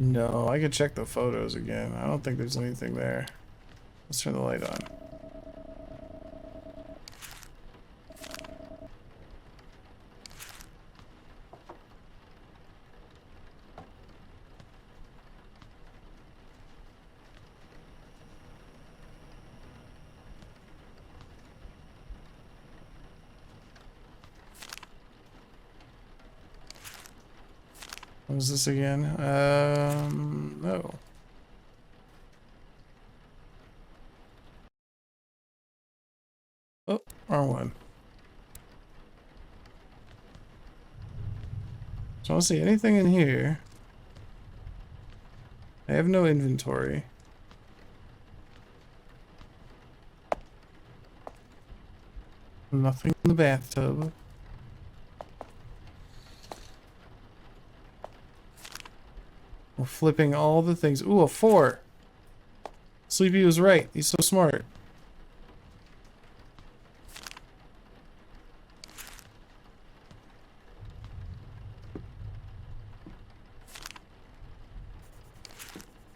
No, I could check the photos again. I don't think there's anything there. Let's turn the light on. What was this again? No. Oh, wrong one. So I don't see anything in here. I have no inventory. Nothing in the bathtub. We're flipping all the things. Ooh, a 4. Sleepy was right. He's so smart.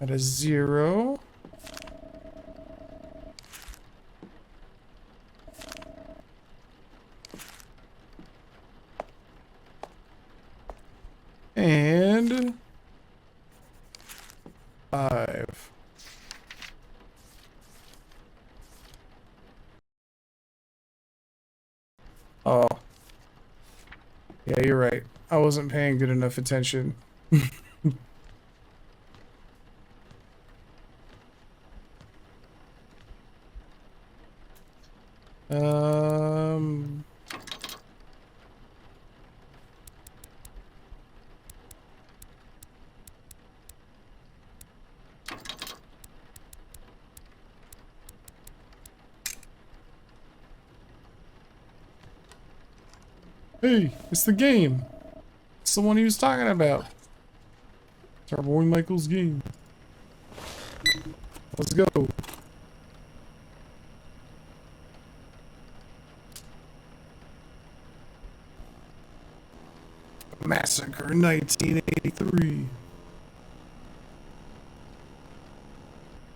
At a 0. And 5. Oh. Yeah, you're right. I wasn't paying good enough attention. Um... Hey, it's the game. It's the one he was talking about. It's our boy Michael's game. Let's go. Massacre 1983.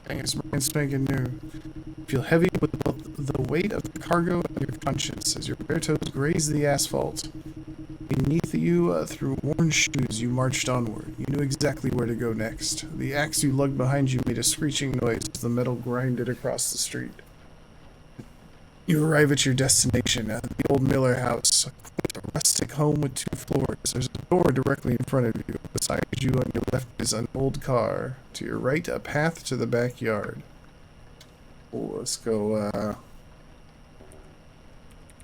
Dang, it's brand spanking new. Feel heavy with the weight of the cargo on your conscience as your bare toes graze the asphalt. Beneath you, through worn shoes, you marched onward. You knew exactly where to go next. The axe you lugged behind you made a screeching noise as the metal grinded across the street. You arrive at your destination, the old Miller house, a rustic home with 2 floors. There's a door directly in front of you. Beside you on your left is an old car. To your right, a path to the backyard. Oh, let's go,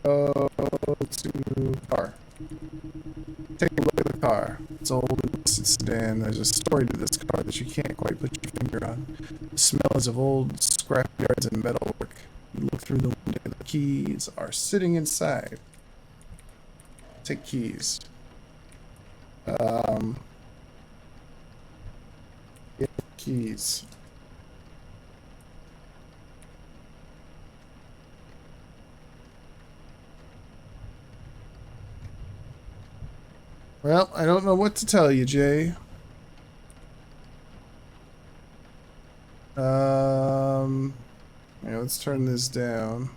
to car. Take a look at the car. It's old and rusted sedan. There's a story to this car that you can't quite put your finger on. The smells of old scrapyards and metalwork. You look through the window. The keys are sitting inside. Take keys. Get keys. Well, I don't know what to tell you, Jay. Yeah, let's turn this down.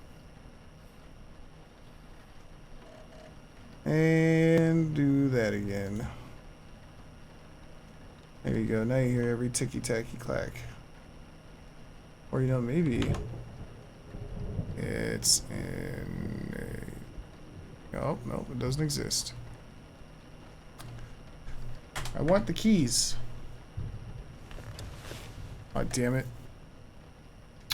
And do that again. There you go. Now you hear every ticky-tacky clack. Or, you know, maybe it's in a... Oh, no, it doesn't exist. I want the keys. Oh, damn it.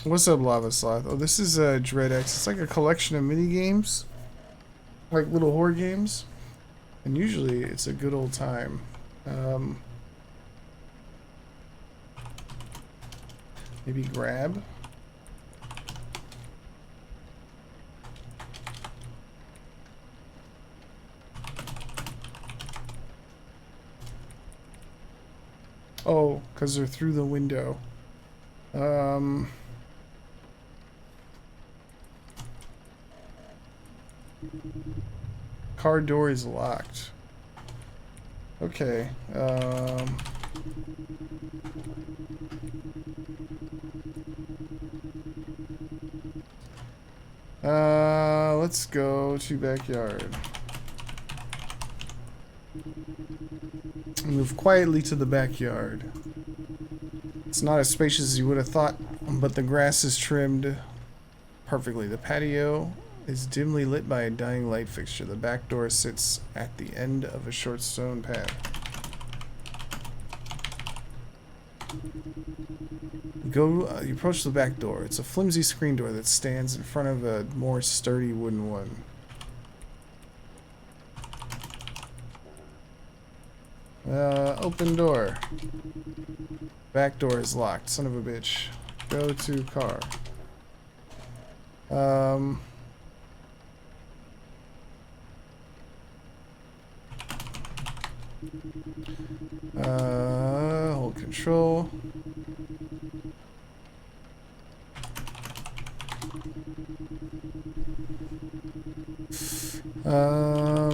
What's up, Lava Sloth? Oh, this is Dread X. It's like a collection of mini games, like little horror games, and usually it's a good old time. Maybe grab. Oh, because they're through the window. Car door is locked. Okay. Let's go to backyard. Move quietly to the backyard. It's not as spacious as you would have thought, but the grass is trimmed perfectly. The patio is dimly lit by a dying light fixture. The back door sits at the end of a short stone path. You approach the back door. It's a flimsy screen door that stands in front of a more sturdy wooden one. Open door. Back door is locked. Son of a bitch. Go to car. Hold control.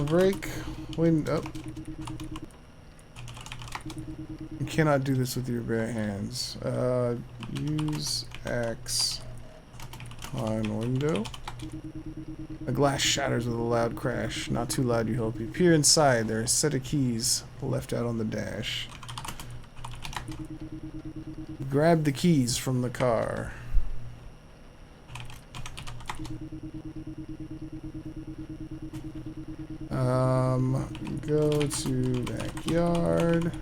Brake. Window. You cannot do this with your bare hands. Use X on window. A glass shatters with a loud crash. Not too loud, you hope. You peer inside. There are a set of keys left out on the dash. Grab the keys from the car. Go to backyard.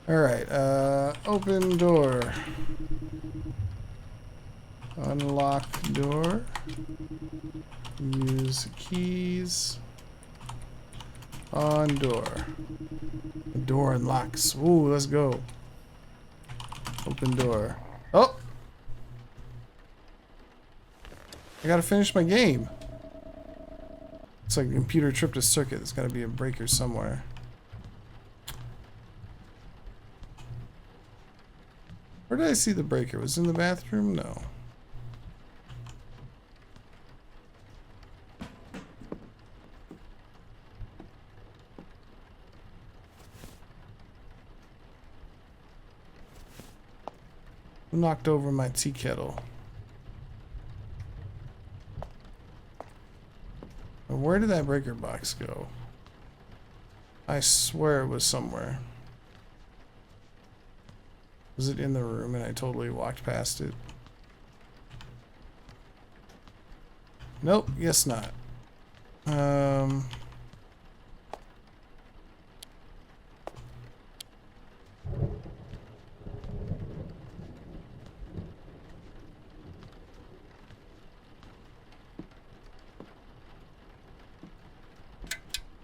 Alright, open door. Unlock door. Use keys. On door. The door unlocks. Ooh, let's go. Open door. Oh! I gotta finish my game. It's like a computer tripped a circuit. There's gotta be a breaker somewhere. Where did I see the breaker? Was it in the bathroom? No. Who knocked over my tea kettle? Where did that breaker box go? I swear it was somewhere. Was it in the room and I totally walked past it? Nope, guess not.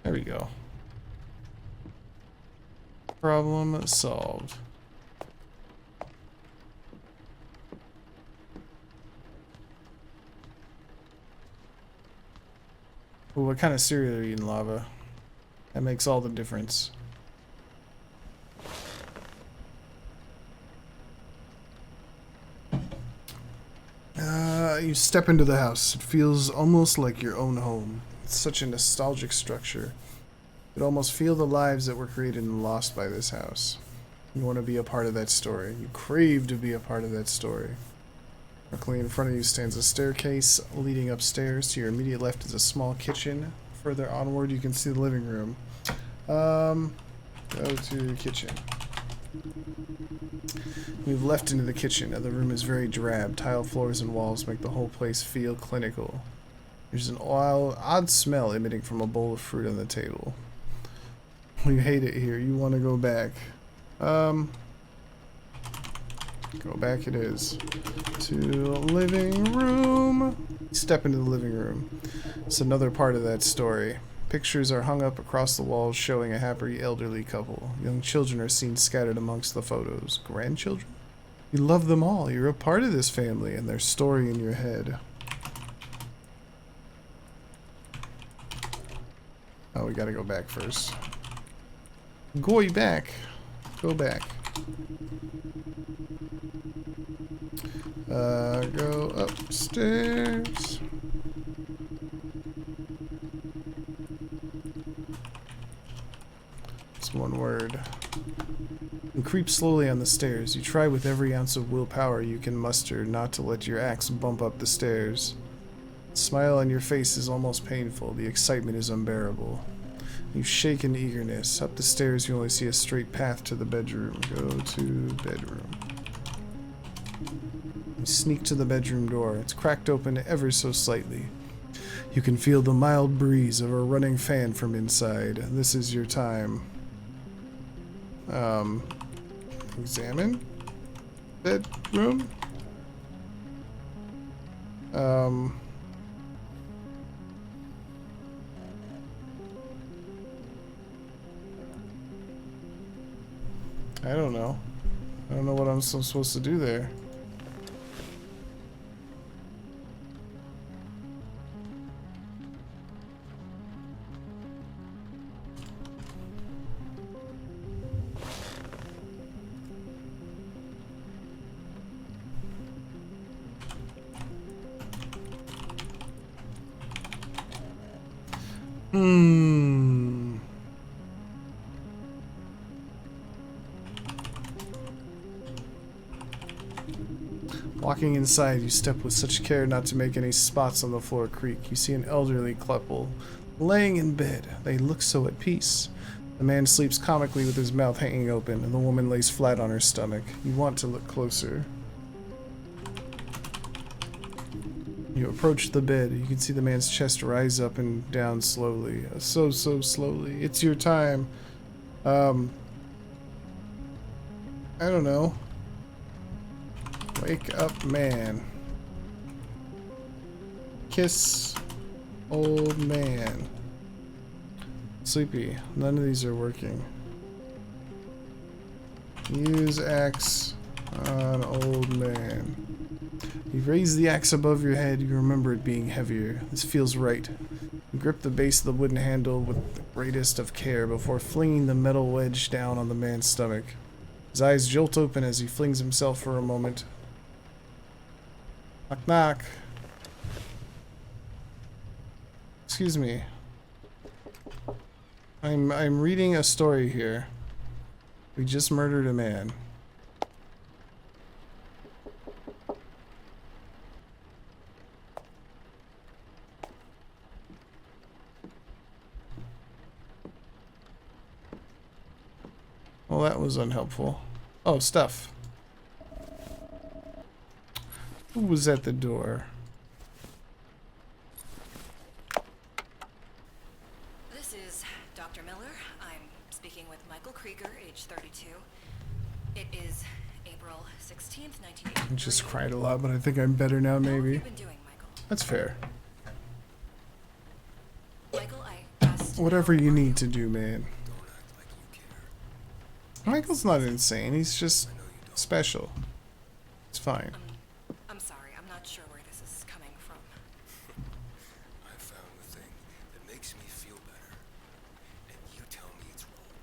There we go. Problem solved. Ooh, what kind of cereal are you eating, Lava? That makes all the difference. You step into the house. It feels almost like your own home. It's such a nostalgic structure. You almost feel the lives that were created and lost by this house. You want to be a part of that story. You crave to be a part of that story. Directly in front of you stands a staircase leading upstairs. To your immediate left is a small kitchen. Further onward, you can see the living room. Go to the kitchen. We've left into the kitchen. The room is very drab. Tile floors and walls make the whole place feel clinical. There's an odd smell emitting from a bowl of fruit on the table. You hate it here. You want to go back. Go back it is. To living room. Step into the living room. It's another part of that story. Pictures are hung up across the walls showing a happy elderly couple. Young children are seen scattered amongst the photos. Grandchildren? You love them all. You're a part of this family and their story in your head. Oh, we gotta go back first. Go back. Go back. Go upstairs. It's one word. You creep slowly on the stairs. You try with every ounce of willpower you can muster not to let your axe bump up the stairs. The smile on your face is almost painful. The excitement is unbearable. You shake in eagerness. Up the stairs, you only see a straight path to the bedroom. Go to bedroom. You sneak to the bedroom door. It's cracked open ever so slightly. You can feel the mild breeze of a running fan from inside. This is your time. Examine bedroom. I don't know. I don't know what I'm supposed to do there. Walking inside, you step with such care not to make any spots on the floor creak. You see an elderly couple laying in bed. They look so at peace. The man sleeps comically with his mouth hanging open, and the woman lays flat on her stomach. You want to look closer. You approach the bed. You can see the man's chest rise up and down slowly. So slowly. It's your time. I don't know. Wake up, man. Kiss old man. Sleepy. None of these are working. Use axe on old man. You raise the axe above your head, you remember it being heavier. This feels right. You grip the base of the wooden handle with the greatest of care before flinging the metal wedge down on the man's stomach. His eyes jolt open as he flings himself for a moment. Knock knock. Excuse me. I'm reading a story here. We just murdered a man. Well, that was unhelpful. Oh, stuff. Who was at the door? This is Dr. Miller. I'm speaking with Michael Krieger, age 32. It is April 16th, 1983. I just cried a lot, but I think I'm better now, How have maybe. you been doing, Michael? That's fair. Michael, I asked... Whatever you need to do, man. Michael's not insane, he's just special. It's fine. I'm sorry, I'm not sure where this is coming from. I found the thing that makes me feel better, and you tell me it's wrong.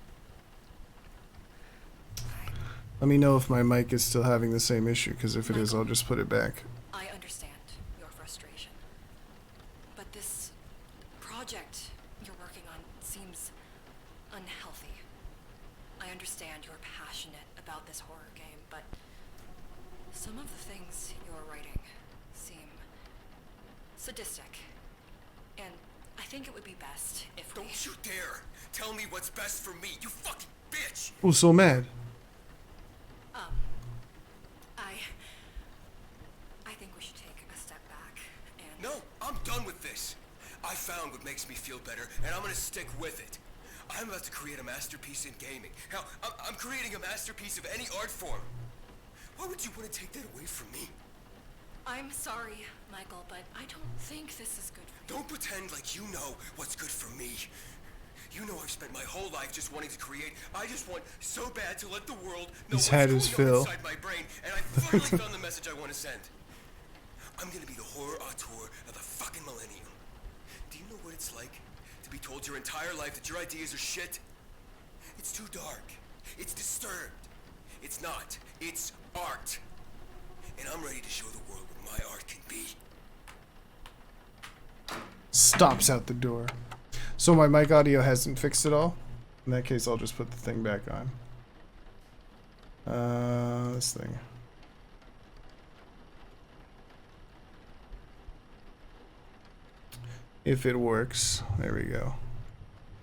Let me know if my mic is still having the same issue, because if it is, I'll just put it back. I understand your frustration. But this project you're working on seems unhealthy. I understand you're passionate about this horror game, but some of the things you're writing seem sadistic. And I think it would be best if we... Don't you dare tell me what's best for me, you fucking bitch! Who's so mad? I think we should take a step back and... No, I'm done with this. I found what makes me feel better, and I'm gonna stick with it. I'm about to create a masterpiece in gaming. Hell, I'm creating a masterpiece of any art form. Why would you want to take that away from me? I'm sorry, Michael, but I don't think this is good for you. Don't pretend like you know what's good for me. You know I've spent my whole life just wanting to create. I just want so bad to let the world know He's what's had going his on fill. inside my brain, and I finally found the message I want to send. I'm gonna be the horror auteur of the fucking millennium. Do you know what it's like to be told your entire life that your ideas are shit? It's too dark. It's disturbed. It's not. It's art. And I'm ready to show the world what my art can be. Stops out the door. So my mic audio hasn't fixed at all? In that case, I'll just put the thing back on. This thing. If it works. There we go.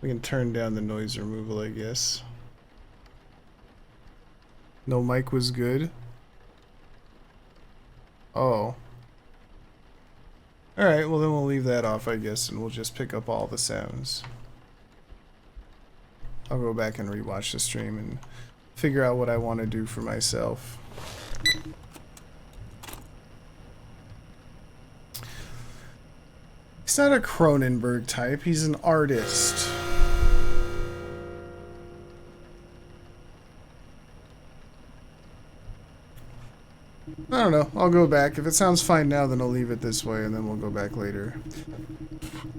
We can turn down the noise removal, I guess. No mic was good. Oh. Alright, well then we'll leave that off, I guess, and we'll just pick up all the sounds. I'll go back and rewatch the stream and figure out what I want to do for myself. He's not a Cronenberg type, he's an artist. I don't know, I'll go back. If it sounds fine now, then I'll leave it this way, and then we'll go back later.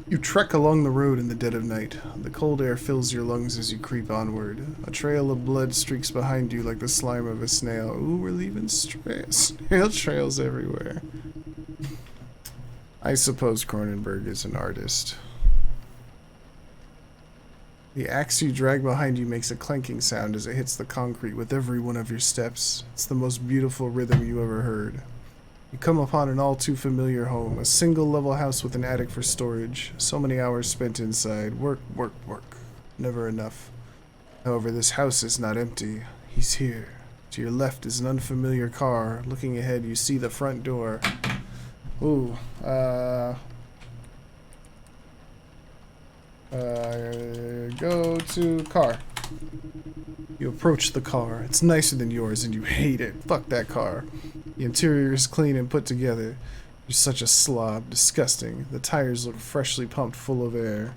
You trek along the road in the dead of night. The cold air fills your lungs as you creep onward. A trail of blood streaks behind you like the slime of a snail. Ooh, we're leaving snail trails everywhere. I suppose Cronenberg is an artist. The axe you drag behind you makes a clanking sound as it hits the concrete with every one of your steps. It's the most beautiful rhythm you ever heard. You come upon an all too familiar home, a single level house with an attic for storage. So many hours spent inside. Work, work, work. Never enough. However, this house is not empty. He's here. To your left is an unfamiliar car. Looking ahead, you see the front door. Ooh, go to car. You approach the car. It's nicer than yours and you hate it. Fuck that car. The interior is clean and put together. You're such a slob. Disgusting. The tires look freshly pumped full of air.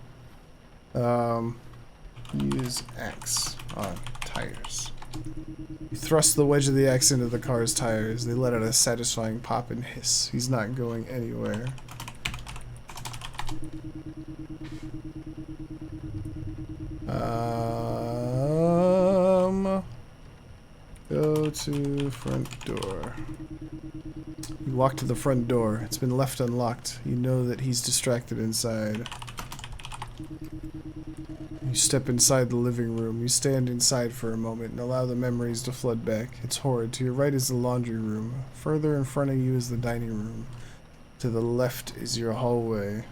Use X on tires. You thrust the wedge of the X into the car's tires. They let out a satisfying pop and hiss. He's not going anywhere. Go to front door. You walk to the front door. It's been left unlocked. You know that he's distracted inside. You step inside the living room. You stand inside for a moment and allow the memories to flood back. It's horrid. To your right is the laundry room. Further in front of you is the dining room. To the left is your hallway.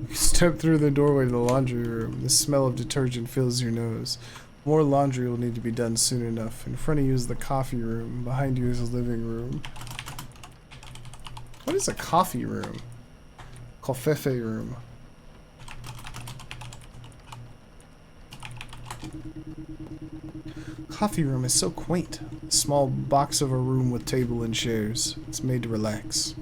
You step through the doorway to the laundry room. The smell of detergent fills your nose. More laundry will need to be done soon enough. In front of you is the coffee room. Behind you is the living room. What is a coffee room? Covfefe room. Coffee room is so quaint. A small box of a room with table and chairs. It's made to relax.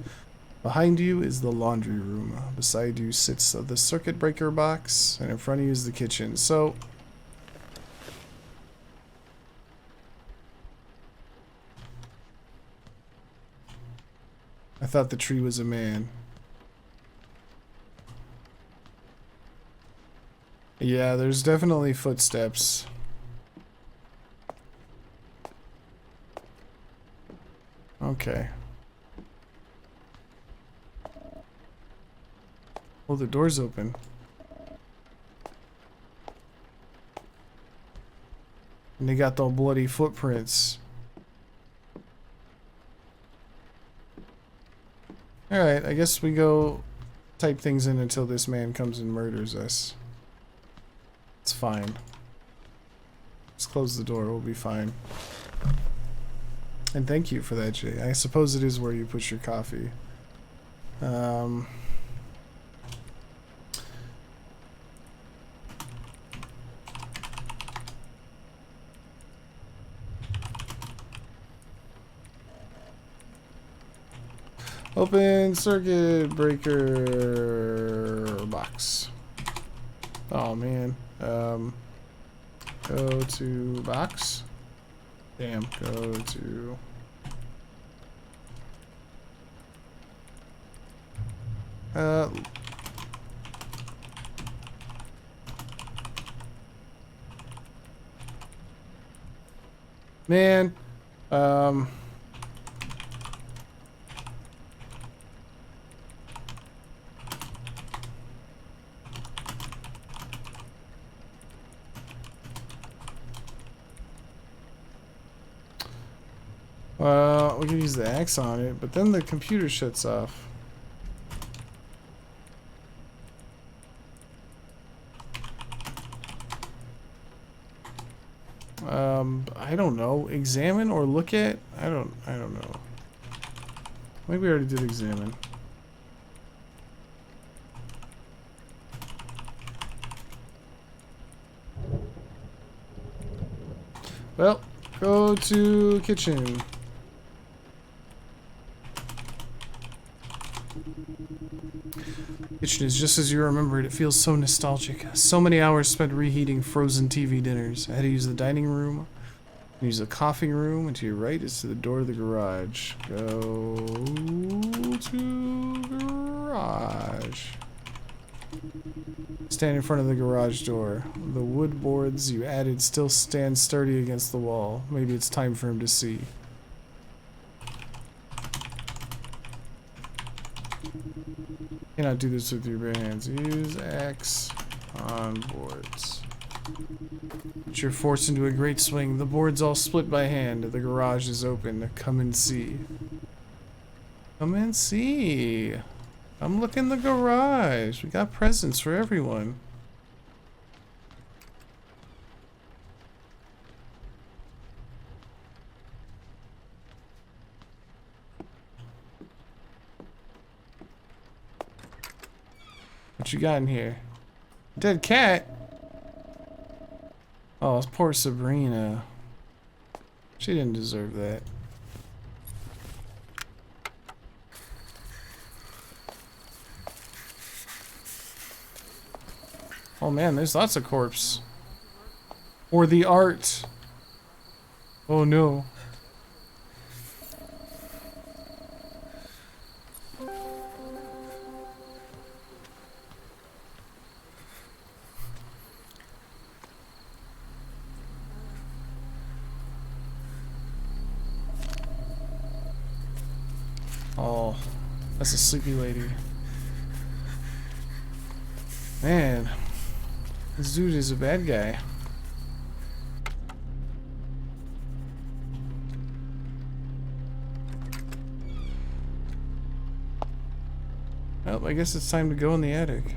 Behind you is the laundry room. Beside you sits the circuit breaker box, and in front of you is the kitchen. So, I thought the tree was a man. Yeah, there's definitely footsteps. Okay. Oh, the door's open. And they got the bloody footprints. Alright, I guess we go type things in until this man comes and murders us. It's fine. Let's close the door, we'll be fine. And thank you for that, Jay. I suppose it is where you put your coffee. Open circuit breaker box. Oh man. Go to box. Damn. Go to. Man. We can use the X on it, but then the computer shuts off. I don't know. Examine or look at? I don't know. Maybe we already did examine. Well, go to kitchen. Kitchen is just as you remember it. It feels so nostalgic. So many hours spent reheating frozen TV dinners. I had to use the dining room, use the coffee room, and to your right is to the door of the garage. Go to garage. Stand in front of the garage door. The wood boards you added still stand sturdy against the wall. Maybe it's time for him to see. Cannot do this with your bare hands. Use X on boards. But you're forced into a great swing. The boards all split by hand. The garage is open. Come and see. Come and see. Come look in the garage. We got presents for everyone. What you got in here? Dead cat? Oh, poor Sabrina. She didn't deserve that. Oh man, there's lots of corpse. Or the art. Oh no. Oh, that's a sleepy lady. Man, this dude is a bad guy. Well, I guess it's time to go in the attic.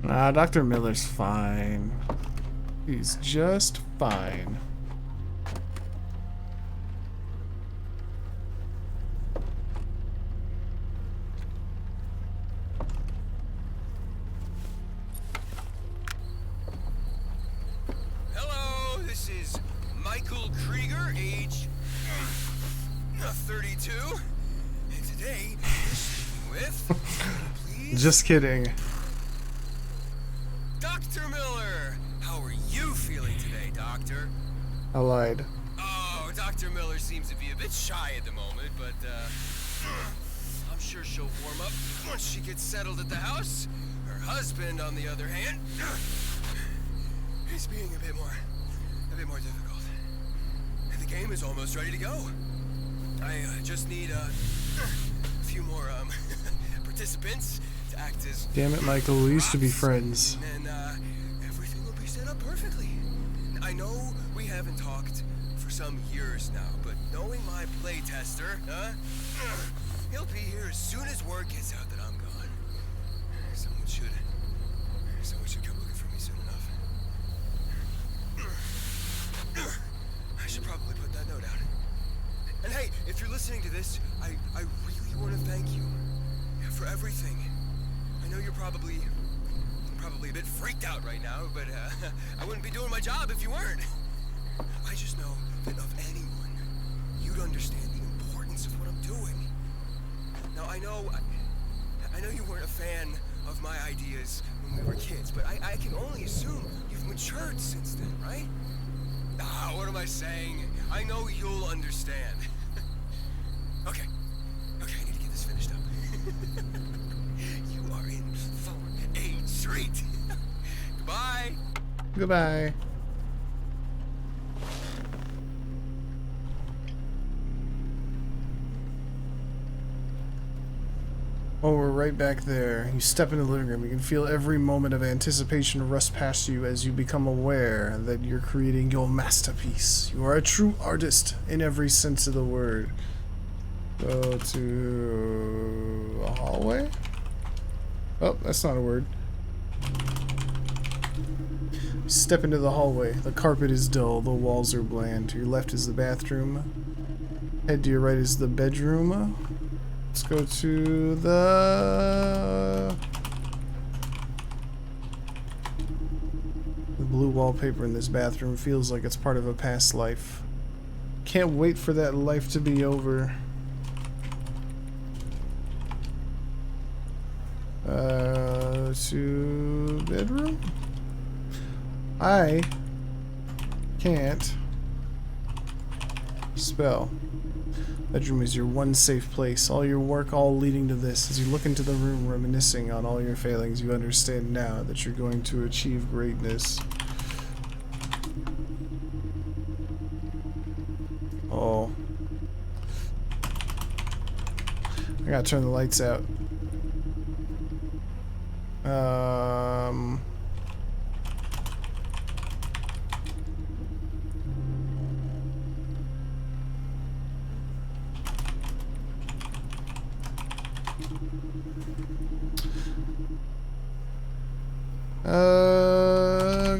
Nah, Dr. Miller's fine. He's just fine. Hello, this is Michael Krieger, age 32. And today, we're speaking with, please, Just kidding. Dr. Miller. How are you feeling today, Doctor? I lied. Oh, Dr. Miller seems to be a bit shy at the moment, but I'm sure she'll warm up once she gets settled at the house. Her husband, on the other hand, is being a bit more difficult. And the game is almost ready to go. I just need a few more participants to act as. Damn it, Michael. We used to be friends. And everything will be set up perfectly. I know we haven't talked for some years now, but knowing my playtester, he'll be here as soon as word gets out that I'm gone. Someone should come looking for me soon enough. I should probably put that note out. And hey, if you're listening to this, I really want to thank you for everything. I know you're probably a bit freaked out right now, but I wouldn't be doing my job if you weren't. I just know that of anyone, you'd understand the importance of what I'm doing. Now, I know you weren't a fan of my ideas when we were kids, but I can only assume you've matured since then, right? What am I saying? I know you'll understand. Okay, I need to get this finished up. You are in for a treat. Goodbye. Goodbye. Oh, we're right back there. You step into the living room. You can feel every moment of anticipation rush past you as you become aware that you're creating your masterpiece. You are a true artist in every sense of the word. Go to a hallway? Oh, that's not a word. Step into the hallway. The carpet is dull. The walls are bland. To your left is the bathroom. Head to your right is the bedroom. Let's go to the blue wallpaper in this bathroom feels like it's part of a past life. Can't wait for that life to be over. To bedroom? I can't spell. Bedroom is your one safe place. All your work all leading to this. As you look into the room reminiscing on all your failings, you understand now that you're going to achieve greatness. Oh. I gotta turn the lights out.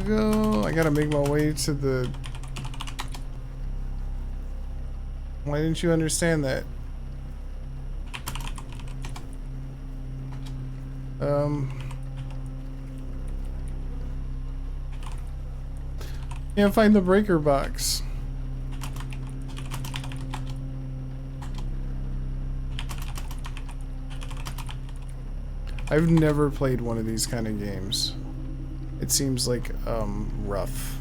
Go. I gotta make my way to the. Why didn't you understand that? Can't find the breaker box. I've never played one of these kind of games. It seems like, rough.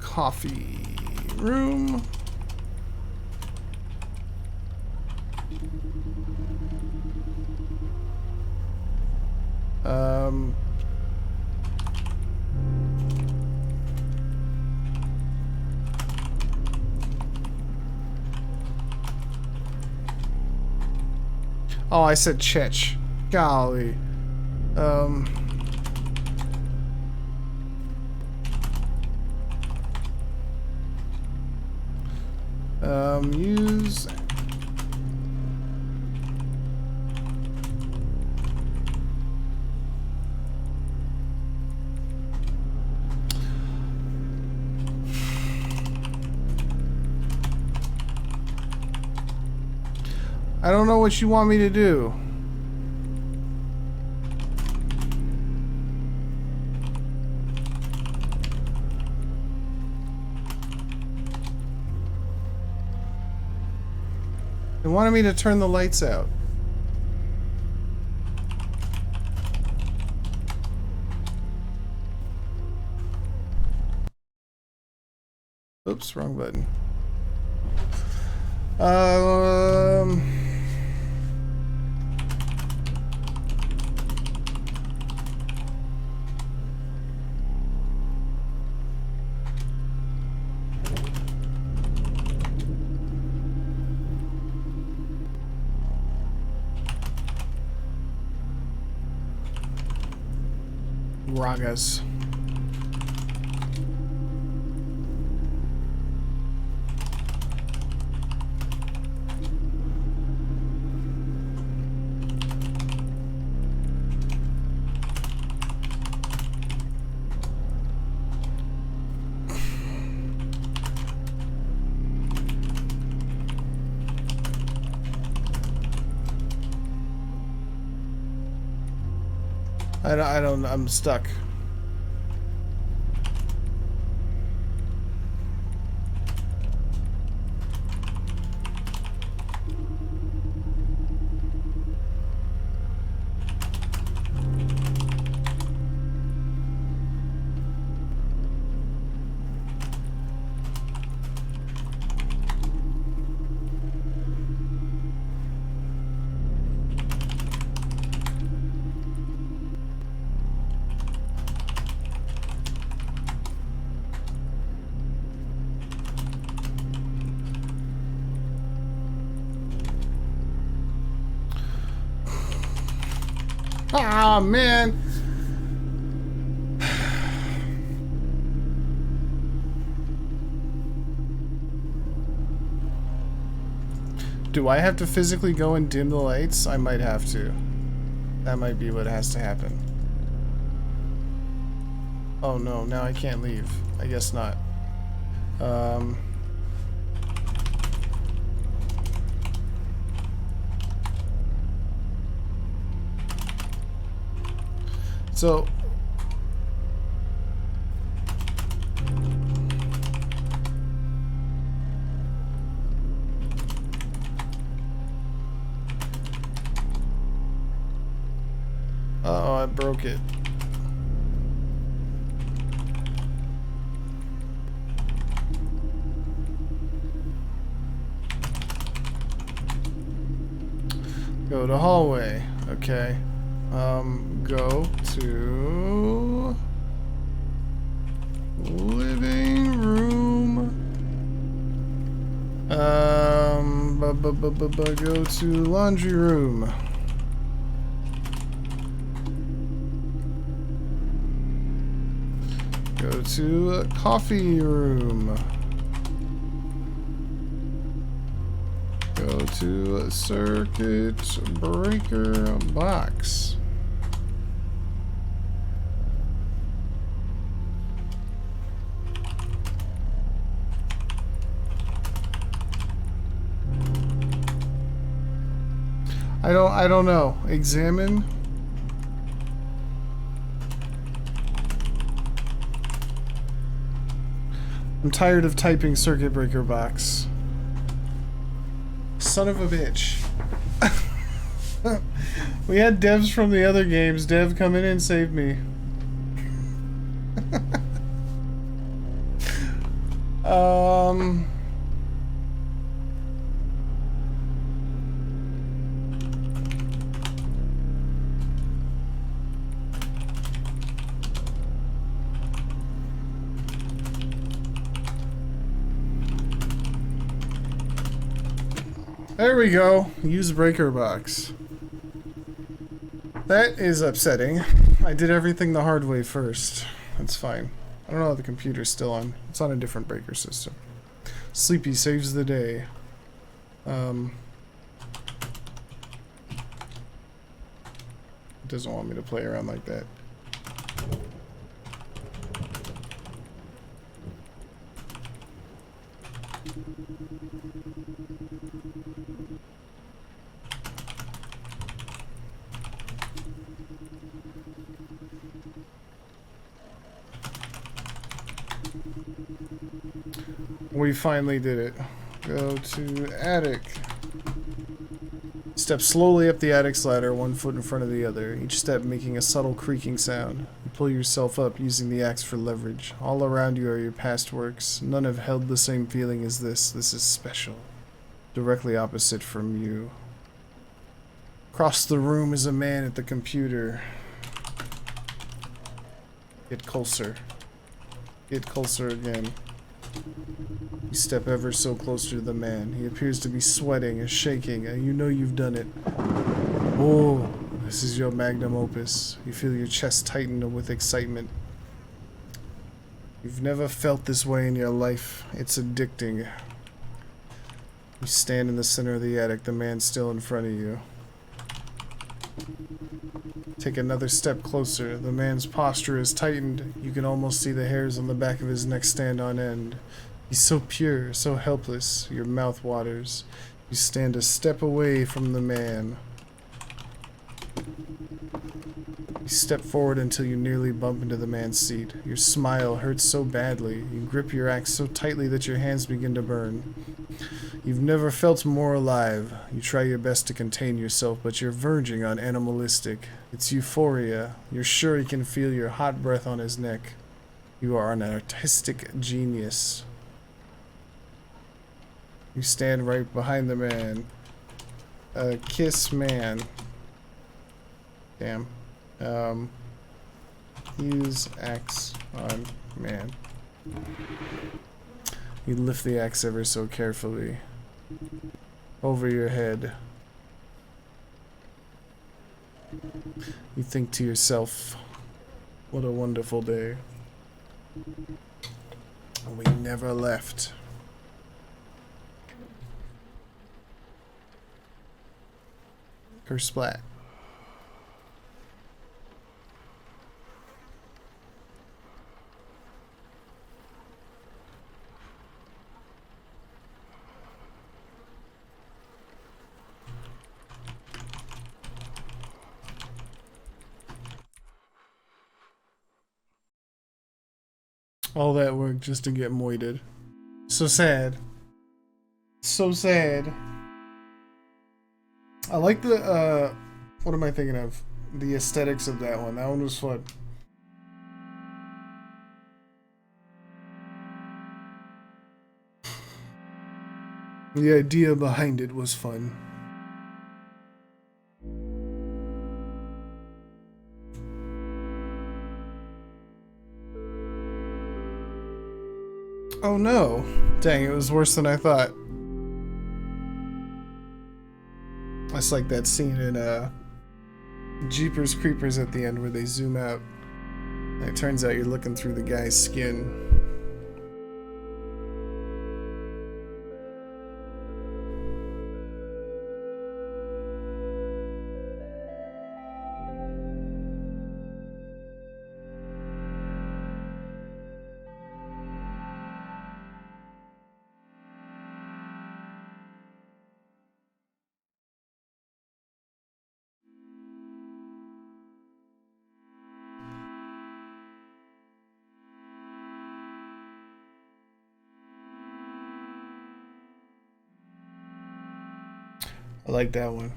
Coffee room. Oh, I said Chech. Golly. Use. I don't know what you want me to do. They wanted me to turn the lights out. Oops, wrong button. Ragas. I don't, I'm stuck. Ah, man. Do I have to physically go and dim the lights? I might have to. That might be what has to happen. Oh no, now I can't leave. I guess not. So uh-oh, I broke it. Go to hallway. Okay. Go to living room. Go to laundry room. Go to coffee room. Go to circuit breaker box. I don't know. Examine. I'm tired of typing circuit breaker box. Son of a bitch. We had devs from the other games. Dev, come in and save me. There we go. Use breaker box. That is upsetting. I did everything the hard way first. That's fine. I don't know how the computer's still on. It's on a different breaker system. Sleepy saves the day. It doesn't want me to play around like that. We finally did it. Go to attic. Step slowly up the attic's ladder, one foot in front of the other, each step making a subtle creaking sound. You pull yourself up using the axe for leverage. All around you are your past works. None have held the same feeling as this. This is special. Directly opposite from you. Across the room is a man at the computer. Get closer. Get closer again. You step ever so closer to the man. He appears to be sweating and shaking, and you know you've done it. Oh, this is your magnum opus. You feel your chest tighten with excitement. You've never felt this way in your life. It's addicting. You stand in the center of the attic, the man still in front of you. Take another step closer. The man's posture is tightened. You can almost see the hairs on the back of his neck stand on end. He's so pure, so helpless. Your mouth waters. You stand a step away from the man. You step forward until you nearly bump into the man's seat. Your smile hurts so badly. You grip your axe so tightly that your hands begin to burn. You've never felt more alive. You try your best to contain yourself, but you're verging on animalistic. It's euphoria. You're sure he can feel your hot breath on his neck. You are an artistic genius. You stand right behind the man. Kiss man. Damn. Use axe on man. You lift the axe ever so carefully over your head. You think to yourself, what a wonderful day. We never left. Kersplat. All that work just to get moited. So sad. So sad. I like the, what am I thinking of? The aesthetics of that one. That one was fun. The idea behind it was fun. Oh no. Dang, it was worse than I thought. That's like that scene in Jeepers Creepers at the end where they zoom out. And it turns out you're looking through the guy's skin. I like that one.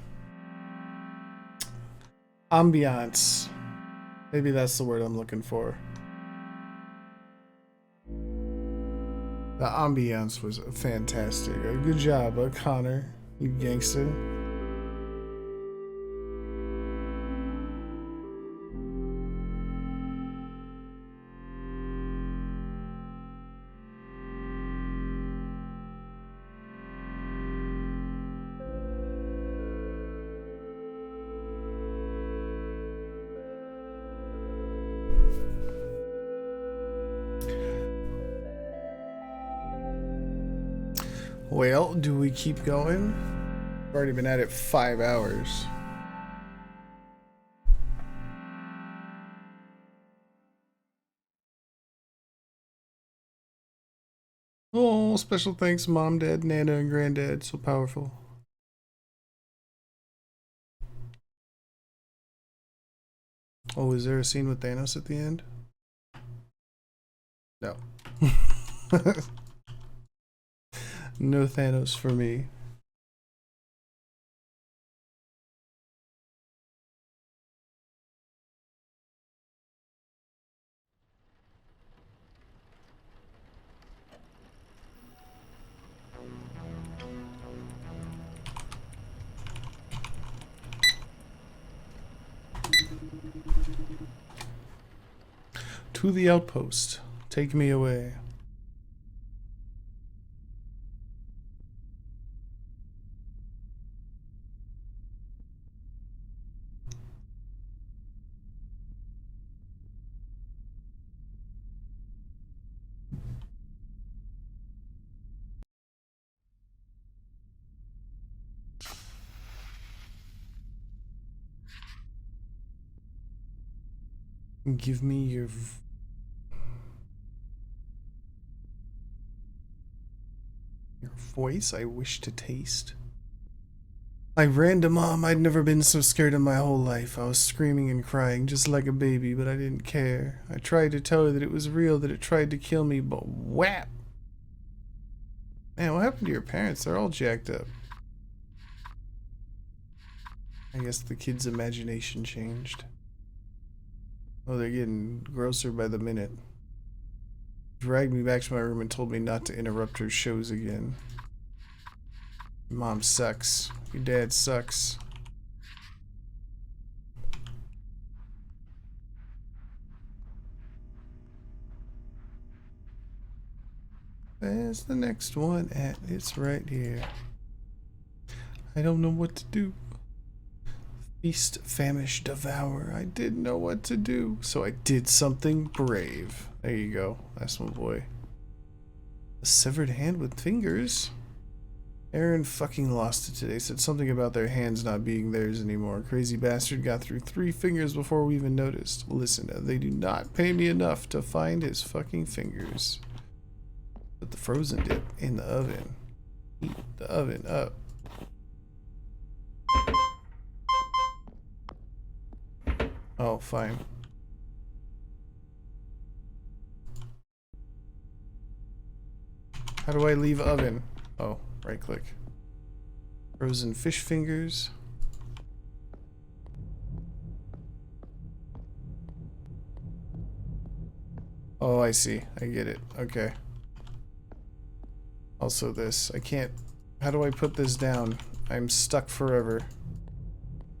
Ambiance. Maybe that's the word I'm looking for. The ambiance was fantastic. Good job, Connor, you gangster. Well, do we keep going? We've already been at it 5 hours. Oh, special thanks, Mom, Dad, Nana, and Granddad. So powerful. Oh, is there a scene with Thanos at the end? No. No Thanos for me. To the outpost. Take me away. Give me your voice I wish to taste. I ran to Mom. I'd never been so scared in my whole life. I was screaming and crying just like a baby, but I didn't care. I tried to tell her that it was real, that it tried to kill me, but whap! Man, what happened to your parents? They're all jacked up. I guess the kid's imagination changed. Oh, they're getting grosser by the minute. Dragged me back to my room and told me not to interrupt her shows again. Mom sucks. Your dad sucks. There's the next one at. It's right here. I don't know what to do. Feast, famish, devour. I didn't know what to do, so I did something brave. There you go. That's my boy. A severed hand with fingers. Aaron fucking lost it today. Said something about their hands not being theirs anymore. Crazy bastard got through 3 fingers before we even noticed. Listen, they do not pay me enough to find his fucking fingers. Put the frozen dip in the oven. Heat the oven up. Oh, fine. How do I leave oven? Oh, right click. Frozen fish fingers. Oh, I see. I get it. Okay. Also this. I can't... How do I put this down? I'm stuck forever.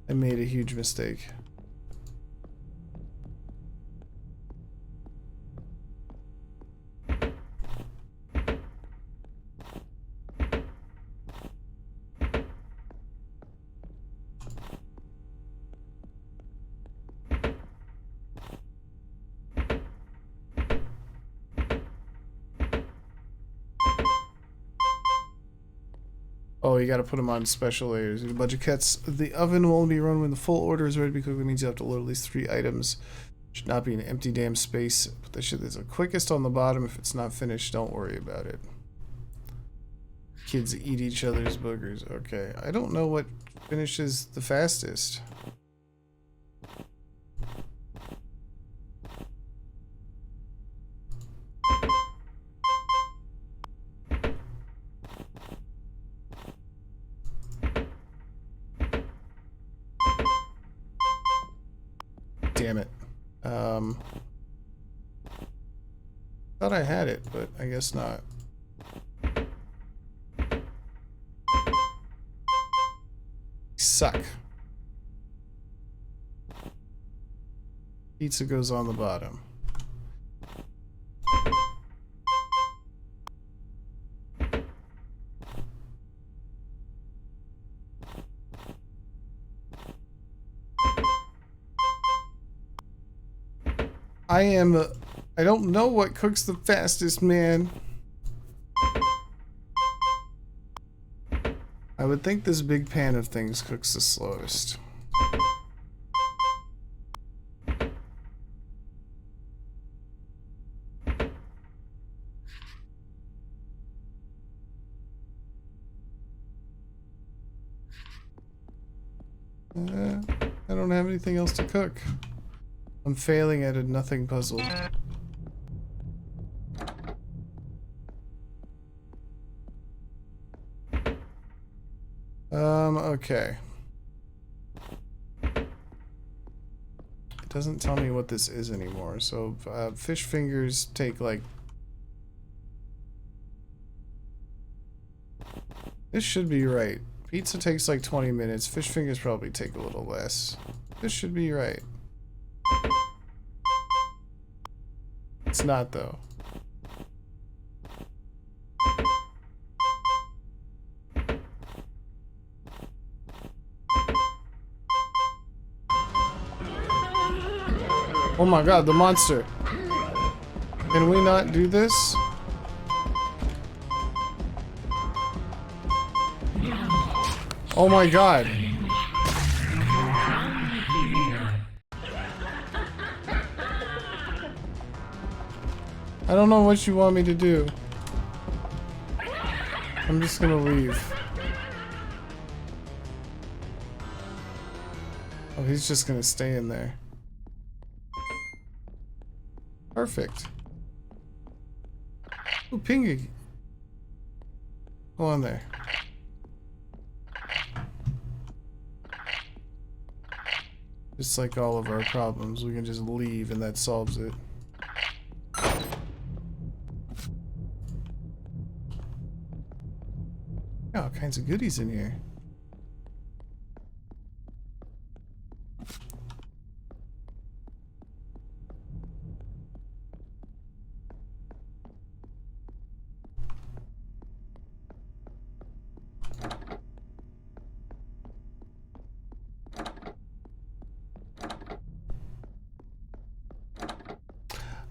I made a huge mistake. Oh, you gotta put them on special layers. A bunch of cuts. The oven will only be run when the full order is ready to be cooked. It means you have to load at least 3 items. Should not be an empty damn space. Put the shit that's the quickest on the bottom. If it's not finished, don't worry about it. Kids eat each other's boogers. Okay. I don't know what finishes the fastest. damn it. Thought I had it, but I guess not. Suck. Pizza goes on the bottom. I don't know what cooks the fastest, man. I would think this big pan of things cooks the slowest. I don't have anything else to cook. I'm failing at a nothing puzzle. Okay. It doesn't tell me what this is anymore, so fish fingers take like... This should be right. Pizza takes like 20 minutes. Fish fingers probably take a little less. This should be right. It's not, though. Oh my god, the monster. Can we not do this? Oh my god. I don't know what you want me to do. I'm just gonna leave. Oh, he's just gonna stay in there. Perfect. Ooh, Pingy. Go on there. Just like all of our problems, we can just leave and that solves it. Got all kinds of goodies in here.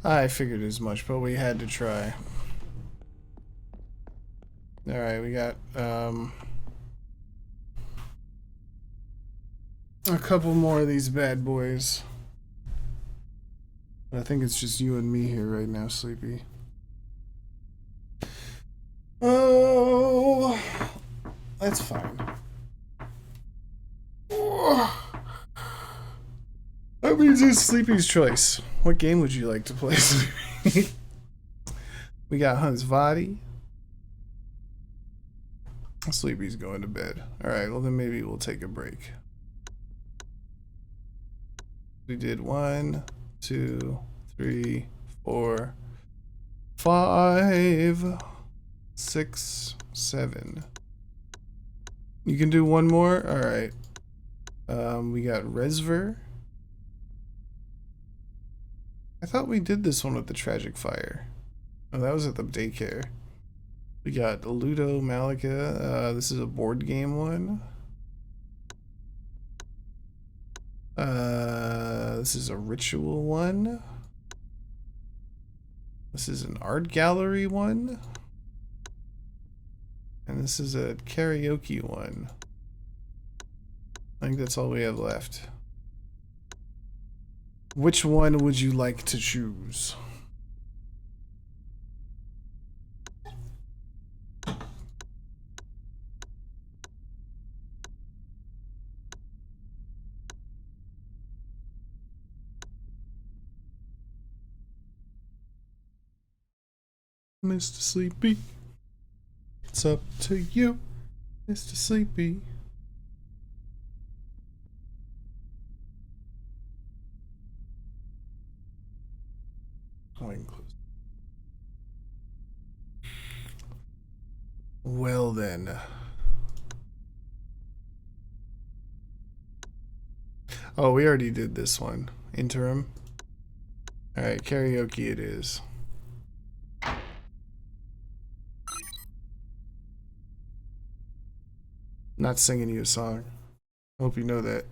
I figured as much, but we had to try. Alright, we got a couple more of these bad boys. I think it's just you and me here right now, Sleepy. Oh, that's fine. That means it's Sleepy's choice. What game would you like to play, Sleepy? We got Hunts Vadi. Sleepy's going to bed. Alright, well then maybe we'll take a break. We did 1, 2, 3, 4, 5, 6, 7. You can do one more? Alright. We got Resver. I thought we did this one with the Tragic Fire. Oh, that was at the daycare. We got Ludo Malika. This is a board game one. This is a ritual one. This is an art gallery one. And this is a karaoke one. I think that's all we have left. Which one would you like to choose? Mr. Sleepy, it's up to you, Mr. Sleepy. 'Cause Coin close. Well then. Oh, we already did this one. Interim. Alright, karaoke it is. Not singing you a song. Hope you know that.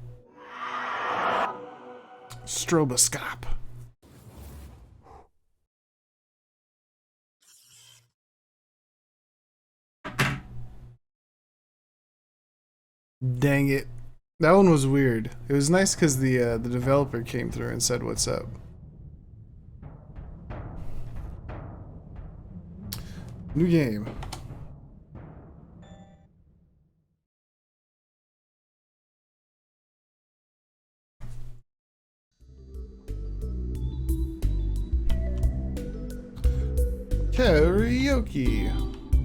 Stroboscope. Dang it. That one was weird. It was nice because the developer came through and said what's up. New game. Karaoke.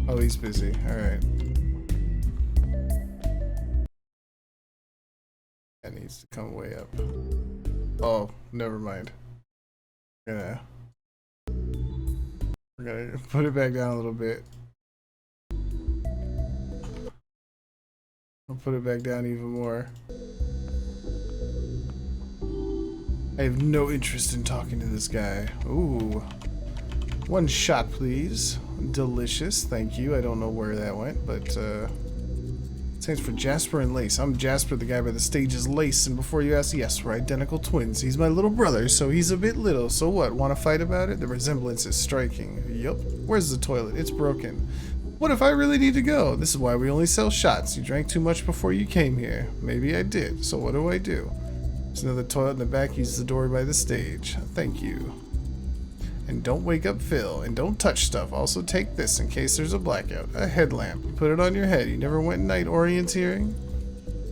Oh, he's busy. Alright. That needs to come way up. Oh, never mind. We're gonna put it back down a little bit. I'll put it back down even more. I have no interest in talking to this guy. Ooh. One shot, please. Delicious, thank you. I don't know where that went, but stands for Jasper and Lace. I'm Jasper, the guy by the stage is Lace, and before you ask, yes, we're identical twins. He's my little brother, so he's a bit little. So what, want to fight about it? The resemblance is striking. Yup. Where's the toilet? It's broken. What if I really need to go? This is why we only sell shots. You drank too much before you came here. Maybe I did, so what do I do? There's another toilet in the back. Use the door by the stage. Thank you. And don't wake up Phil, and don't touch stuff. Also take this in case there's a blackout. A headlamp. You put it on your head. You never went night orienteering?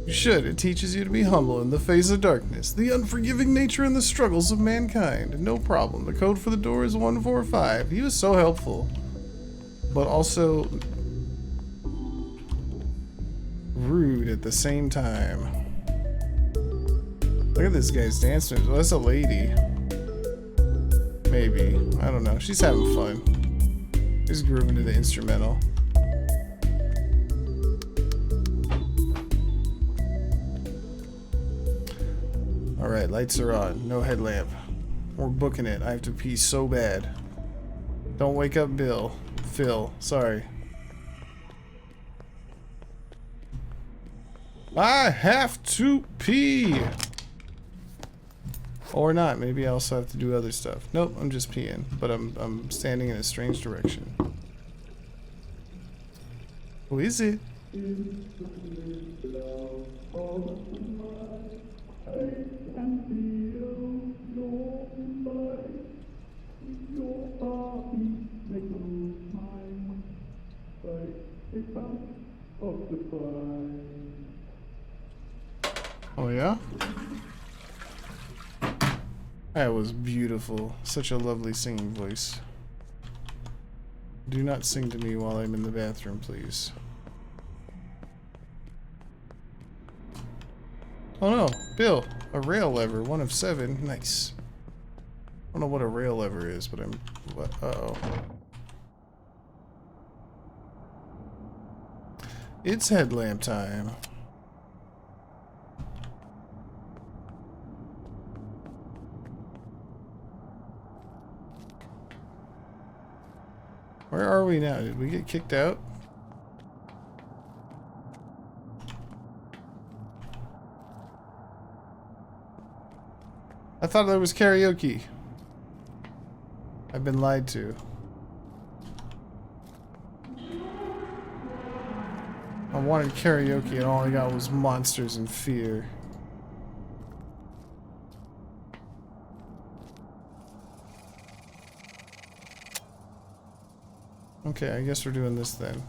You should. It teaches you to be humble in the face of darkness. The unforgiving nature and the struggles of mankind. No problem. The code for the door is 145. He was so helpful. But also rude at the same time. Look at this guy's dance moves. Oh, that's a lady. Maybe. I don't know. She's having fun. She's grooving to the instrumental. Alright, lights are on. No headlamp. We're booking it. I have to pee so bad. Don't wake up Bill. Phil. Sorry. I have to pee! Or not. Maybe I also have to do other stuff. Nope, I'm just peeing. But I'm standing in a strange direction. Who is it? Oh yeah? That was beautiful. Such a lovely singing voice. Do not sing to me while I'm in the bathroom, please. Oh no, Bill, a rail lever, 1 of 7. Nice. I don't know what a rail lever is, but I'm... Uh-oh. It's headlamp time. Where are we now? Did we get kicked out? I thought that was karaoke. I've been lied to. I wanted karaoke and all I got was monsters and fear. Okay, I guess we're doing this then.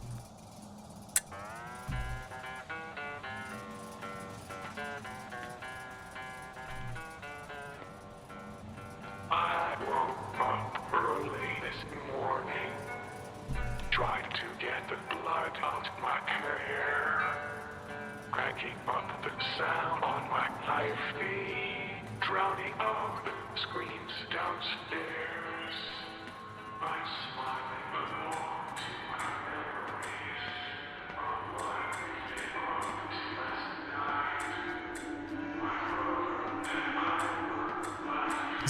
I woke up early this morning, tried to get the blood out of my hair, cranking up the sound on my live feed, drowning out the screams downstairs.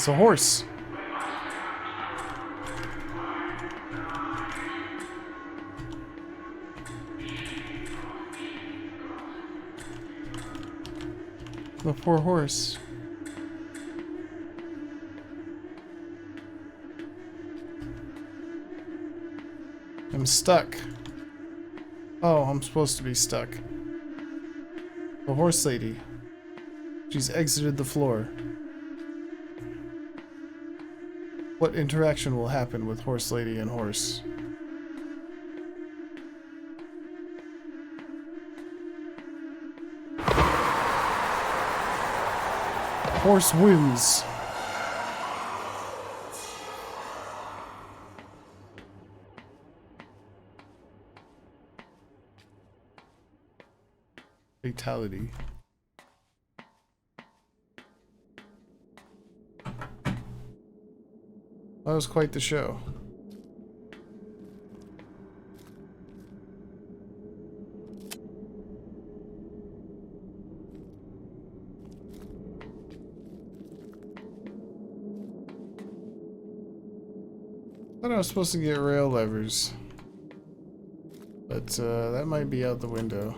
It's a horse. The poor horse. I'm stuck. Oh, I'm supposed to be stuck. The horse lady. She's exited the floor. What interaction will happen with horse lady and horse? Horse wins. Fatality. That was quite the show. I thought I was supposed to get rail levers, but that might be out the window.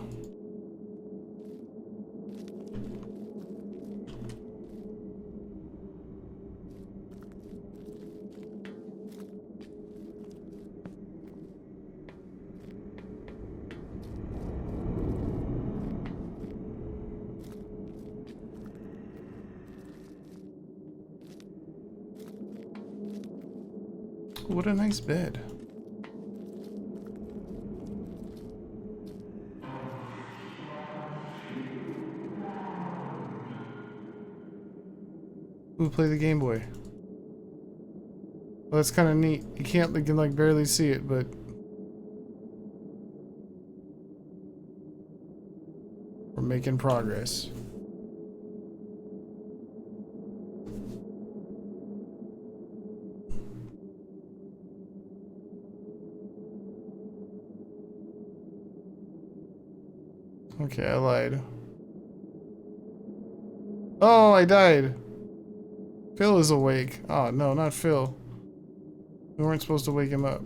What a nice bed. Who play the Game Boy? Well, that's kind of neat. You can like barely see it, but we're making progress. Okay, I lied. Oh, I died. Phil is awake. Oh, no, not Phil. We weren't supposed to wake him up.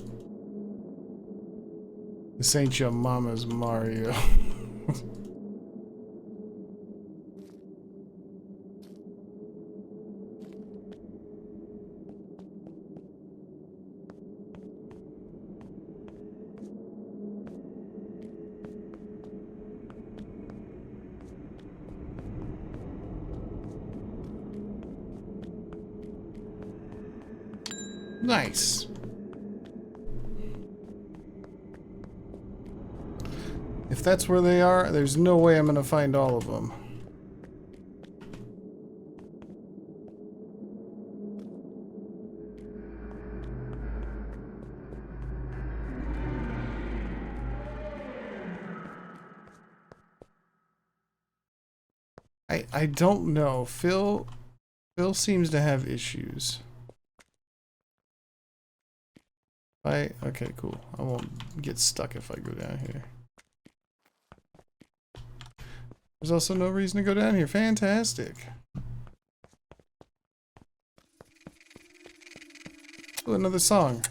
This ain't your mama's Mario. Nice. If that's where they are, there's no way I'm gonna find all of them. I don't know. Phil seems to have issues. Okay, cool. I won't get stuck if I go down here. There's also no reason to go down here. Fantastic. Oh, another song.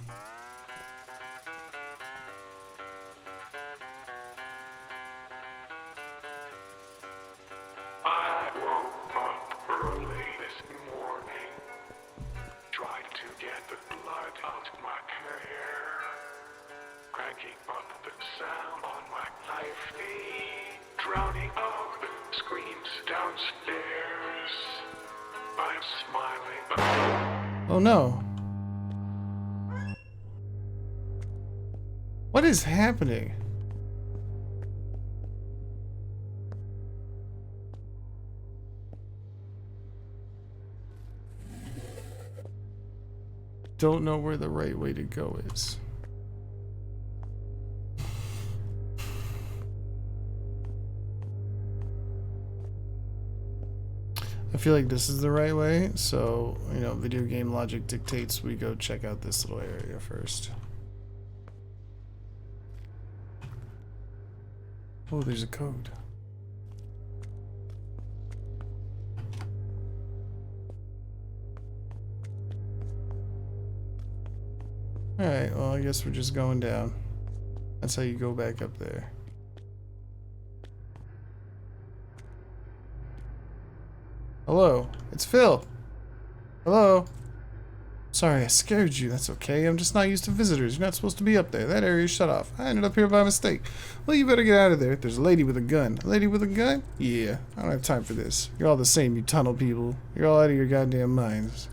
I woke up early this morning. Tried to get the blood out of my hair. Cranking up the sound on my iPhone. Drowning out the screams downstairs. I'm smiling. Oh no. What is happening? Don't know where the right way to go is. I feel like this is the right way, so, you know, video game logic dictates we go check out this little area first. Oh, there's a code. Alright, well, I guess we're just going down. That's how you go back up there. Hello, it's Phil. Hello. Sorry, I scared you. That's okay. I'm just not used to visitors. You're not supposed to be up there. That area's shut off. I ended up here by mistake. Well, you better get out of there. There's a lady with a gun. A lady with a gun? Yeah, I don't have time for this. You're all the same, you tunnel people. You're all out of your goddamn minds.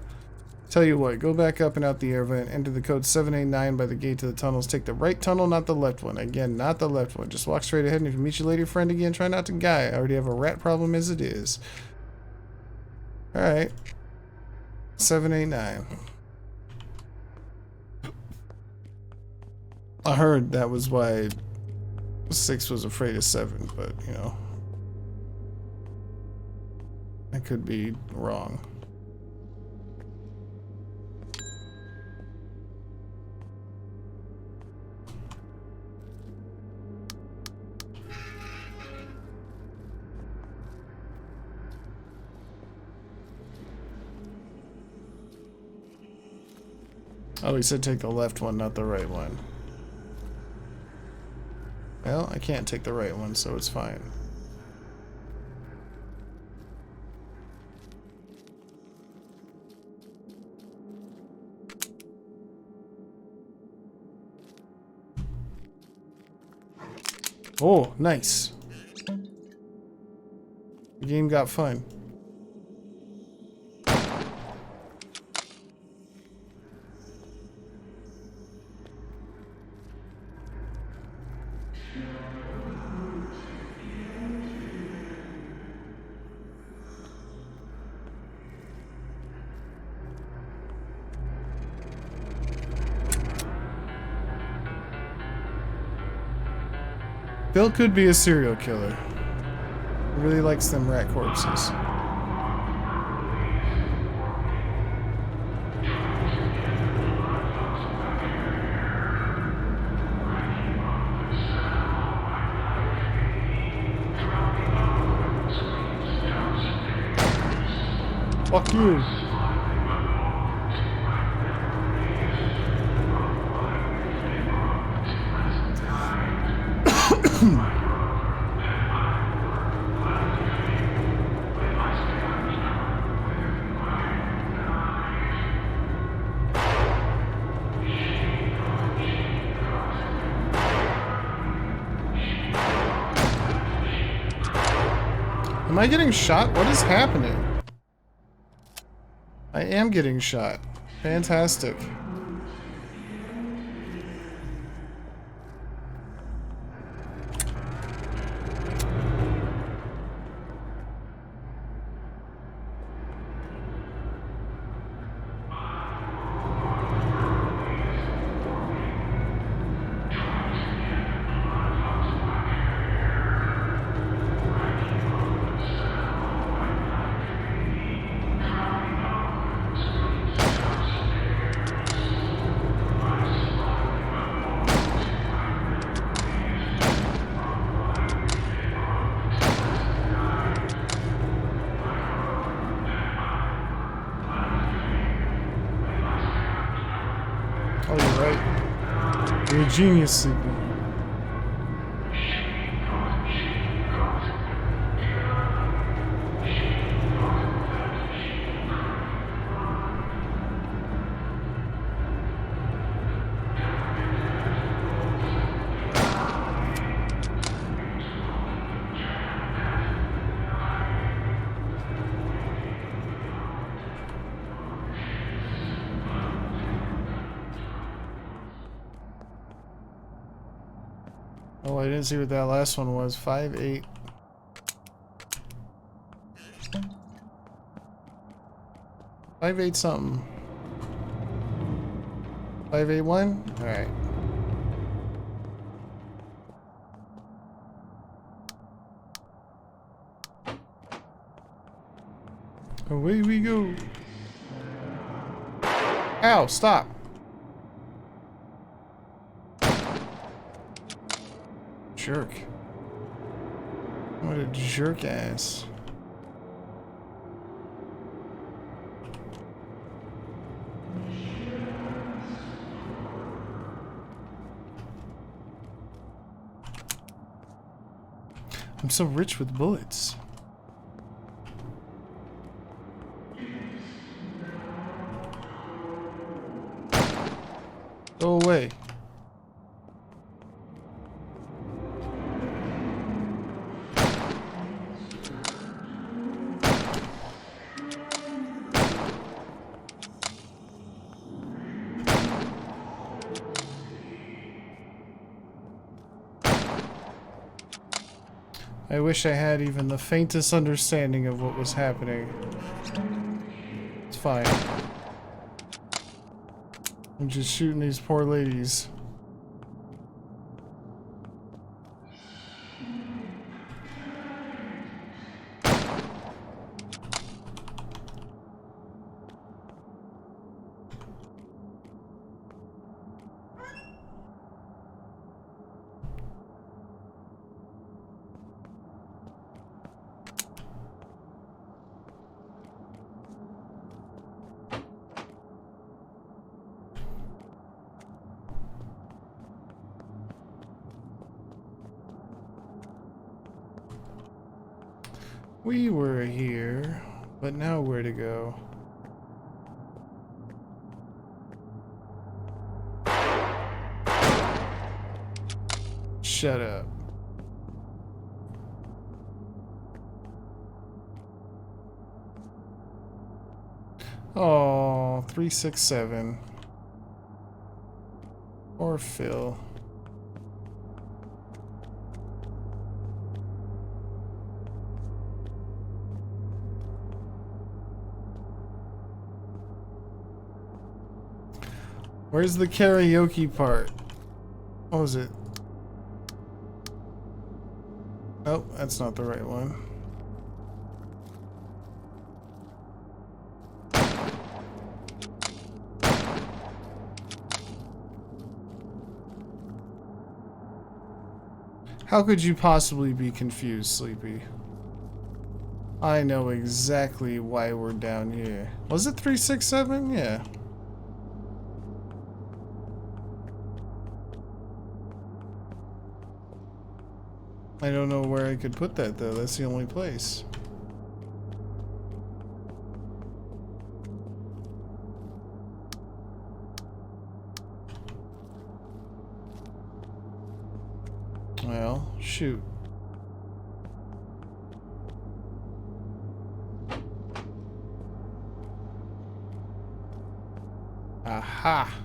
Tell you what, go back up and out the air vent, enter the code 789 by the gate to the tunnels. Take the right tunnel, not the left one. Again, not the left one. Just walk straight ahead, and if you meet your lady friend again, try not to guy. I already have a rat problem as it is. Alright. 789. I heard that was why 6 was afraid of 7, but, you know. I could be wrong. Oh, he said take the left one, not the right one. Well, I can't take the right one, so it's fine. Oh, nice. The game got fun. Bill could be a serial killer. He really likes them rat corpses. Fuck you. Am I getting shot? What is happening? I am getting shot. Fantastic. Oh, you're right. You're a genius, Sleepy. Oh, I didn't see what that last one was. 5-8. Five eight something. 581? Alright. Away we go. Ow, stop. Jerk. What a jerk ass. I'm so rich with bullets. Go away. I wish I had even the faintest understanding of what was happening. It's fine. I'm just shooting these poor ladies. We were here, but now where to go? Shut up. Oh, 367. Or Phil. Where's the karaoke part? What was it? Nope, that's not the right one. How could you possibly be confused, Sleepy? I know exactly why we're down here. Was it 367? Yeah. I don't know where I could put that though. That's the only place. Well, shoot. Aha.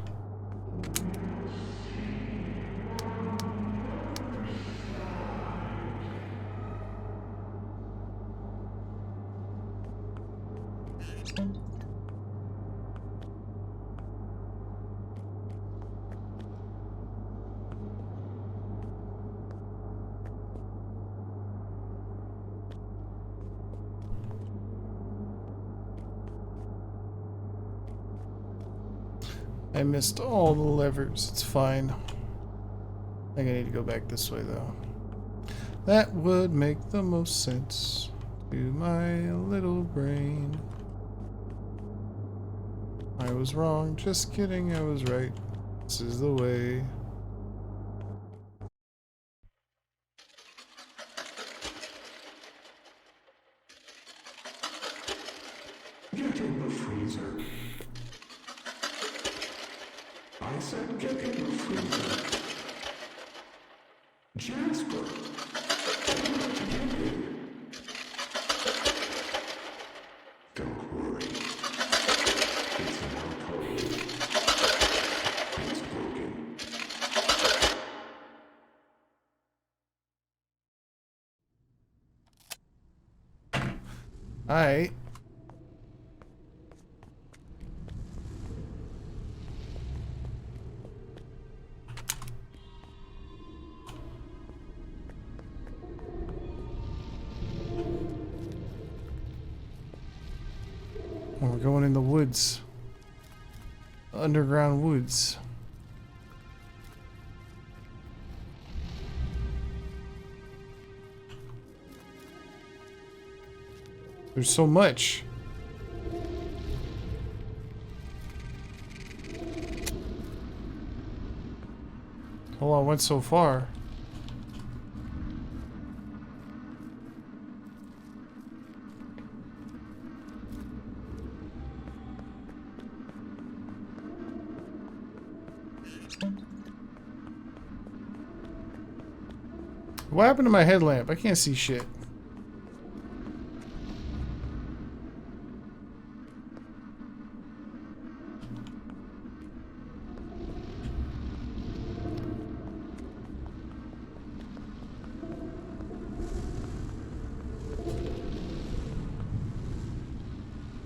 I missed all the levers. It's fine. I think I need to go back this way though. That would make the most sense to my little brain. I was wrong. Just kidding. I was right. This is the way. Get in the freezer. I said get in the freezer. Jasper, tell me what you did. Don't worry. It's now cold. It's broken. Alright. We're going in the woods. Underground woods. There's so much. Oh, I went so far. What happened to my headlamp? I can't see shit.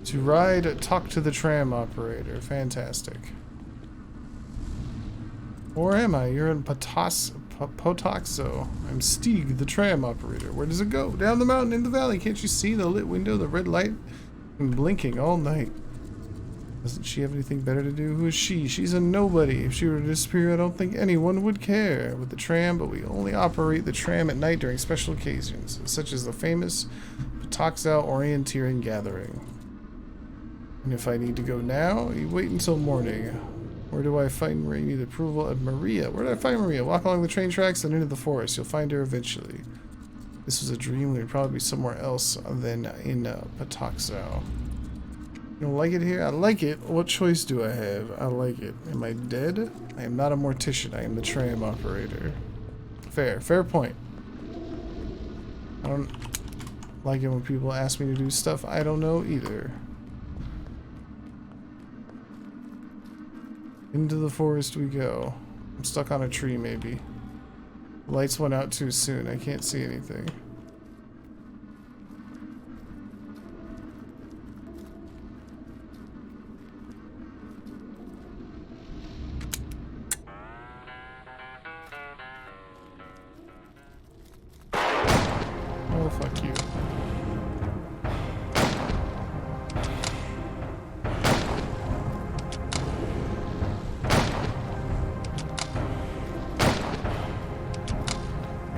To ride, talk to the tram operator. Fantastic. Or am I? You're in Potoxo. I'm Stieg, the tram operator. Where does it go? Down the mountain in the valley. Can't you see the lit window, the red light? I'm blinking all night. Doesn't she have anything better to do? Who is she? She's a nobody. If she were to disappear, I don't think anyone would care. With the tram, but we only operate the tram at night during special occasions, such as the famous Potoxo Orienteering Gathering. And if I need to go now, you wait until morning. Where do I find Maria? You need approval of Maria. Where did I find Maria? Walk along the train tracks and into the forest. You'll find her eventually. This was a dream. We'd probably be somewhere else than in Potoxo. You don't like it here? I like it. What choice do I have? I like it. Am I dead? I am not a mortician. I am the tram operator. Fair. Fair point. I don't like it when people ask me to do stuff I don't know either. Into the forest we go. I'm stuck on a tree, maybe. Lights went out too soon. I can't see anything. Oh, fuck you.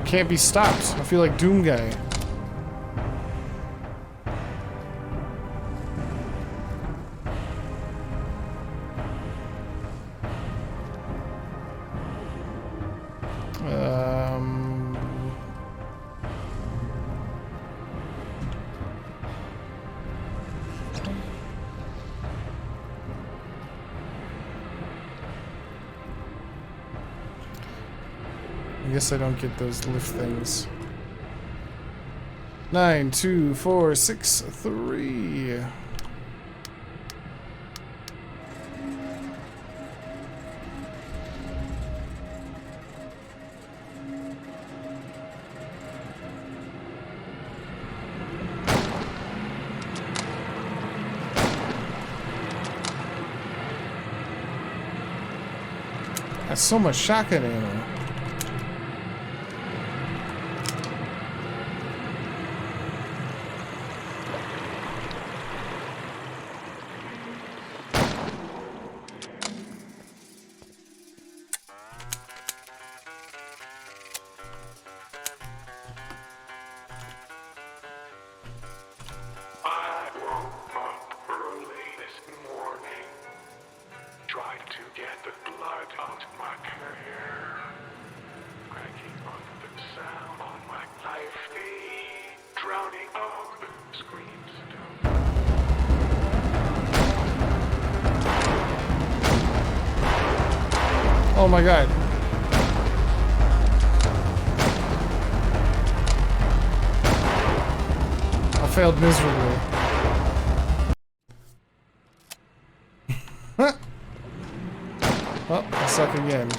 Can't be stopped. I feel like Doom Guy. I guess I don't get those lift things. 9, 2, 4, 6, 3. That's so much shotgun ammo. I woke up early this morning. Tried to get the blood out of my hair. Cracking on the sound on my life feed. Drowning out the screams. Oh my god. I failed miserably. Oh, I suck again.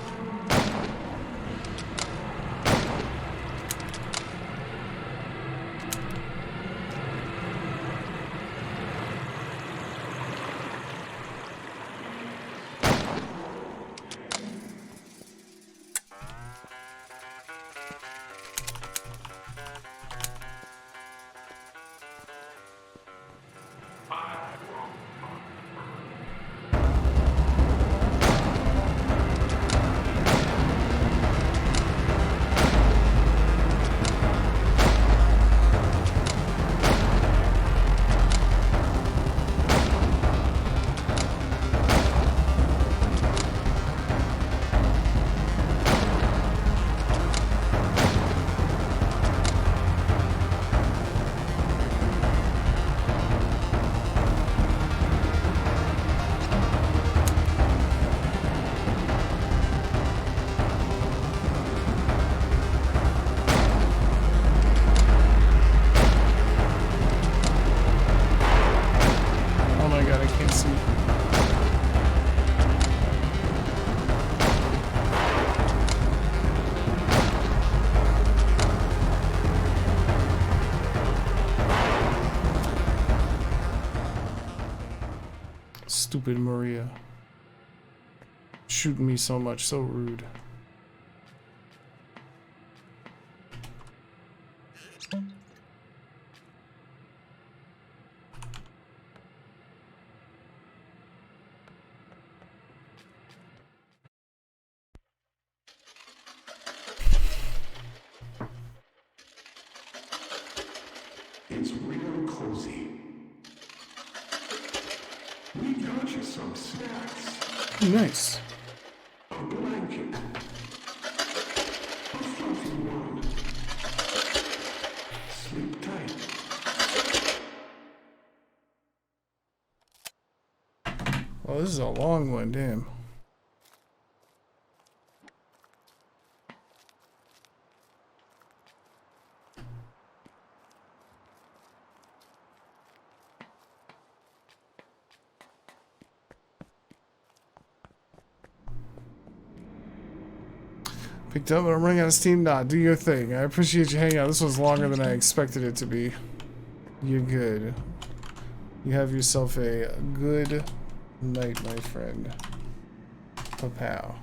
Stupid Maria. Shooting me so much, so rude. It's real cozy. We got you some snacks. Nice. A blanket. A fluffy one. Sleep tight. Well, this is a long one, damn. Picked up, but I'm running out of steam. Nah, do your thing. I appreciate you hanging out. This was longer than I expected it to be. You're good. You have yourself a good night, my friend. Pow.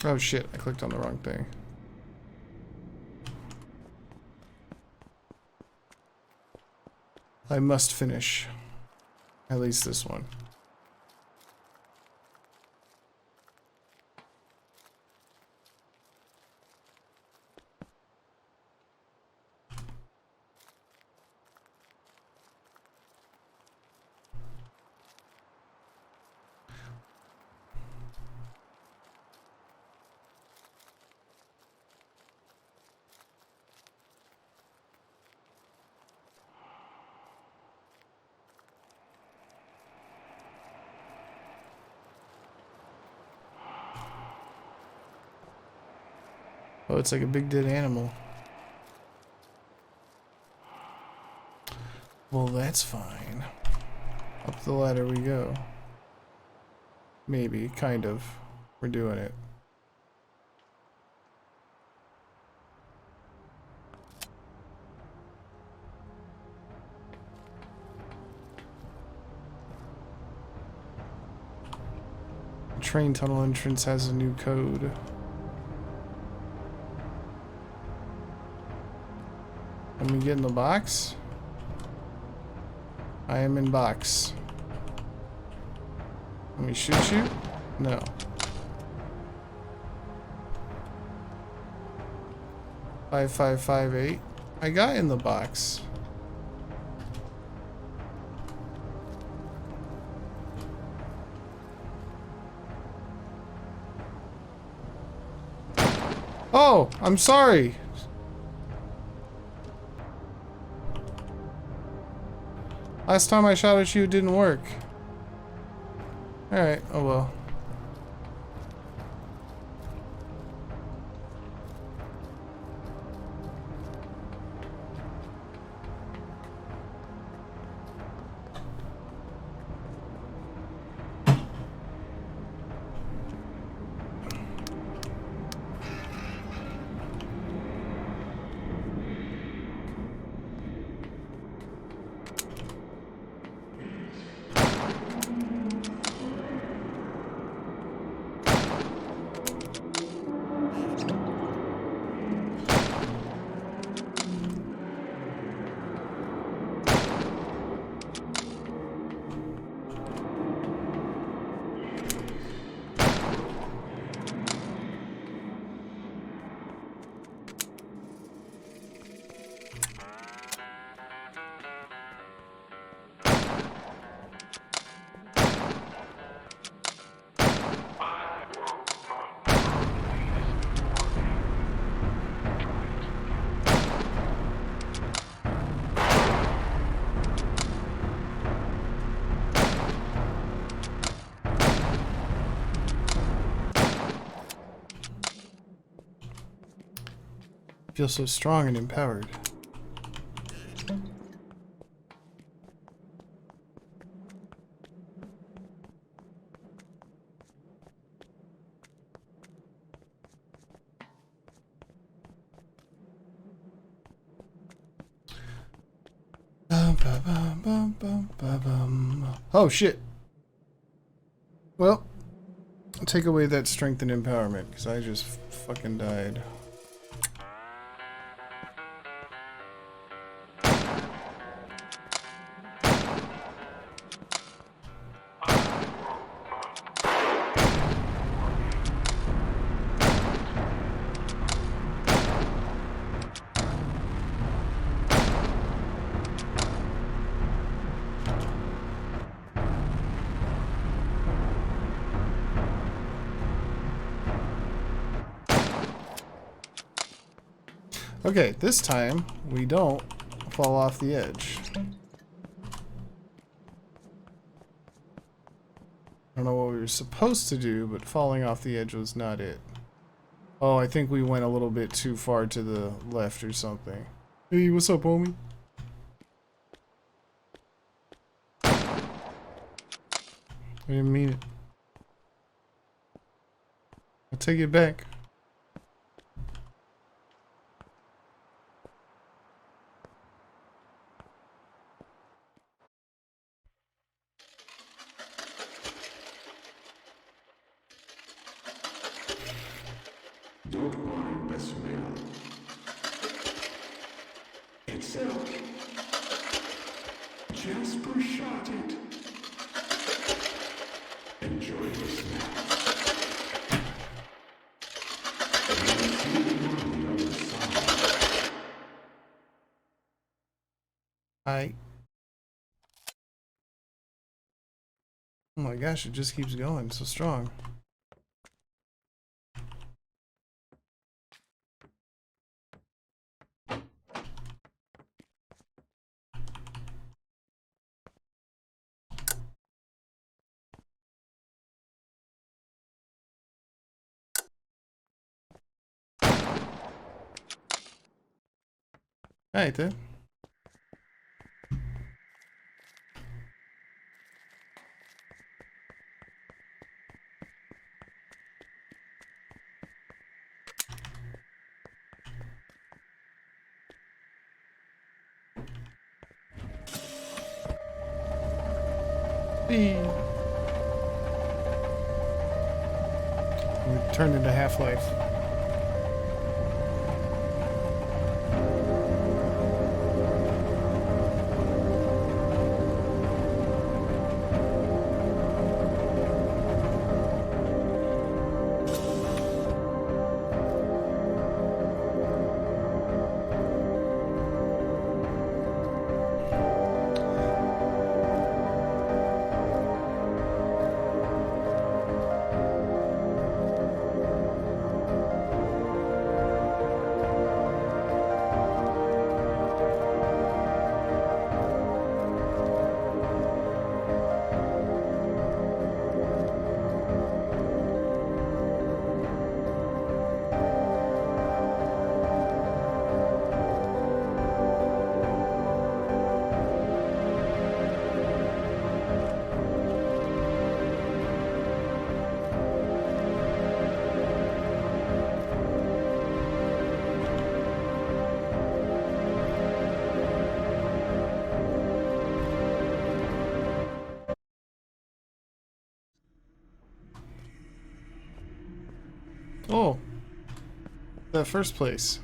Oh shit, I clicked on the wrong thing. I must finish. At least this one. Oh, it's like a big dead animal. Well, that's fine. Up the ladder we go. Maybe, kind of. We're doing it. Train tunnel entrance has a new code. Let me get in the box. I am in box. Let me shoot you? No. Five, 558. I got in the box. Oh, I'm sorry. Last time I shot at you, it didn't work. Alright, oh well. Feel so strong and empowered. Oh shit. Well, take away that strength and empowerment, because I just fucking died. Okay, this time we don't fall off the edge. I don't know what we were supposed to do, but falling off the edge was not it. Oh, I think we went a little bit too far to the left or something. Hey, what's up, homie? I didn't mean it. I'll take it back. Don't mind the smell. It's out. Jasper shot it. Enjoy the snack. You'll see it on the other side. Oh my gosh, it just keeps going so strong. Alright then. We turned into Half-Life. Oh, that first place.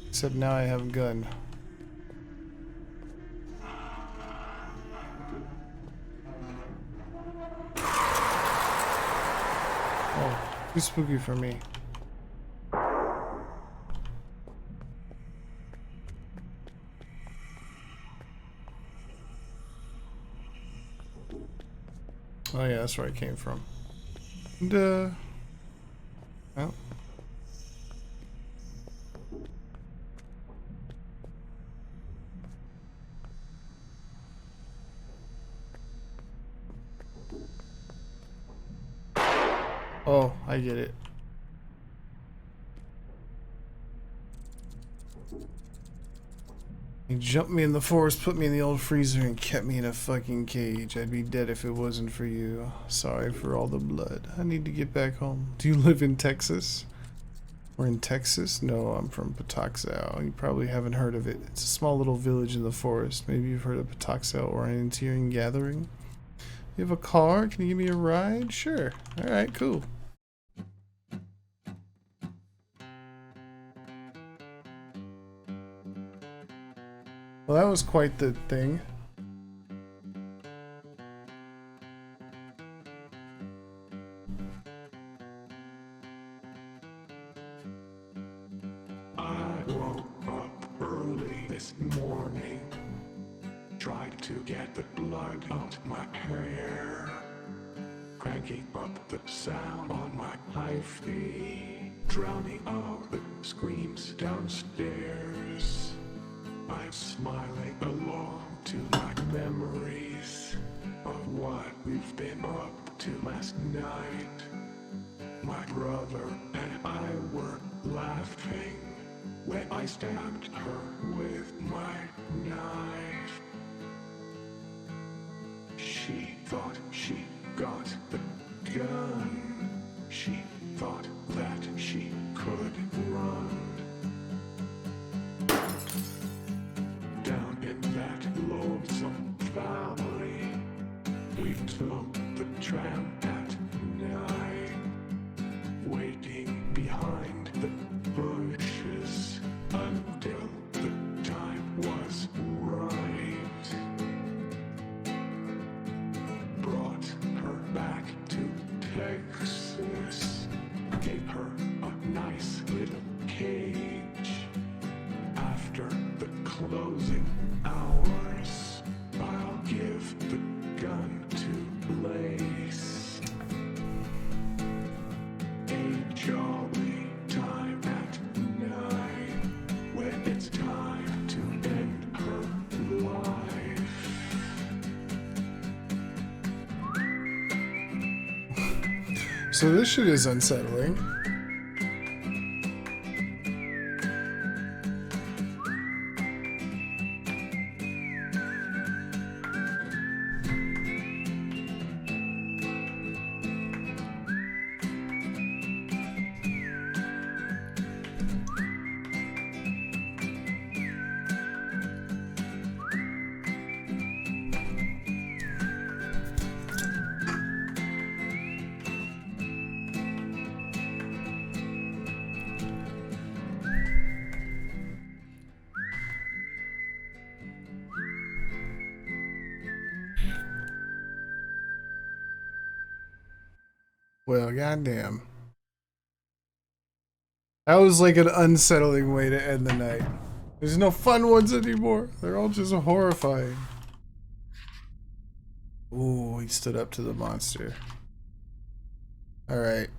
Except now I have a gun. Oh, too spooky for me. Oh yeah, that's where I came from. And, well. Oh, I get it. He jumped me in the forest, put me in the old freezer, and kept me in a fucking cage. I'd be dead if it wasn't for you. Sorry for all the blood. I need to get back home. Do you live in Texas? We're in Texas? No, I'm from Patuxent. You probably haven't heard of it. It's a small little village in the forest. Maybe you've heard of Patuxent Orienteering Gathering. You have a car? Can you give me a ride? Sure. Alright, cool. Well, that was quite the thing. I woke up early this morning. Tried to get the blood out my hair. Cranking up the sound on my hi-fi. Drowning out the screams downstairs. I'm smiling along to my memories of what we've been up to last night. My brother and I were laughing when I stabbed her with my knife. She thought she got the gun. She thought that she could run. Down in that lonesome valley, we took the tram at night, waiting behind the bushes until the time was right. Brought her back to Texas, gave her a nice little cage. After the closing hours, I'll give the gun to Blaze. A jolly time at night, when it's time to end her life. So this shit is unsettling. Well, goddamn. That was like an unsettling way to end the night. There's no fun ones anymore. They're all just horrifying. Ooh, he stood up to the monster. Alright.